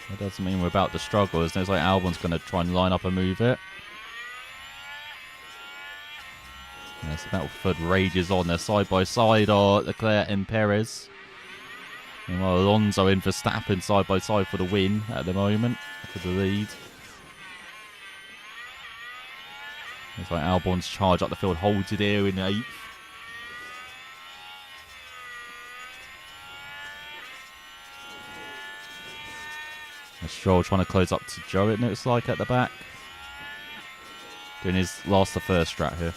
That doesn't mean we're about to struggle. It looks like Albon's going to try and line up and move it. As the battle for third rages on. They're side by side are Leclerc and Perez. And while Alonso and Verstappen side by side for the win at the moment, for the lead. It's like Albon's charge up the field, holds it here in 8th. And Stroll trying to close up to Joe, it looks like, at the back. Doing his last to first strat here.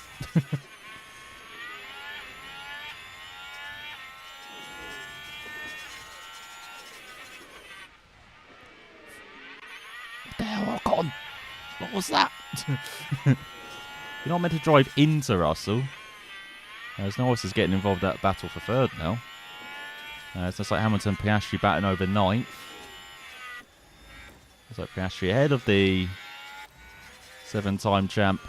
What the hell, Ocon? What was that? You're not meant to drive into Russell. As Norris is getting involved in that battle for third now. It's just like Hamilton Piastri batting over 9th. It's like Piastri ahead of the 7-time champ.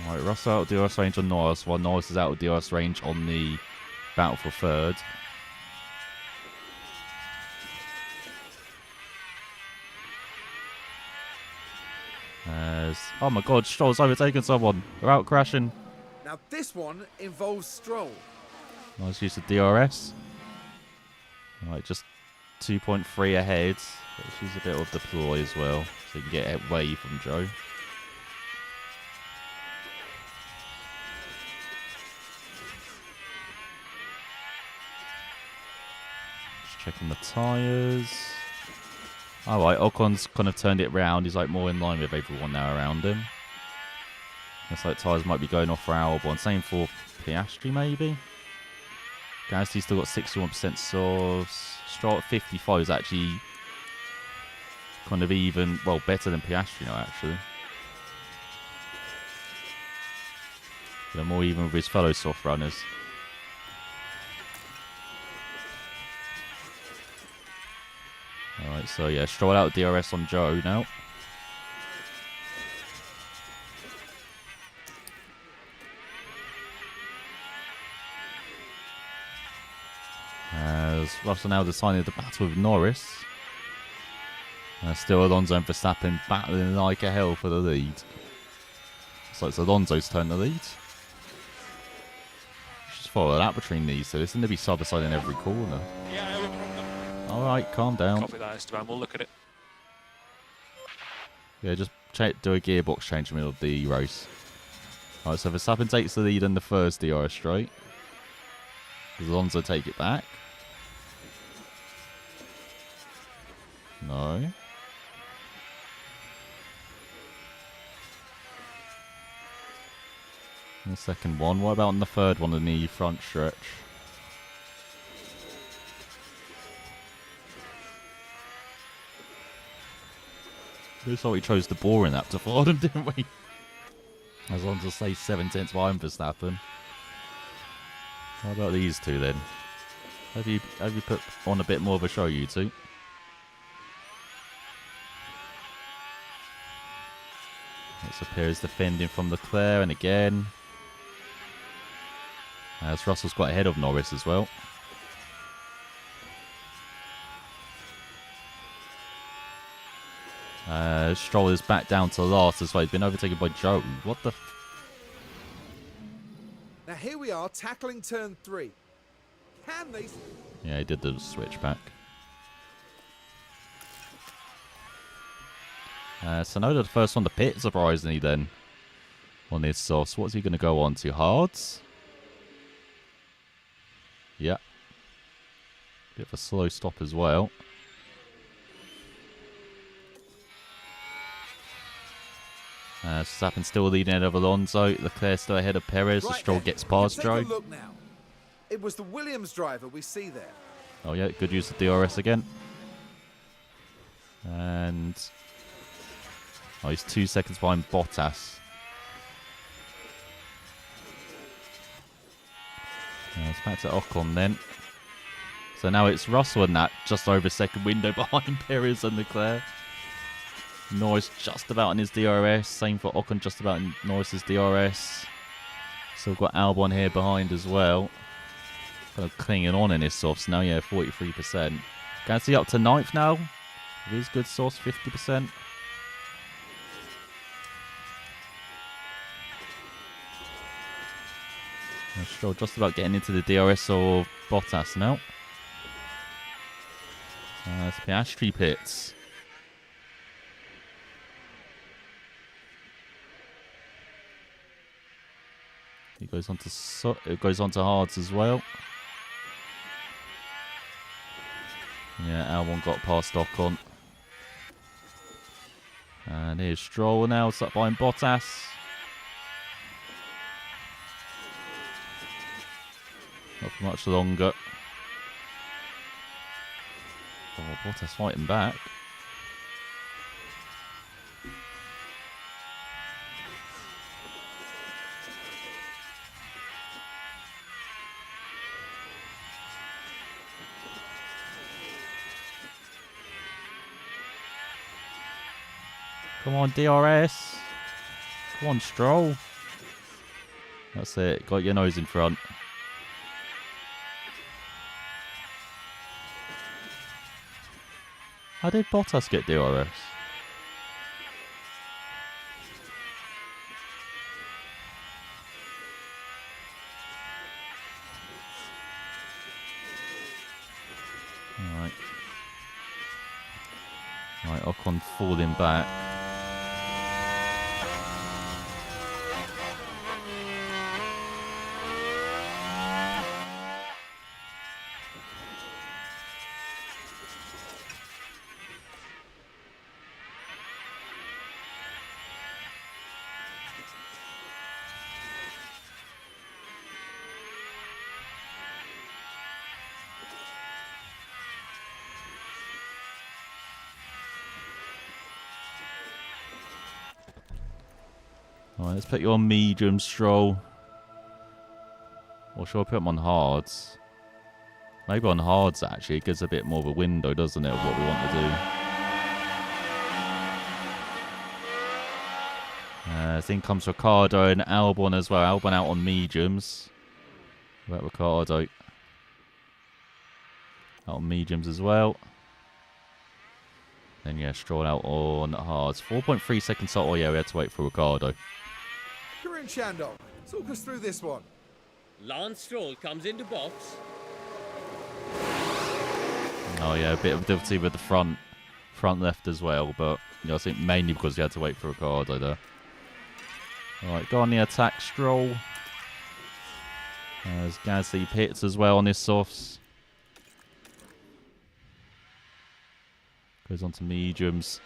Alright, Russell out of DRS range on Norris, while Norris is out of DRS range on the battle for third. Oh my god, Stroll's overtaken someone. They're out crashing. Now this one involves Stroll. Nice use of DRS. Alright, just 2.3 ahead. Let's use a bit of deploy as well, so you can get away from Joe. Just checking the tyres. Alright, Ocon's kind of turned it round. He's like more in line with everyone now around him. Looks like tyres might be going off for Albon. Same for Piastri maybe. Gasly's still got 61% softs. Stroll at 55 is actually kind of even, well, better than Piastri now actually. They're more even with his fellow soft runners. Alright, so yeah, Stroll out DRS on Joe now. As Russell now decided to battle with Norris. Still Alonso and Verstappen battling like a hell for the lead. So it's Alonso's turn to lead. Just follow that between these two. It's going to be side by side in every corner. Yeah, no problem. Alright, calm down. Copy that, Esteban. We'll look at it. Yeah, just do a gearbox change in the middle of the race. Alright, so Verstappen takes the lead in the first DRS straight. Does Alonso take it back? No. And the second one. What about on the third one in the front stretch? Looks like we chose the boring lap to follow them, didn't we? As long as I say 7/10 behind Verstappen. How about these two then? Have you put on a bit more of a show, you two? It's Perez defending from Leclerc, and again. As Russell's quite ahead of Norris as well. Stroll is back down to last as well. He's been overtaken by Joe. What the... Now here we are tackling turn 3. Can they... Yeah, he did the switch back. So no, the first on the pit, surprisingly then. On this sauce. What's he going to go on to? Hards? Yeah. Bit of a slow stop as well. Verstappen still leading ahead of Alonso. Leclerc still ahead of Perez. Right Stroll then, gets past take Joe. a look now. It was the Williams driver we see there. Oh yeah, good use of DRS again. And... oh, he's 2 seconds behind Bottas. It's back to Ocon then. So now it's Russell in that just over second window behind Perez and Leclerc. Norris just about in his DRS. Same for Ocon, just about in Norris's DRS. Still got Albon here behind as well. kind of clinging on in his softs now. Yeah, 43%. Gasly up to 9th now. With his good sauce, 50%. Stroll just about getting into the DRS or Bottas now. It's Piastri pits. He goes on to hards as well. Yeah, Albon got past Ocon. And here's Stroll now, stuck behind Bottas. Not for much longer. Oh, Bottas fighting back. Come on, DRS. Come on, Stroll. That's it. Got your nose in front. How did Bottas get DRS? Alright. Right, Ocon falling back. Alright, let's put you on medium, Stroll. Or should I put him on hards? Maybe on hards, actually. It gives a bit more of a window, doesn't it, of what we want to do. In comes Ricciardo and Albon as well. Albon out on mediums. What about Ricciardo? Out on mediums as well. Then, yeah, Stroll out on hards. 4.3 seconds start. Oh, yeah, we had to wait for Ricciardo. Karim Chandok, talk us through this one. Lance Stroll comes into box. Oh, yeah, a bit of difficulty with the front left as well. But, you know, I think mainly because we had to wait for Ricciardo there. Alright, go on the attack, Stroll. There's Gasly pits as well on his softs. Goes on to mediums.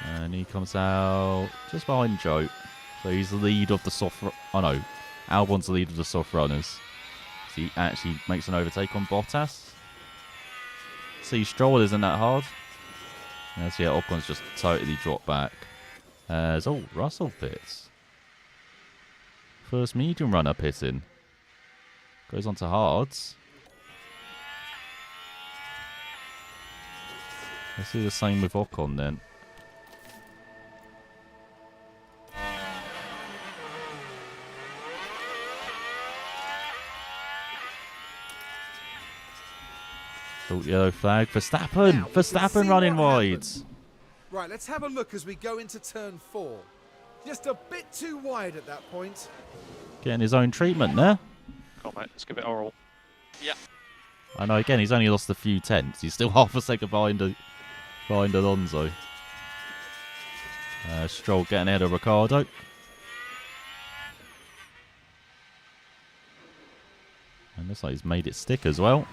And he comes out just behind Joe. So he's the lead of the soft... Oh no, Albon's the lead of the soft runners. So he actually makes an overtake on Bottas. See, Stroll isn't that hard. Yes, yeah, Ocon's just totally dropped back. Oh, Russell pits. First medium runner pitting. Goes on to hards. Let's do the same with Ocon then. Short yellow flag. Verstappen! Verstappen running wide. Right, let's have a look as we go into turn 4. Just a bit too wide at that point. Getting his own treatment there. Come on, mate. Let's give it oral. Yeah. I know, again, he's only lost a few tenths. He's still half a second behind Alonso. Stroll getting ahead of Ricciardo. And looks like he's made it stick as well.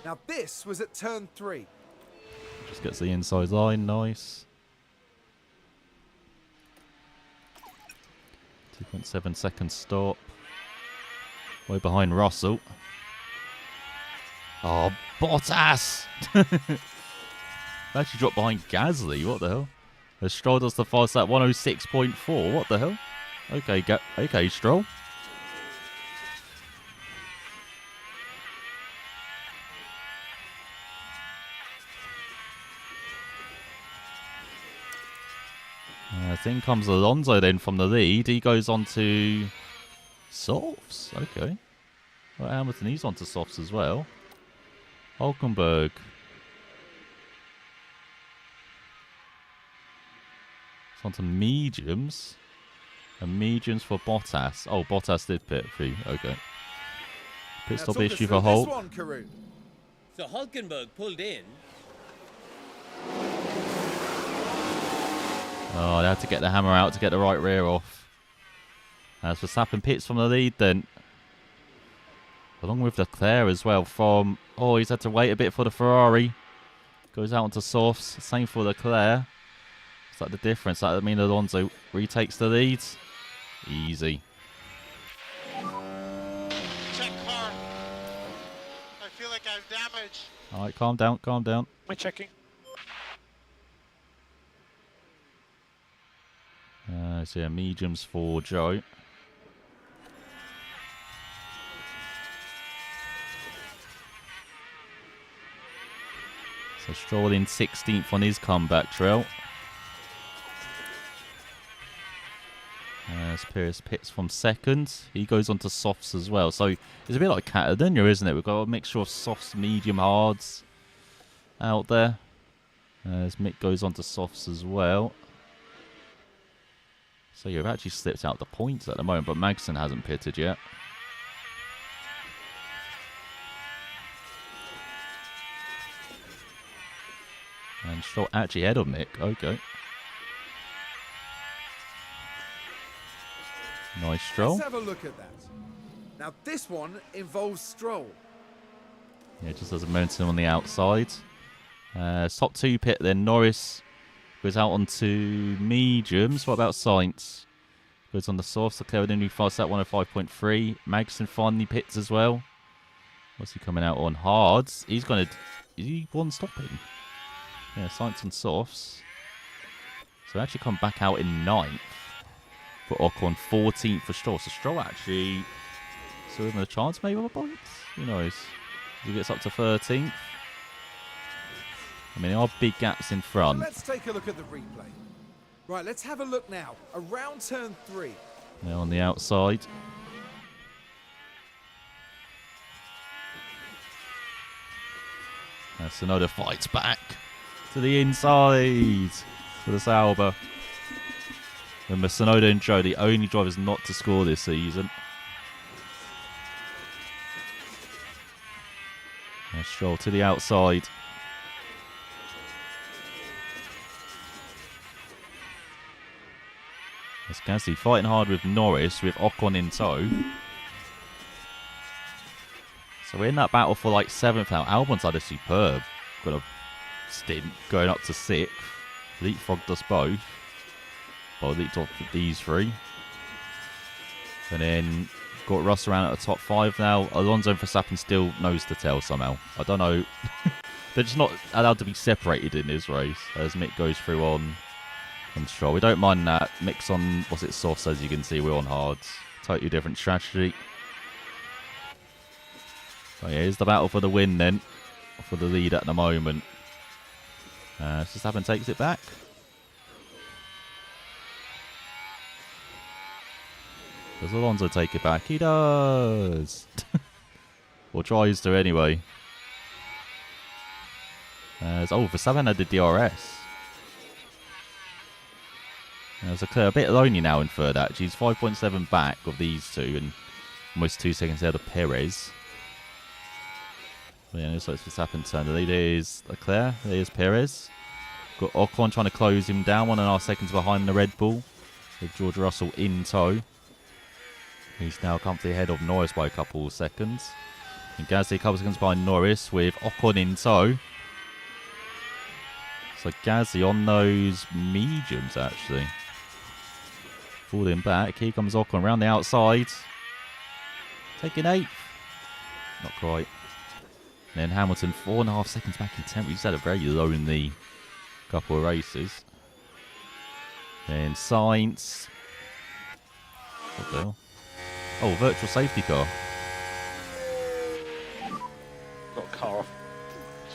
Now this was at turn 3. Just gets the inside line, nice. 2.7 second stop. Way behind Russell. Oh, Bottas! Actually dropped behind Gasly, what the hell? As Stroll does the fast lap, 106.4, what the hell? Okay, Stroll. In comes Alonso then from the lead. He goes on to softs. Okay. Well, Hamilton, he's on to softs as well. Hulkenberg. It's on to mediums. And mediums for Bottas. Oh, Bottas did pit free. Okay. Pit stop issue for Hulk. So Hulkenberg pulled in. Oh, they had to get the hammer out to get the right rear off. As Verstappen pits from the lead then. Along with Leclerc as well from... Oh, he's had to wait a bit for the Ferrari. Goes out onto softs. Same for Leclerc. It's like the difference. That means Alonso retakes the lead. Easy. Check car. I feel like I have damage. Alright, calm down, calm down. We're checking. So yeah, mediums for Joe. So Stroll in 16th on his comeback trail. As Perez pits from second. He goes on to softs as well. So it's a bit like Catalonia, isn't it? We've got a mixture of softs, medium, hards out there. As Mick goes on to softs as well. So you've actually slipped out the points at the moment, but Magnussen hasn't pitted yet. And Stroll actually ahead of Mick. Okay. Nice Stroll. Let's have a look at that. Now this one involves Stroll. Yeah, just has a momentum on the outside. Top 2 pit then. Norris goes out onto mediums. What about Sainz? Goes on the soft. So Leclerc didn't fast that 105.3. Magnussen finally pits as well. What's he coming out on? Hards. He's going to... Is he one stopping? Yeah, Sainz on softs. So actually come back out in 9th. For Ocon, 14th for Stroll. So Stroll actually still having a chance maybe on the points. Who knows? He gets up to 13th. I mean, there are big gaps in front. Let's take a look at the replay. Right, let's have a look now. Around turn 3. Now on the outside. Tsunoda fights back to the inside for the Sauber. Remember, Tsunoda and Joe, the only drivers not to score this season. Now Stroll to the outside. As Gasly fighting hard with Norris, with Ocon in tow. So we're in that battle for like 7th now. Albon's had a superb got a stint going up to 6th. Leapfrogged us both. Well, leaped off these 3. And then got Russ around at the top 5 now. Alonso and Verstappen still nose to tail somehow. I don't know. They're just not allowed to be separated in this race as Mick goes through on Stroll. We don't mind that. Mick's on, what's it, softs, as you can see. We're on hards. Totally different strategy. So yeah, here's the battle for the win then. For the lead at the moment. Verstappen takes it back. Does Alonso take it back? He does. Or tries to anyway. Verstappen had the DRS. There's a bit lonely now in third actually. He's 5.7 back of these two and almost 2 seconds ahead of Perez. But yeah, looks like Verstappen turn the lead. There's Leclerc, there's Perez. Got Ocon trying to close him down, 1.5 seconds behind the Red Bull. With George Russell in tow. He's now comfortably ahead of Norris by a couple of seconds. And Gasly a couple of seconds behind Norris with Ocon in tow. So Gasly on those mediums actually. Falling back. Here comes Ocon around the outside. Taking 8th. Not quite. And then Hamilton 4.5 seconds back in 10th. He's had a very lonely couple of races. Then Sainz. What the hell? Oh, virtual safety car. Got a car off,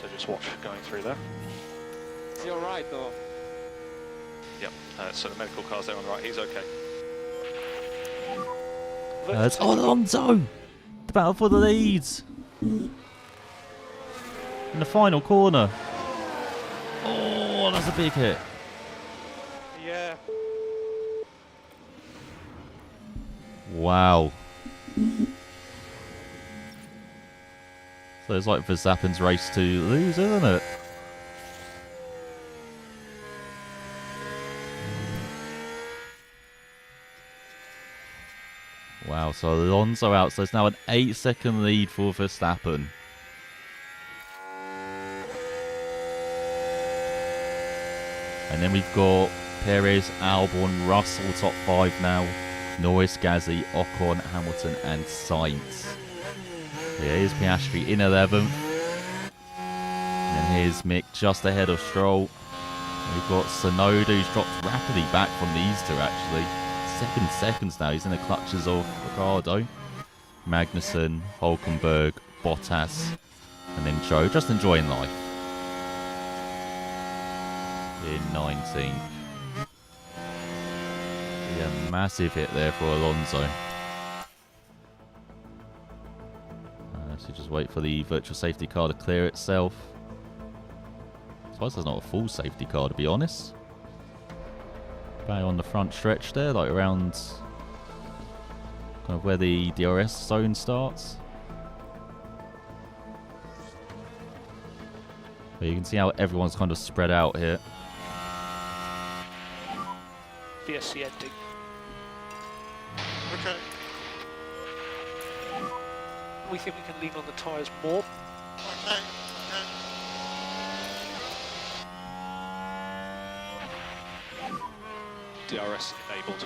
so just watch going through there. You're right though. Yep, so the medical car's there on the right, he's okay. It's Alonso! The battle for the leads! In the final corner. Oh, that's a big hit. Yeah. Wow. So it's like Verstappen's race to lose, isn't it? Wow, so Alonso out, so it's now an 8-second lead for Verstappen. And then we've got Perez, Albon, Russell top 5 now. Norris, Gasly, Ocon, Hamilton and Sainz. So yeah, here's Piastri in 11th. And here's Mick just ahead of Stroll. And we've got Tsunoda who's dropped rapidly back from these two actually. 7 seconds now, he's in the clutches of Ricciardo. Magnussen, Hulkenberg, Bottas, and then Joe just enjoying life. In 19th. Yeah, massive hit there for Alonso. So just wait for the virtual safety car to clear itself. I suppose there's not a full safety car to be honest. Back on the front stretch there, like around kind of where the DRS zone starts. But you can see how everyone's kind of spread out here. VSC ending. Okay. We think we can lean on the tyres more. Okay. Okay. DRS enabled.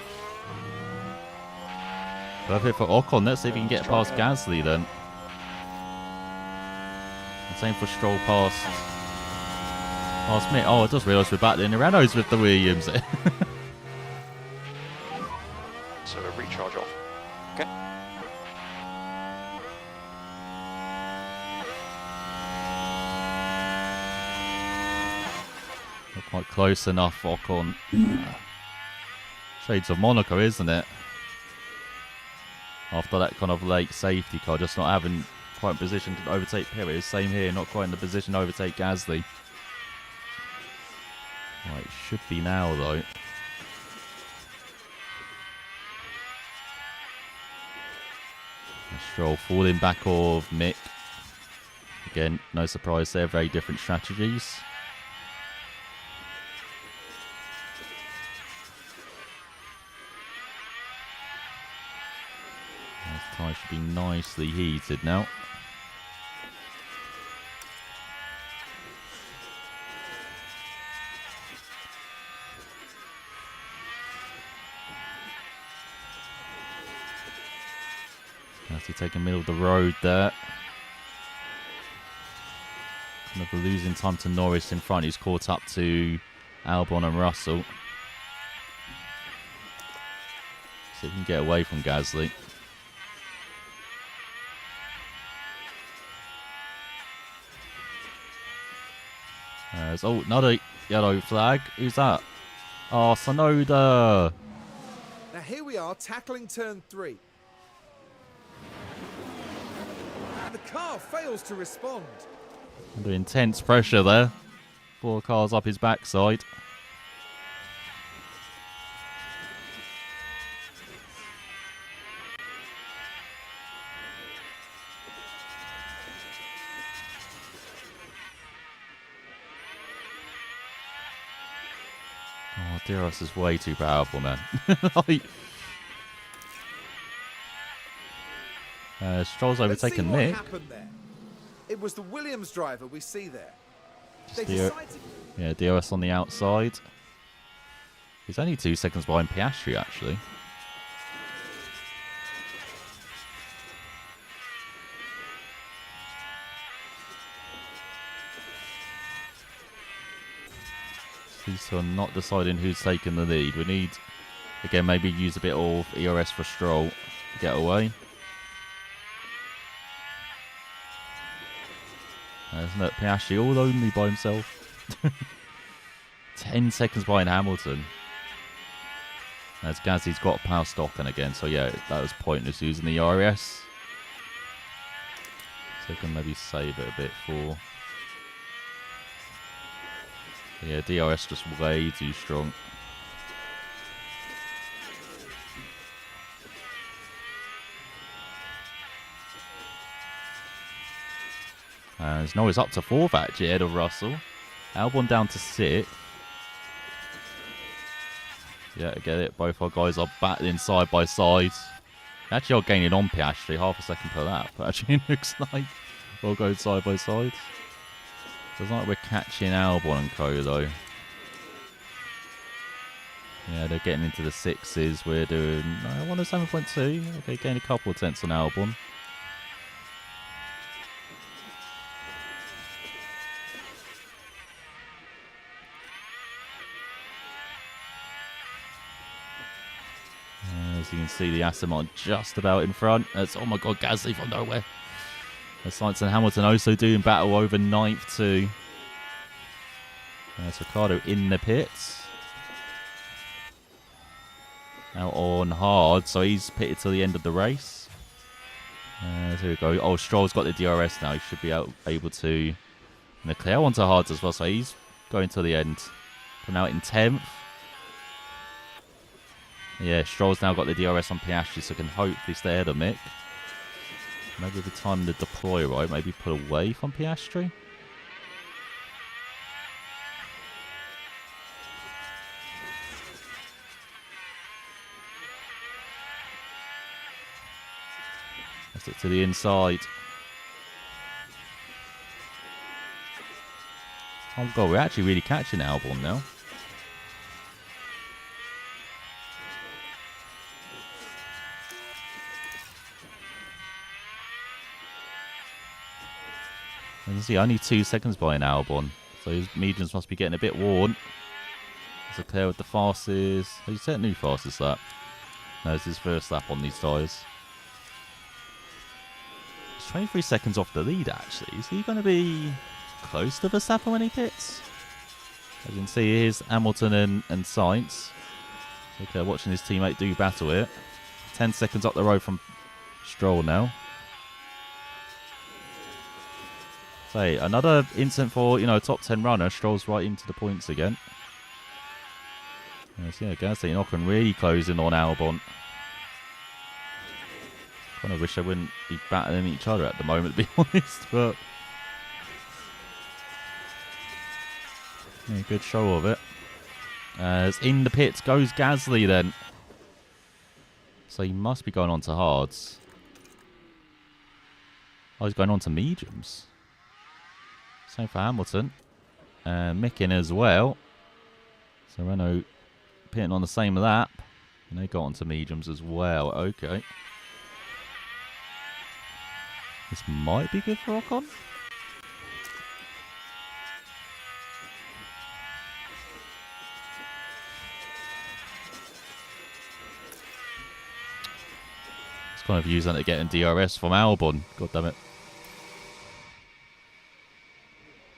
Perfect for Ocon. Let's see if he can get past Gasly then. And same for Stroll past Mick. Oh, I just realised we're back in the Renaults with the Williams. So a recharge off. Okay. Not quite close enough, Ocon. Shades of Monaco, isn't it? After that kind of late safety car, just not having quite in position to overtake Perez. Same here, not quite in the position to overtake Gasly. Right, should be now though. Stroll falling back of Mick. Again, no surprise there, very different strategies. This tyre should be nicely heated now. Has to take a middle of the road there. Kind of losing time to Norris in front. He's caught up to Albon and Russell. See if he can get away from Gasly. Oh, another yellow flag. Who's that? Oh, Tsunoda. Now here we are tackling turn 3. The car fails to respond. Under intense pressure there. 4 cars up his backside. Oh, DRS is way too powerful, man. Like, Stroll's Let's see overtaken what Mick. happened there. It was the Williams driver we see there. They Just decided Yeah, DRS on the outside. He's only 2 seconds behind Piastri, actually. These two are not deciding who's taking the lead. We need, again, maybe use a bit of ERS for Stroll to get away. Isn't it Piastri all only by himself? 10 seconds behind Hamilton. As Gazzy's got power stocking again, so yeah, that was pointless using the RS. So we can maybe save it a bit for... Yeah, DRS just way too strong. And Norris up to 4th actually, ahead of Russell. Albon down to 6th. Yeah, I get it. Both our guys are battling side by side. Actually, are gaining on Piastri, half a second per lap. But actually, it looks like we'll go side by side. Doesn't like we're catching Albon and co, though. Yeah, they're getting into the 6s. We're doing 107.2. Okay, gain a couple of tenths on Albon. As you can see, the Aston just about in front. That's, oh my god, Gasly from nowhere. As Sainz and Hamilton also doing battle over 9th too. There's Ricciardo in the pits. Now on hard, so he's pitted till the end of the race. Here we go. Oh, Stroll's got the DRS now. He should be able to clear onto hards as well, so he's going to the end. Coming out in 10th. Yeah, Stroll's now got the DRS on Piastri, so can hopefully stay ahead of Mick. Maybe the time to deploy right, maybe put away from Piastri. That's it to the inside. Oh god, we're actually really catching Albon now. You can see only 2 seconds behind Albon, so his mediums must be getting a bit worn. There's Leclerc with the fastest. Oh, he set new fastest lap. No, it's his first lap on these tyres. He's 23 seconds off the lead, actually. Is he going to be close to Verstappen when he pits? As you can see, here's Hamilton and Sainz. Okay, watching his teammate do battle it. 10 seconds up the road from Stroll now. Say, another instant for, a top 10 runner. Stroll's right into the points again. Yes, yeah, Gasly and Ocon really closing on Albon. Kind of wish they wouldn't be battling each other at the moment, to be honest, but... Yeah, good show of it. As in the pits goes Gasly then. So he must be going on to hards. Oh, he's going on to mediums. Same for Hamilton. And Mick in as well. So Renault pitting on the same lap. And they got onto mediums as well. Okay. This might be good for Ocon. It's kind of using it to getting DRS from Albon. God damn it.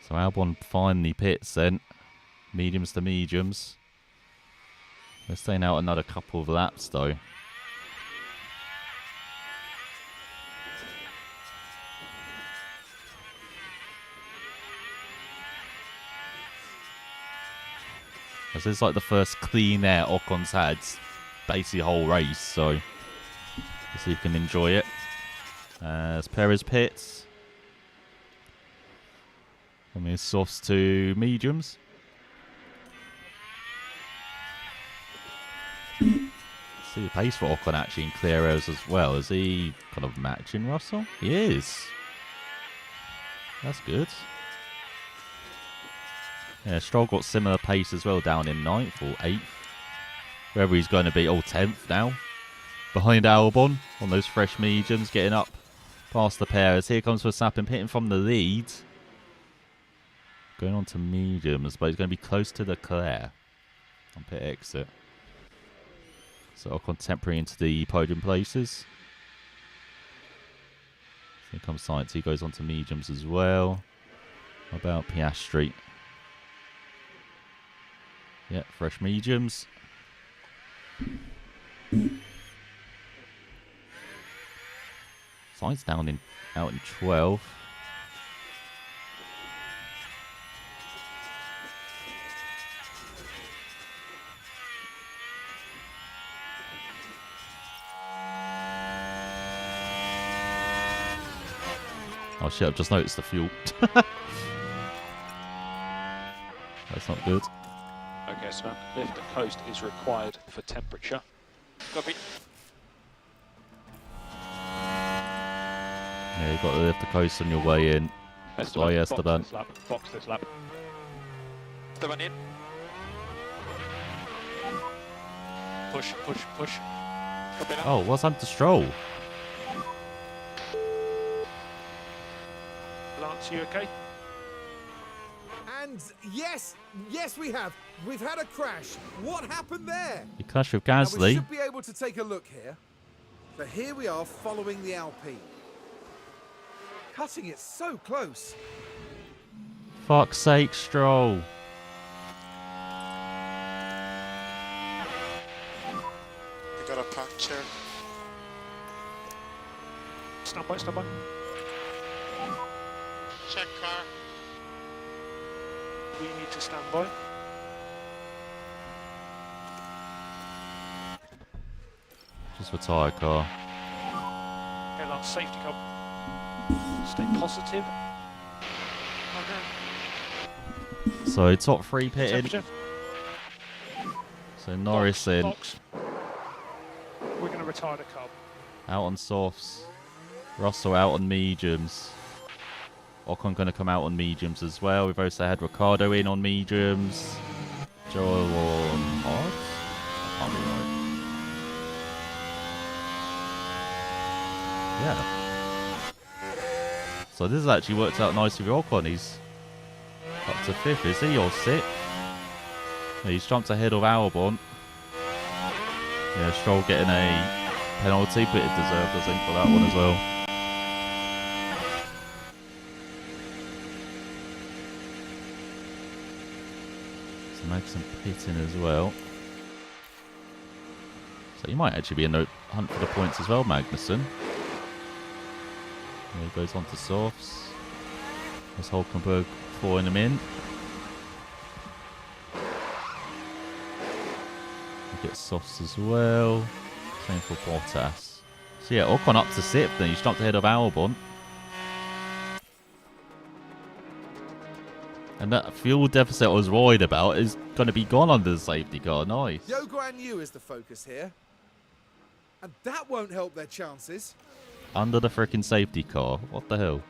So Albon finally pits then. Mediums to mediums. They're staying out another couple of laps though. This is like the first clean air Ocon's had basically the whole race, so let's see if you can enjoy it. As Perez pits. From his softs to mediums. See the pace for Ocon actually in clear areas as well. Is he kind of matching Russell? He is. That's good. Yeah, Stroll got similar pace as well down in 9th or 8th. Wherever he's going to be. Oh, 10th now. Behind Albon on those fresh mediums. Getting up past the Perez. Here comes Verstappen pitting from the lead. Going on to mediums, but he's going to be close to Leclerc on pit exit. So Ocon temporary into the podium places. Here comes Sainz. He goes on to mediums as well. How about Piastri? Yeah, fresh mediums. He's down out in 12. Oh shit, I've just noticed the fuel. That's not good. Okay, so lift and coast is required for temperature. Copy. Yeah, you've got to lift the coast on your way in. Esteban, Sorry, Esteban. Box this lap. Esteban in. Push, push, push. Copy now. Oh, what's under Stroll? Lance, you okay? And yes, we have. We've had a crash. What happened there? You clashed with Now, we Gasly. should be able to take a look here. So here we are following the Alpine. Cutting it so close. Fuck's sake, Stroll. We got a puncture. Stand by, stand by. Check car. We need to stand by. Just for tyre car. Okay, Lance, safety car. Stay positive. Okay. So top 3 pitting. Temperature. So Norris in. Box. We're going to retire the car. Out on softs. Russell out on mediums. Ocon going to come out on mediums as well. We've also had Ricardo in on mediums. Joel on hards. I can't be right. Yeah. So this has actually worked out nicely for Ocon. He's up to 5th, is he? Or 6th? Yeah, he's jumped ahead of Albon. Yeah, Stroll getting a penalty, but it deserved, I think, for that one as well. So Magnussen pitting as well. So he might actually be in the hunt for the points as well, Magnussen. There he goes on to softs. There's Hulkenberg following him in. He gets softs as well. Same for Bottas. So yeah, Ocon up to 6th, then he's jumped ahead of Albon. And that fuel deficit I was worried about is going to be gone under the safety car. Nice. Yo Guan Yu is the focus here. And that won't help their chances. Under the freaking safety car. What the hell?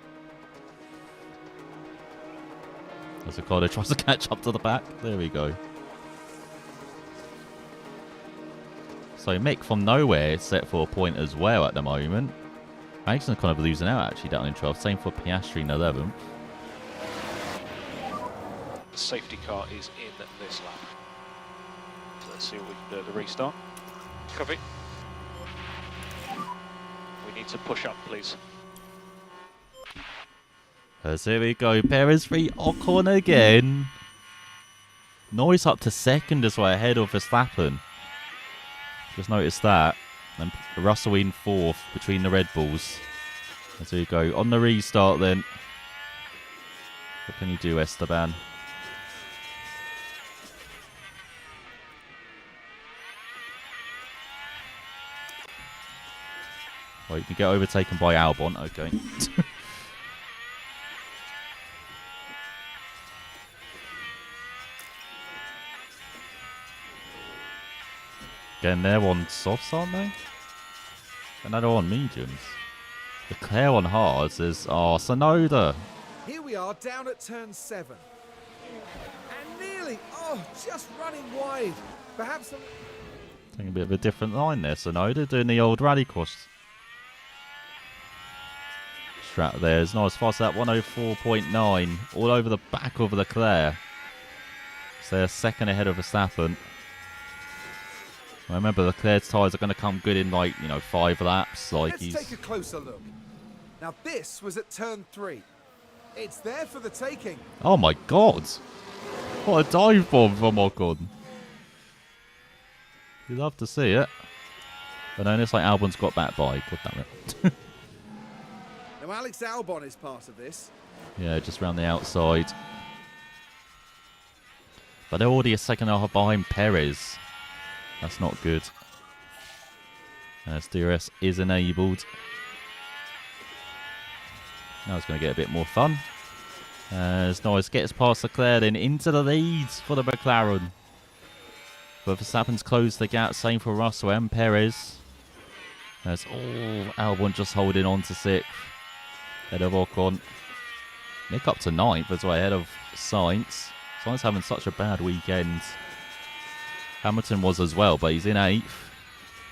As Ricardo tries to catch up to the back. There we go. So Mick from nowhere is set for a point as well at the moment. Magnussen kind of losing out actually down in 12th. Same for Piastri in 11th. The safety car is in this lap. So let's see what we can do at the restart. Copy. We need to push up, please. As here we go. Perez free Ocon again. Norris up to 2nd as well, ahead of Verstappen. Just noticed that. And Russell in 4th between the Red Bulls. As we go. On the restart then. What can you do, Esteban? Well, you can get overtaken by Albon. Okay. Again, they're on softs, aren't they? And they're on mediums. Leclerc on hards is... Oh, Sonoda. Here we are down at turn 7. And nearly, just running wide. Perhaps some... Taking a bit of a different line there, Sonoda. Doing the old rallycross strat there. It's not as fast as that 104.9. All over the back of Leclerc. So they're 2nd ahead of Verstappen. Remember, Leclerc's tyres are going to come good in, 5 laps. Let's take a closer look. Now this was at turn 3. It's there for the taking. Oh my god! What a dive bomb from Ocon. You would love to see it. But then it's like Albon's got back by. God damn it. Now Alex Albon is part of this. Yeah, just round the outside. But they're already a second and a half behind Perez. That's not good. As DRS is enabled. Now it's going to get a bit more fun. As Norris gets past Leclerc, then into the lead for the McLaren. But Verstappen's closed the gap, same for Russell and Perez. As Albon just holding on to 6th. Ahead of Ocon. Nick up to 9th as well, ahead of Sainz. Sainz having such a bad weekend. Hamilton was as well, but he's in 8th.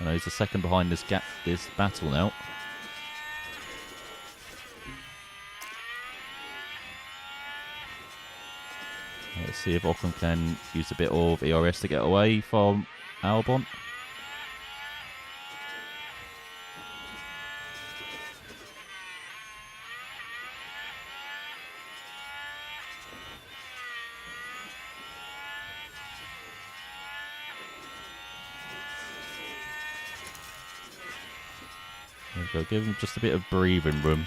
I know he's the second behind this battle now. Let's see if Ocon can use a bit of ERS to get away from Albon. There we go, give him just a bit of breathing room.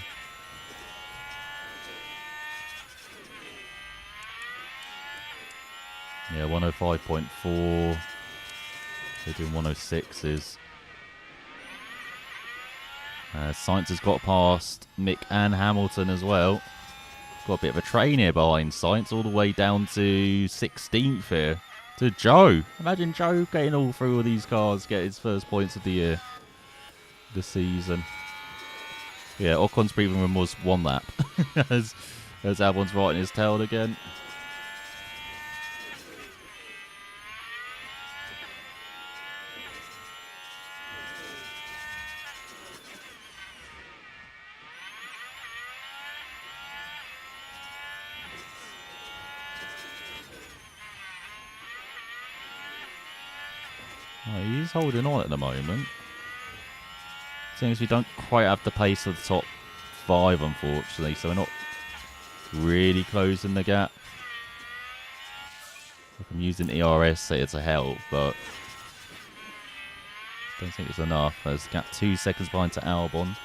Yeah, 105.4. They're doing 106s. Sainz has got past Mick and Hamilton as well. Got a bit of a train here behind Sainz, all the way down to 16th here. To Joe. Imagine Joe getting all through all these cars, get his first points of the year. The season. Yeah, Ocon's breathing room was 1 lap. as Albon's right in his tail again. Oh, he's holding on at the moment. Seems we don't quite have the pace of the top 5, unfortunately, so we're not really closing the gap. I'm using ERS here to help, but don't think it's enough. There's gap 2 seconds behind to Albon.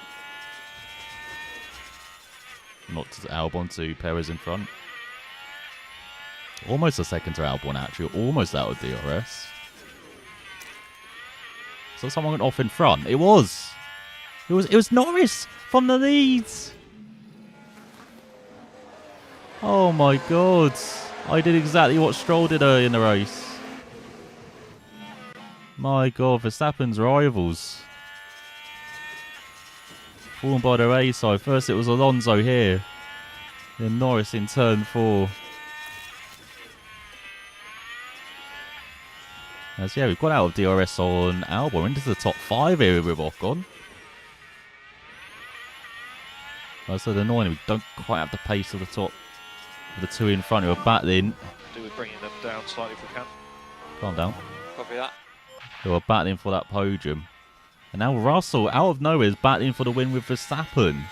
Not to Albon, to Perez in front. Almost a second to Albon, actually. Almost out of DRS. So someone went off in front. It was Norris from the leads. Oh my god. I did exactly what Stroll did early in the race. My god, Verstappen's rivals. Fallen by the wayside. First it was Alonso here. Then Norris in turn 4. As yeah, we've got out of DRS on Albon into the top 5 here with Ocon. That's so annoying. We don't quite have the pace of the top of the 2 in front who are battling. Do with bringing them down slightly if we can. Calm down. Copy that. Who are battling for that podium. And now Russell, out of nowhere, is battling for the win with Verstappen.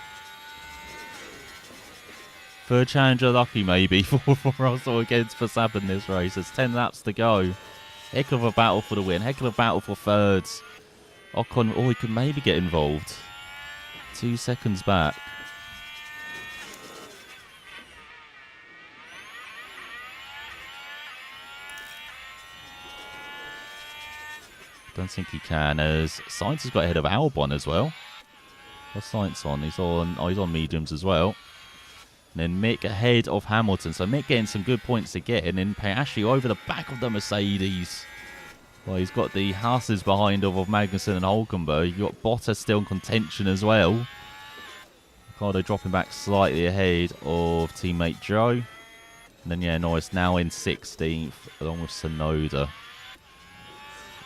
Third challenger lucky, maybe, for Russell against Verstappen this race. There's 10 laps to go. Heck of a battle for the win. Heck of a battle for thirds. Ocon, he could maybe get involved. 2 seconds back. Don't think he can, as Sainz has got ahead of Albon as well. What's Sainz on? He's on mediums as well. And then Mick ahead of Hamilton. So Mick getting some good points to get. And then Piastri over the back of the Mercedes. Well, he's got the Haas's behind of Magnussen and Hulkenberg. You've got Bottas still in contention as well. Ricardo dropping back slightly ahead of teammate Joe. And then, yeah, Norris now in 16th, along with Tsunoda.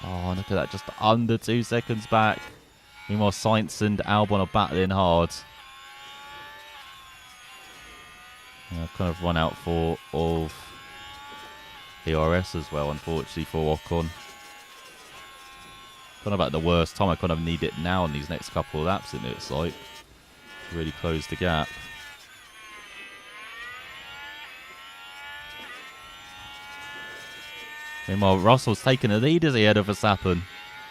Oh, look at that, just under 2 seconds back. Meanwhile, Sainz and Albon are battling hard. Yeah, I've kind of run out of DRS as well, unfortunately, for Ocon. Kind of at the worst time. I kind of need it now in these next couple of laps, it looks like, to really close the gap. Meanwhile, Russell's taking the lead as he head of Verstappen.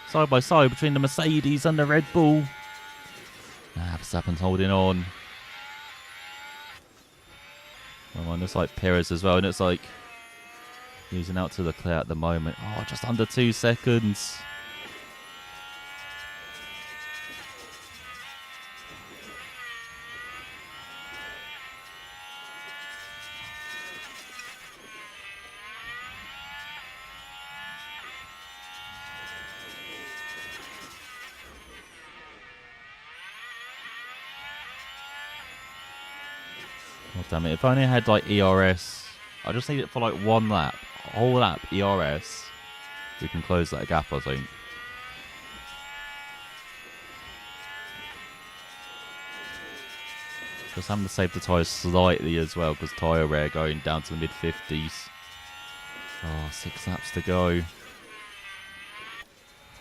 Side by side between the Mercedes and the Red Bull. Verstappen's holding on. and it's like Perez as well, and it's like losing out to Leclerc at the moment. Oh, just under 2 seconds. Oh, damn it. If I only had like ERS, I just need it for like 1 lap. A whole lap ERS. We can close that gap, I think. Just having to save the tyres slightly as well, because tyre wear going down to the mid-50s. Oh, 6 laps to go.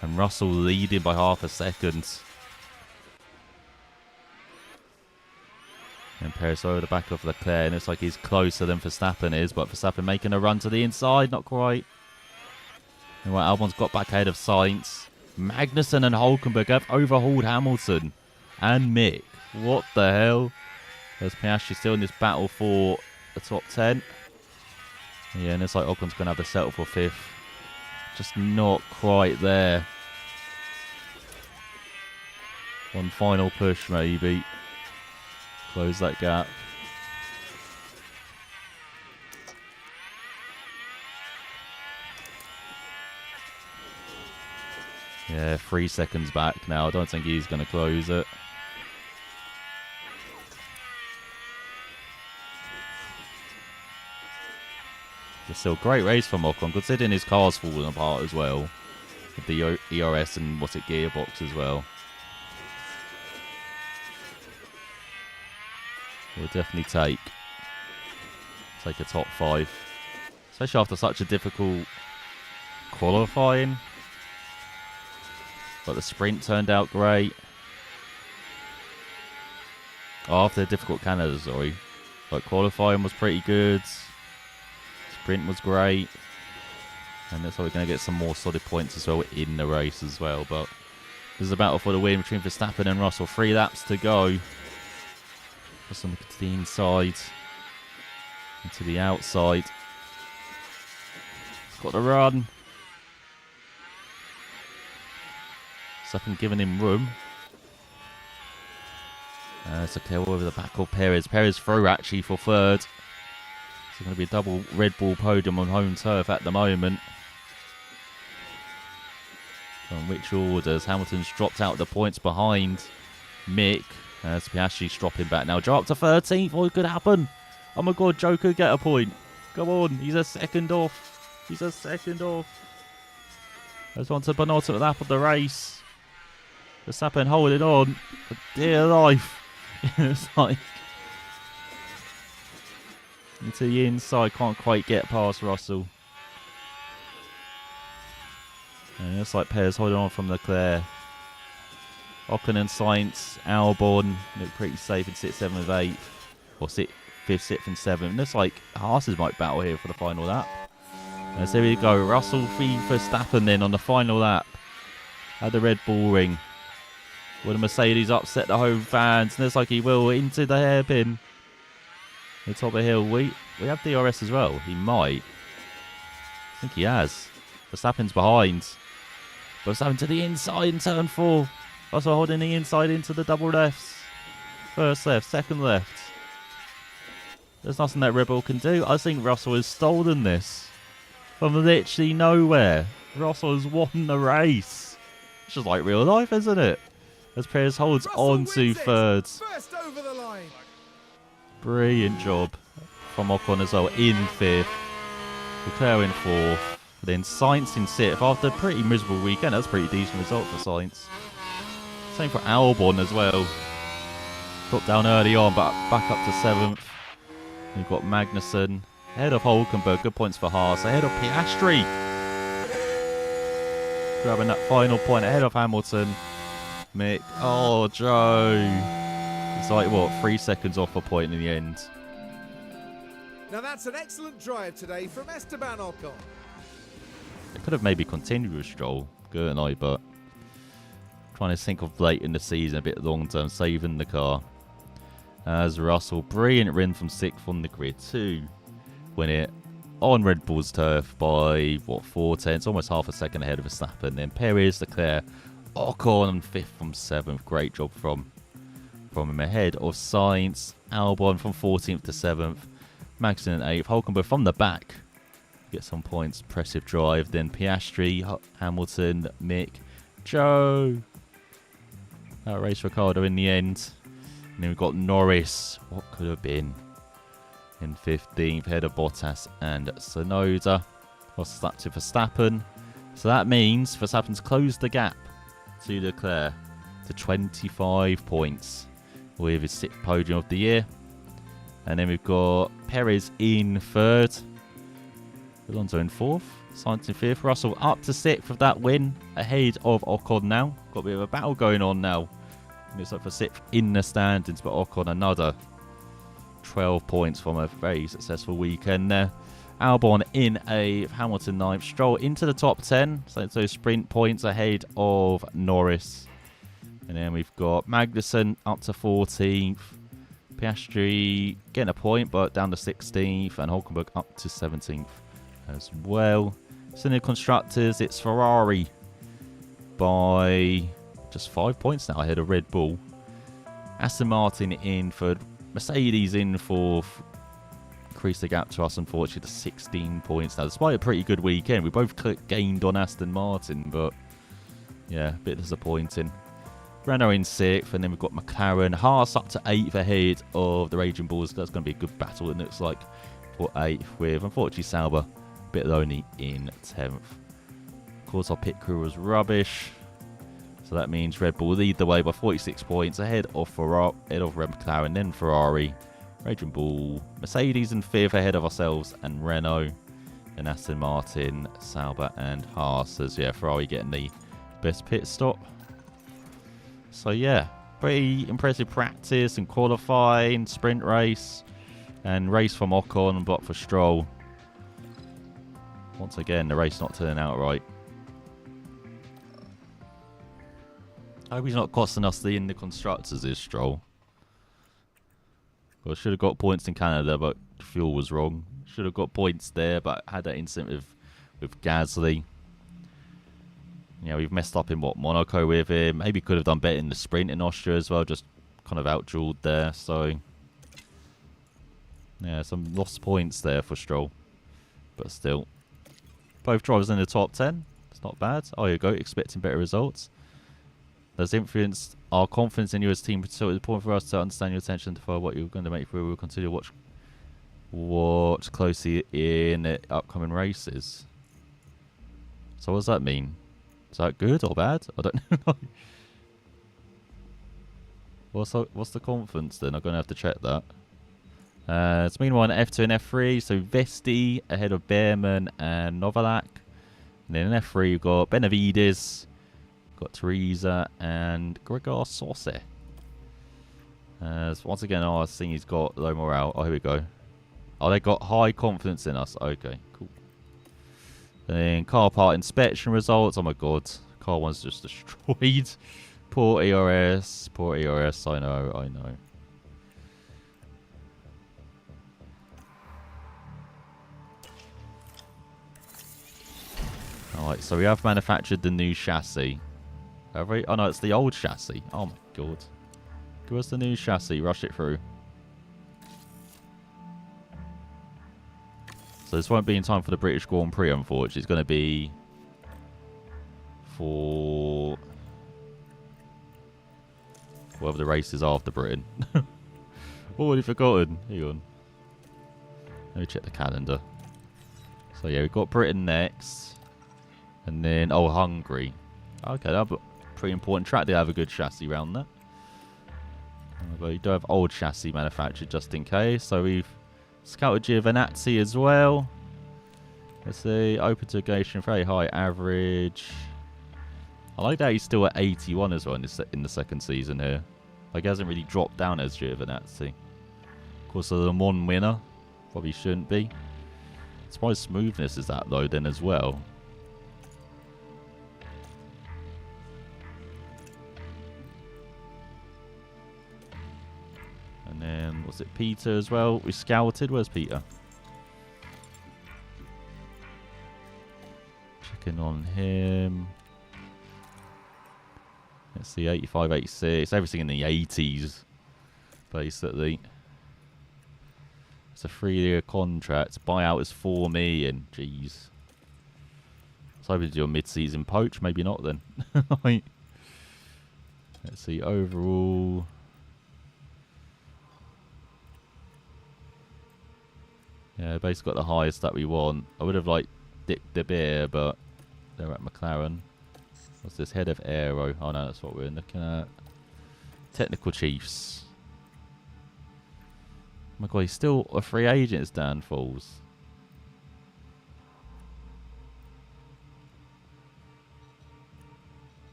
And Russell leading by half a second. And Perez over the back of Leclerc, and it's like he's closer than Verstappen is, but Verstappen making a run to the inside, not quite. And right, Albon's got back ahead of Sainz. Magnussen and Hulkenberg have overhauled Hamilton and Mick. What the hell? There's Piastri still in this battle for the top 10. Yeah, and it's like Ocon's going to have to settle for 5th. Just not quite there. One final push, maybe. Close that gap. Yeah, 3 seconds back now. I don't think he's going to close it. It's still a great race from Ocon, considering his car's falling apart as well. With the ERS and what's it, gearbox as well. We'll definitely take a top 5. Especially after such a difficult qualifying. But the sprint turned out great. Oh, after a difficult Canada, sorry. But qualifying was pretty good. Sprint was great. And that's how we're going to get some more solid points as well in the race as well. But this is a battle for the win between Verstappen and Russell. 3 laps to go. Russell to the inside. And to the outside. He's got to run. Verstappen giving him room. It's okay over the back of Perez. Perez through actually for 3rd. It's going to be a double Red Bull podium on home turf at the moment. On which orders? Hamilton's dropped out the points behind Mick. As Piastri's dropping back now. Joe up to 13th. What could happen? Oh my god, Joe could get a point. Come on, he's a second off. He's a second off. There's on to penultimate lap of the race. Verstappen holding on for dear life. It's like into the inside, can't quite get past Russell. And it's like Perez holding on from Leclerc. Ocon and Sainz, Albon look pretty safe in 6th, 7th, 8th. Or 5th, 6th and 7th. And it's like Haas's might battle here for the final lap. And so there we go. Russell v Verstappen then on the final lap. At the Red Bull ring. Will the Mercedes upset the home fans? And it's like he will into the hairpin. The top of the hill. We have DRS as well. He might. I think he has. Verstappen's behind. Verstappen to the inside in turn 4. Also holding the inside into the double lefts. First left, second left. There's nothing that Red Bull can do. I think Russell has stolen this. From literally nowhere. Russell has won the race. It's just like real life, isn't it? As Perez holds on to 3rd. First over the line. Brilliant job from Ocon as well in 5th. Leclerc in 4th. Then Sainz in 6th. After a pretty miserable weekend, that's a pretty decent result for Sainz. Same for Albon as well. Dropped down early on, but back up to 7th. We've got Magnussen. Ahead of Hulkenberg. Good points for Haas. Ahead of Piastri. Grabbing that final point ahead of Hamilton. Mick. Oh, Joe. It's like, what, 3 seconds off a point in the end. Now that's an excellent drive today from Esteban Ocon. It could have maybe continued with Stroll, couldn't I? But trying to think of late in the season, a bit long term, saving the car. as Russell. Brilliant win from 6th on the grid to win it on Red Bull's turf by, what, 4/10, almost half a second ahead of Verstappen. Then Perez, Leclerc, Ocon on 5th from 7th. Great job from him, ahead of Sainz. Albon from 14th to 7th. Magnussen in 8th. Hulkenberg from the back. Get some points. Impressive drive. Then Piastri, Hamilton, Mick, Joe. Race Ricciardo in the end. And then we've got Norris. What could have been? In 15th, ahead of Bottas and Tsunoda. Lost that to Verstappen. So that means Verstappen's closed the gap to Leclerc to 25 points with his 6th podium of the year. And then we've got Perez in 3rd. Alonso in 4th. Sainz in 5th. Russell up to 6th with that win, ahead of Ocon now. Got a bit of a battle going on now. And it's up for 6th in the standings, but Ocon another 12 points from a very successful weekend there. Albon in 8th, Hamilton 9th, Stroll into the top 10, so it's those sprint points ahead of Norris. And then we've got Magnussen up to 14th, Piastri getting a point but down to 16th, and Hulkenberg up to 17th as well. So in the constructors, it's Ferrari by just 5 points now ahead of Red Bull. Aston Martin in 3rd, Mercedes in 4th. Increased the gap to us, unfortunately, to 16 points now. Despite a pretty good weekend, we both gained on Aston Martin, but yeah, a bit disappointing. Renault in 6th, and then we've got McLaren. Haas up to 8th ahead of the Raging Bulls. That's going to be a good battle, and it looks like, for 8th, with, unfortunately, Sauber a bit lonely in 10th. Of course, our pit crew was rubbish. So that means Red Bull lead the way by 46 points ahead of McLaren, then Ferrari, Raging Bull, Mercedes in 5th ahead of ourselves and Renault, and Aston Martin, Sauber and Haas. As yeah, Ferrari getting the best pit stop. So yeah, pretty impressive practice and qualifying, sprint race, and race from Ocon but for Stroll. Once again, the race not turning out right. I hope he's not costing us in the constructors, is Stroll. Well, should have got points in Canada, but fuel was wrong. Should have got points there, but had that incident with Gasly. Yeah, we've messed up in Monaco with him. Maybe could have done better in the sprint in Austria as well. Just kind of out-jeweled there. So yeah, some lost points there for Stroll, but still, both drivers in the top 10. It's not bad. Oh, here you go. Expecting better results. That's influenced our confidence in you as a team. So it's important for us to understand your attention to follow what you're going to make through. We'll continue to watch closely in the upcoming races. So what does that mean? Is that good or bad? I don't know. What's the confidence then? I'm going to have to check that. It's meanwhile in F2 and F3. So Vesti ahead of Behrman and Novalak. And then in F3 you've got Benavides. Got Teresa and Gregor Sauce. Once again, I think he's got low morale. Oh, here we go. Oh, they got high confidence in us. Okay, cool. Then car part inspection results. Oh my god. Car 1's just destroyed. Poor ERS. Poor ERS. I know. Alright, so we have manufactured the new chassis. Have we? Oh no, it's the old chassis. Oh my god. Give us the new chassis. Rush it through. So this won't be in time for the British Grand Prix, unfortunately. It's going to be for whatever the race is after Britain. Already forgotten. Hang on. Let me check the calendar. So yeah, we've got Britain next. And then, oh, Hungary. Okay, that's a pretty important track. They have a good chassis around there. But you do have old chassis manufactured just in case. So we've scouted Giovinazzi as well. Let's see. Open to negation, very high average. I like that he's still at 81 as well in the second season here. Like, he hasn't really dropped down as Giovinazzi. Of course, the Le Mans winner. Probably shouldn't be. Surprised smoothness is that low then as well. And then Was it Peter as well? We scouted. Where's Peter? Checking on him. Let's see, 85, 86. Everything in the 80s, basically. It's a 3-year contract. Buyout is $4 million. Jeez. I was hoping to do a mid-season poach. Maybe not then. Right. Let's see, overall. Yeah, basically got the highest that we want. I would have liked Dick De Beer, but they're at McLaren. What's this? Head of Aero. Oh no, that's what we're looking at. Technical Chiefs. Oh my god, he's still a free agent, is Dan Falls.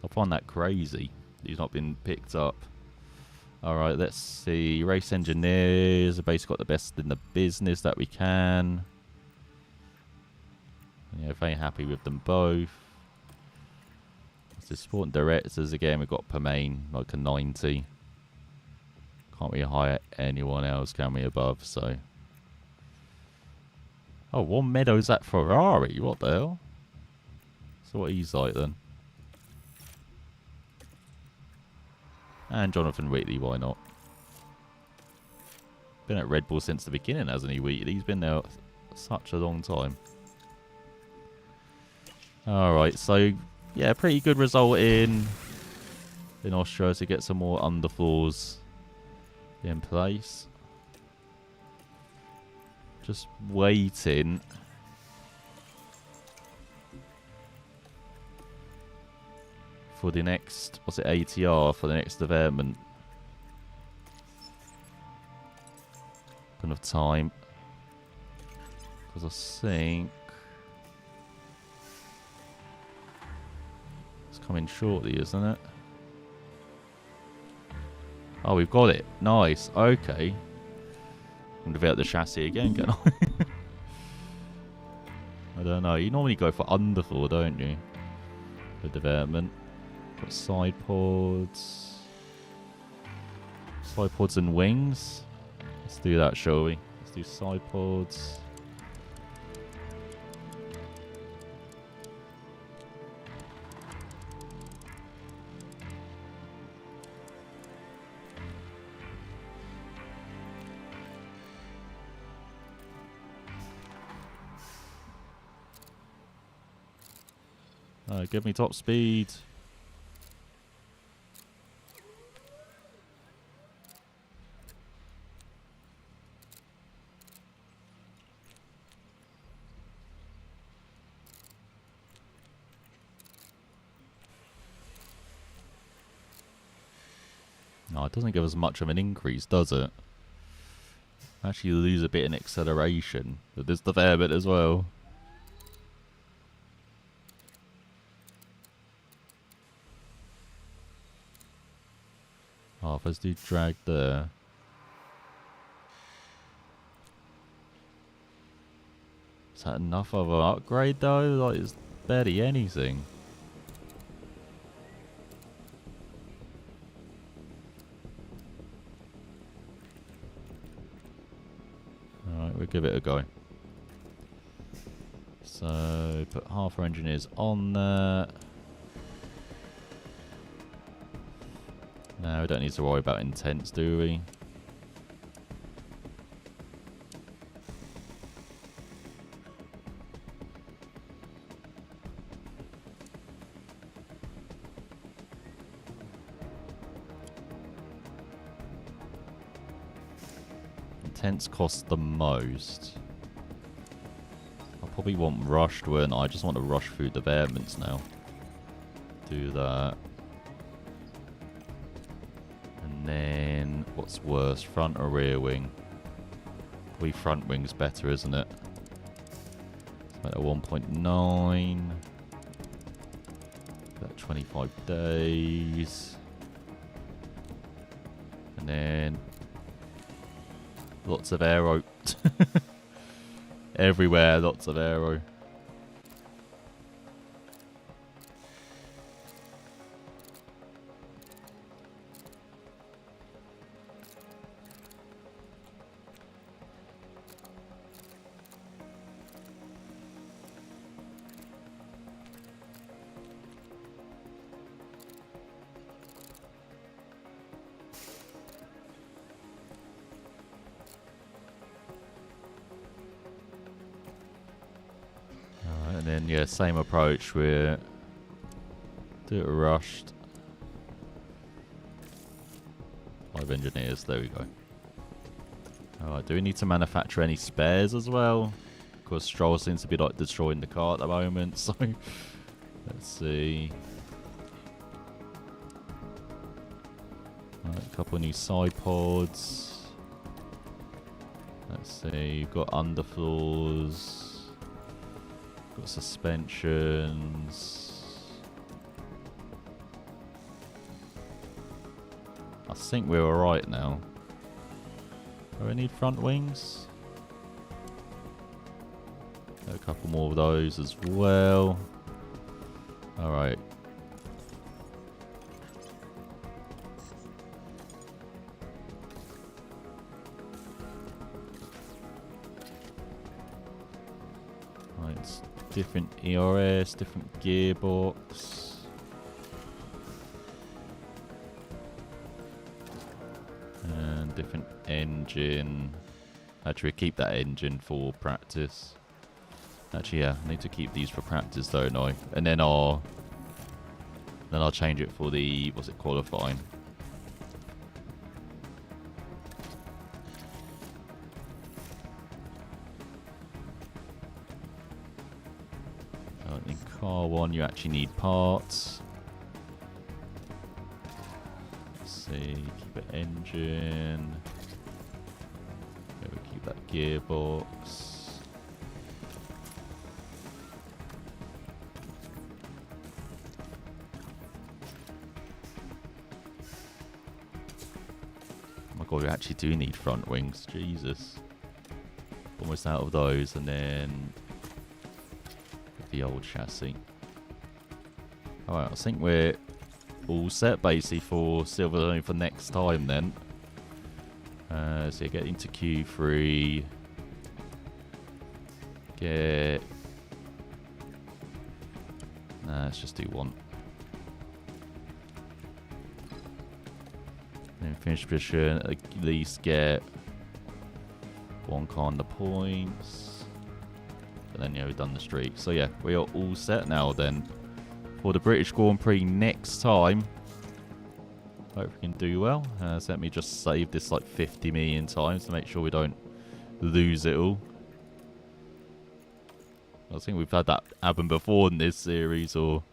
I find that crazy. He's not been picked up. Alright, let's see. Race engineers have basically got the best in the business that we can. Yeah, very happy with them both. The sport directors, again, we've got Permain, like a 90. Can't really hire anyone else, can we, above, so. Oh, Juan Meadows at Ferrari, what the hell? So what he's like then. And Jonathan Wheatley, why not? Been at Red Bull since the beginning, hasn't he, Wheatley? He's been there such a long time. Alright, so yeah, pretty good result in Austria to get some more underfloors in place. Just waiting for the next, what's it, ATR for the next development kind of time. Because I think coming shortly, isn't it? Oh, we've got it. Nice. Okay. I'm develop the chassis again, can I? I don't know. You normally go for underfloor, don't you? For development. Got side pods. Side pods and wings. Let's do that, shall we? Let's do side pods. Give me top speed. No, it doesn't give us much of an increase, does it? Actually lose a bit in acceleration. But there's the fair bit as well. Oh, if let's do drag there. Is that enough of an upgrade though? Like, it's barely anything. Alright, we'll give it a go. So, put half our engineers on there. No, we don't need to worry about intents, do we? Intents cost the most. I probably want rushed, wouldn't I? I just want to rush through developments now. Do that. And then, what's worse, front or rear wing? Probably front wing's better, isn't it? It's at 1.9. About 25 days. And then, lots of aero. Everywhere, lots of aero. And yeah, same approach. We're do it rushed. 5 engineers. There we go. Alright, do we need to manufacture any spares as well? Of course, Stroll seems to be like destroying the car at the moment, so let's see. Right, a couple of new side pods. Let's see, you've got underfloors, got suspensions. I think we're alright now. Do I need front wings? A couple more of those as well. Alright. Right, it's different ERS, different gearbox. And different engine. Actually, keep that engine for practice. Actually, yeah, I need to keep these for practice, don't I? And then I'll change it for the qualifying. In car 1, you actually need parts. Let's see, keep it engine. Maybe keep that gearbox. God, we actually do need front wings. Jesus. Almost out of those, and then the old chassis. Alright, I think we're all set basically for Silverware for next time then. So you get into Q3. Let's just do one. Finish position, at least get one kind of points. And then, yeah, we've done the streak. So, yeah, we are all set now then for the British Grand Prix next time. Hope we can do well. So let me just save this like 50 million times to make sure we don't lose it all. I think we've had that happen before in this series, or...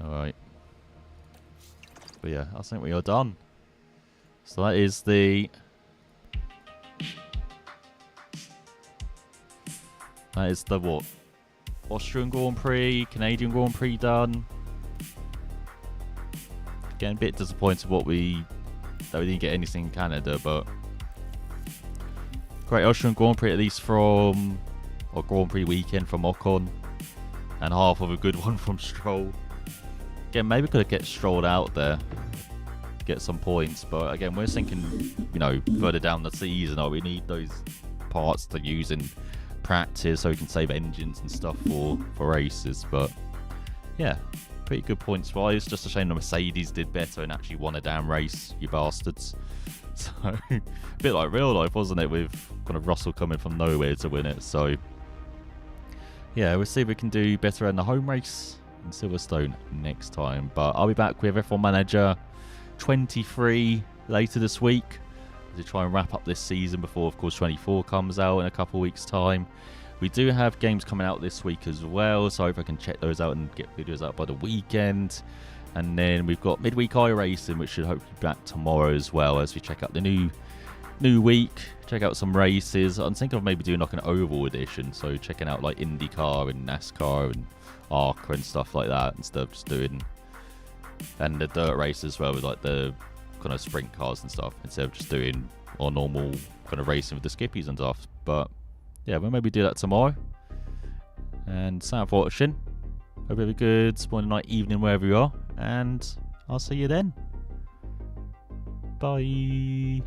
Alright. But yeah, I think we are done. So that is the... That is the what? Austrian Grand Prix, Canadian Grand Prix done. Getting a bit disappointed that we didn't get anything in Canada, but... Great Austrian Grand Prix at least from... Or Grand Prix weekend from Ocon. And half of a good one from Stroll. Again, maybe could have get Strolled out there, get some points, but again, we're thinking, you know, further down the season, we need those parts to use in practice so we can save engines and stuff for races. But yeah, pretty good points wise. Just a shame the Mercedes did better and actually won a damn race, you bastards. So a bit like real life, wasn't it, with kind of Russell coming from nowhere to win it. So yeah, we'll see if we can do better in the home race in Silverstone next time. But I'll be back with F1 Manager 23 later this week to try and wrap up this season before, of course, 24 comes out in a couple of weeks' time. We do have games coming out this week as well, so I hope I can check those out and get videos out by the weekend. And then we've got midweek iRacing, which should hopefully be back tomorrow as well, as we check out the new week, check out some races. I'm thinking of maybe doing like an oval edition, so checking out like IndyCar and NASCAR and ARCA and stuff like that, instead of just doing, and the dirt race as well, with like the kind of sprint cars and stuff, instead of just doing our normal kind of racing with the skippies and stuff. But yeah, we'll maybe do that tomorrow. And thanks for watching. Hope you have a good morning, night, evening, wherever you are, and I'll see you then. Bye.